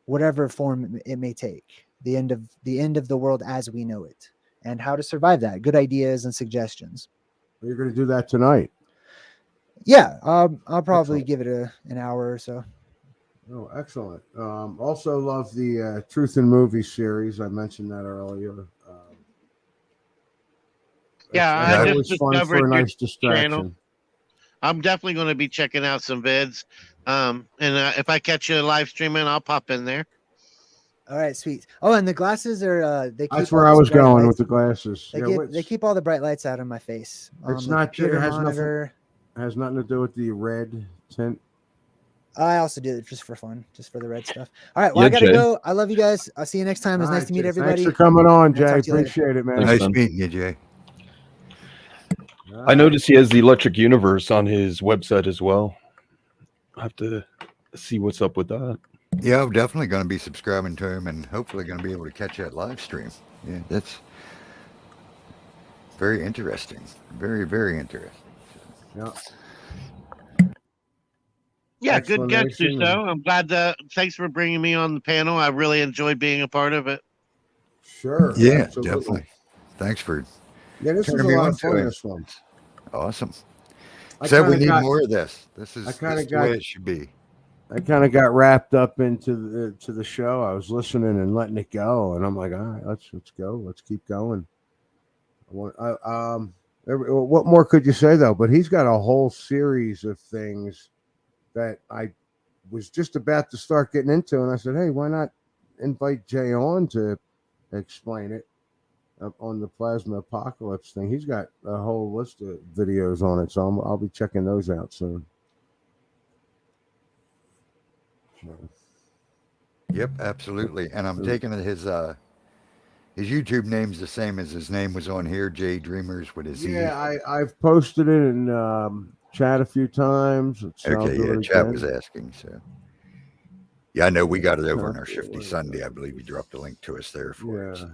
whatever form it may take, the end of the world as we know it, and how to survive that. Good ideas and suggestions. You're going to do that tonight. Yeah, I'll probably Excellent. give it an hour or so. Oh, excellent. Also love the Truth in Movie series. I mentioned that earlier. Yeah, it's I always just fun for discovered a your nice distraction. channel. I'm definitely going to be checking out some vids. And if I catch you live streaming, I'll pop in there. All right, sweet. Oh, and the glasses are they keep That's all where I those was bright going lights. with the glasses. They keep all the bright lights out of my face. It's The not. It computer has monitor. has nothing to do with the red tint. I also do it just for fun, just for the red stuff. All right, well, Yeah, I gotta Jay. go. I love you guys. I'll see you next time. It's All nice right, to meet Jay. everybody. Thanks for coming on, I'll Jay. talk to you later. Appreciate it, man. Thanks, Nice man. meeting you, Jay. All I right. noticed he has the Electric Universe on his website as well. I have to see what's up with that. Yeah, I'm definitely going to be subscribing to him and hopefully going to be able to catch that live stream. Yeah, that's very interesting. Very, very interesting. Yeah. Yeah, good guess, Explanation Suso. I'm glad thanks for bringing me on the panel. I really enjoyed being a part of it. Sure. Yeah, Absolutely. definitely. Thanks for Yeah, this was turning a me lot on of to fun. it. This one. Awesome. I Said we kinda need got- more of this. This is kinda the got- way it should be. I kind of got wrapped up into the show. I was listening and letting it go, and I'm like, all right, let's go. Let's keep going. What more could you say though? But he's got a whole series of things that I was just about to start getting into, and I said, hey, why not invite Jay on to explain it on the plasma apocalypse thing. He's got a whole list of videos on it, so I'll be checking those out soon. Yep, absolutely. And I'm taking it his YouTube name's the same as his name was on here, JayDreamerZ with his Z. Yeah, I've posted it in chat a few times. Okay, yeah, chat was asking. So, yeah, I know we got it over on our Shifty Sunday. I believe you dropped a link to us there for us.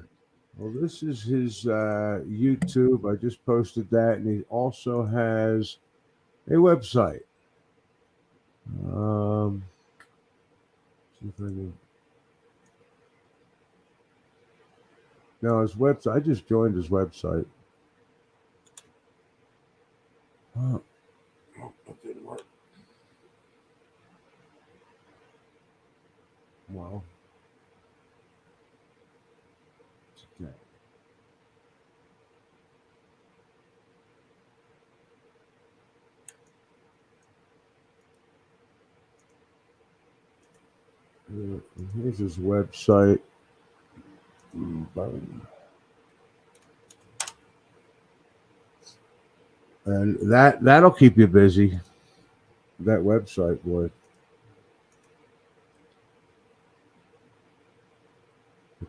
Well, this is his YouTube. I just posted that, and he also has a website. See if I can... No, his website. I just joined his website. Oh, that didn't work. Well, okay. Here's his website. And that'll keep you busy. That website, boy.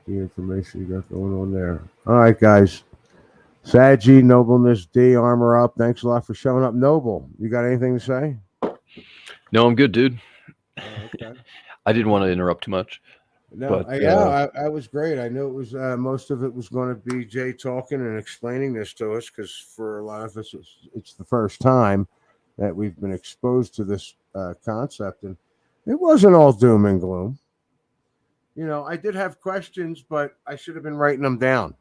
The information you got going on there. All right, guys. Sagi, Noblenessdee, Armor Up. Thanks a lot for showing up. Noble, you got anything to say? No, I'm good, dude. Okay. I didn't want to interrupt too much. No, but, I was great. I knew it was most of it was going to be Jay talking and explaining this to us, because for a lot of us, it's the first time that we've been exposed to this concept, and it wasn't all doom and gloom. You know, I did have questions, but I should have been writing them down.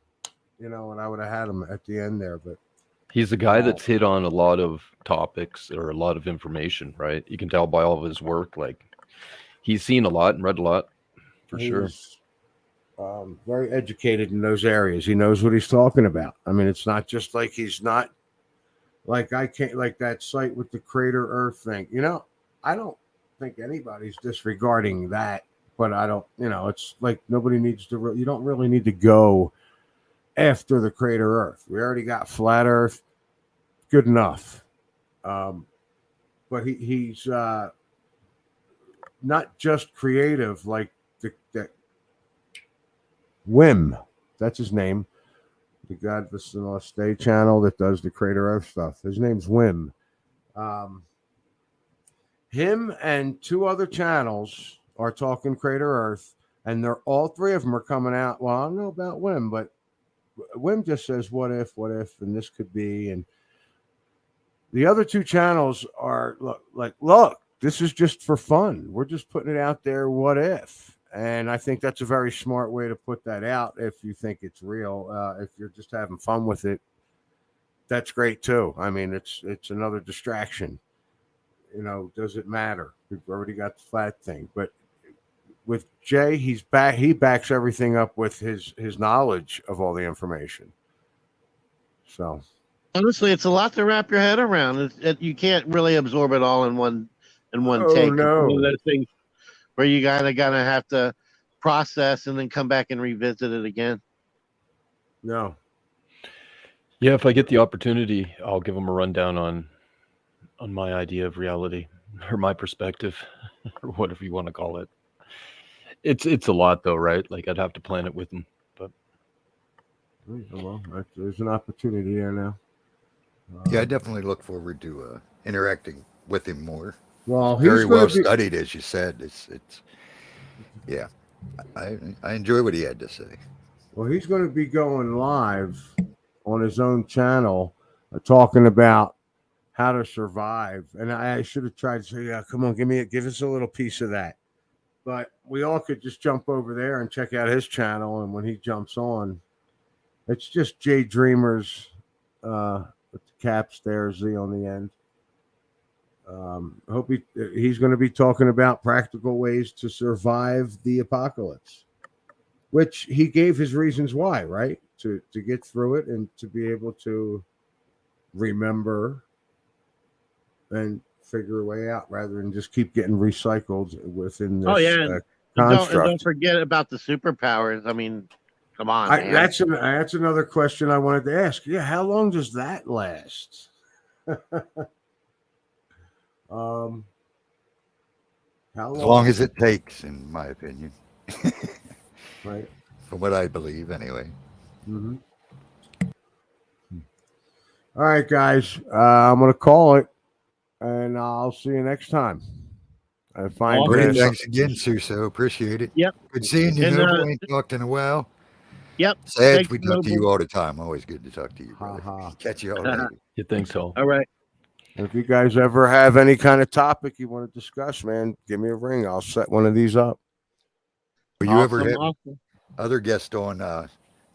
You know, and I would have had them at the end there. But he's a guy that's hit on a lot of topics or a lot of information, right? You can tell by all of his work. Like, he's seen a lot and read a lot, for sure. Very educated in those areas. He knows what he's talking about. I mean, it's not just like he's not like I can't like that site with the crater Earth thing. You know, I don't think anybody's disregarding that, but I don't. You know, it's like nobody needs to. You don't really need to go after the crater Earth. We already got flat Earth. Good enough. But he's not just creative like that. Whim, that's his name. The God Noblenessdee channel that does the Crater Earth stuff. His name's Whim. Him and two other channels are talking Crater Earth, and they're all three of them are coming out. Well, I don't know about Whim, but Whim just says what if, and this could be. And the other two channels are look, this is just for fun. We're just putting it out there. What if? And I think that's a very smart way to put that out. If you think it's real, if you're just having fun with it, that's great too. I mean, it's another distraction. You know, does it matter? We've already got the flat thing. But with Jay, he's back. He backs everything up with his knowledge of all the information. So honestly, it's a lot to wrap your head around. You can't really absorb it all in one take. No. One of those things where you gotta have to process and then come back and revisit it again. No. Yeah, if I get the opportunity, I'll give him a rundown on my idea of reality, or my perspective, or whatever you want to call it. It's a lot though, right? Like, I'd have to plan it with him. But well, there's an opportunity there now. Yeah, I definitely look forward to interacting with him more. Well, he's very well studied, as you said. It's yeah. I enjoy what he had to say. Well, he's going to be going live on his own channel, talking about how to survive. And I should have tried to say, yeah, come on, give us a little piece of that. But we all could just jump over there and check out his channel. And when he jumps on, it's just JayDreamerZ with the caps there, Z on the end. I hope he's going to be talking about practical ways to survive the apocalypse, which he gave his reasons why, right? To get through it and to be able to remember and figure a way out rather than just keep getting recycled within this Oh yeah, and construct. don't forget about the superpowers. I mean, come on, man. That's another question I wanted to ask. Yeah, how long does that last? How As long as it takes, in my opinion. Right. From what I believe, anyway. Mm-hmm. All right, guys. I'm going to call it, and I'll see you next time. I find Great. Thanks again, Suso. Appreciate it. Yep. Good seeing you, And, Noble. Ain't talked in a while. Yep. Sag, Thanks, we talk to you Noble. all the time. Always good to talk to you, brother. Ha-ha. Catch you all later. You think so? All right. And if you guys ever have any kind of topic you want to discuss, man, give me a ring. I'll set one of these up. Will you ever Awesome, have awesome. other guests on?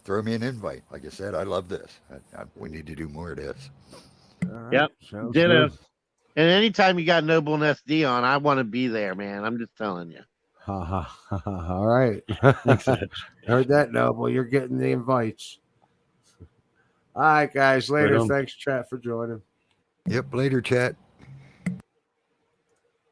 Throw me an invite. Like I said, I love this. We need to do more of this. All right. Yep. Sounds Ditto. good. And anytime you got Noblenessdee on, I want to be there, man. I'm just telling you. Ha ha ha. All right. Thanks, Ed. Heard that, Noble. You're getting the invites. All right, guys. Later. Right on. Thanks, chat, for joining. Yep. Later, chat.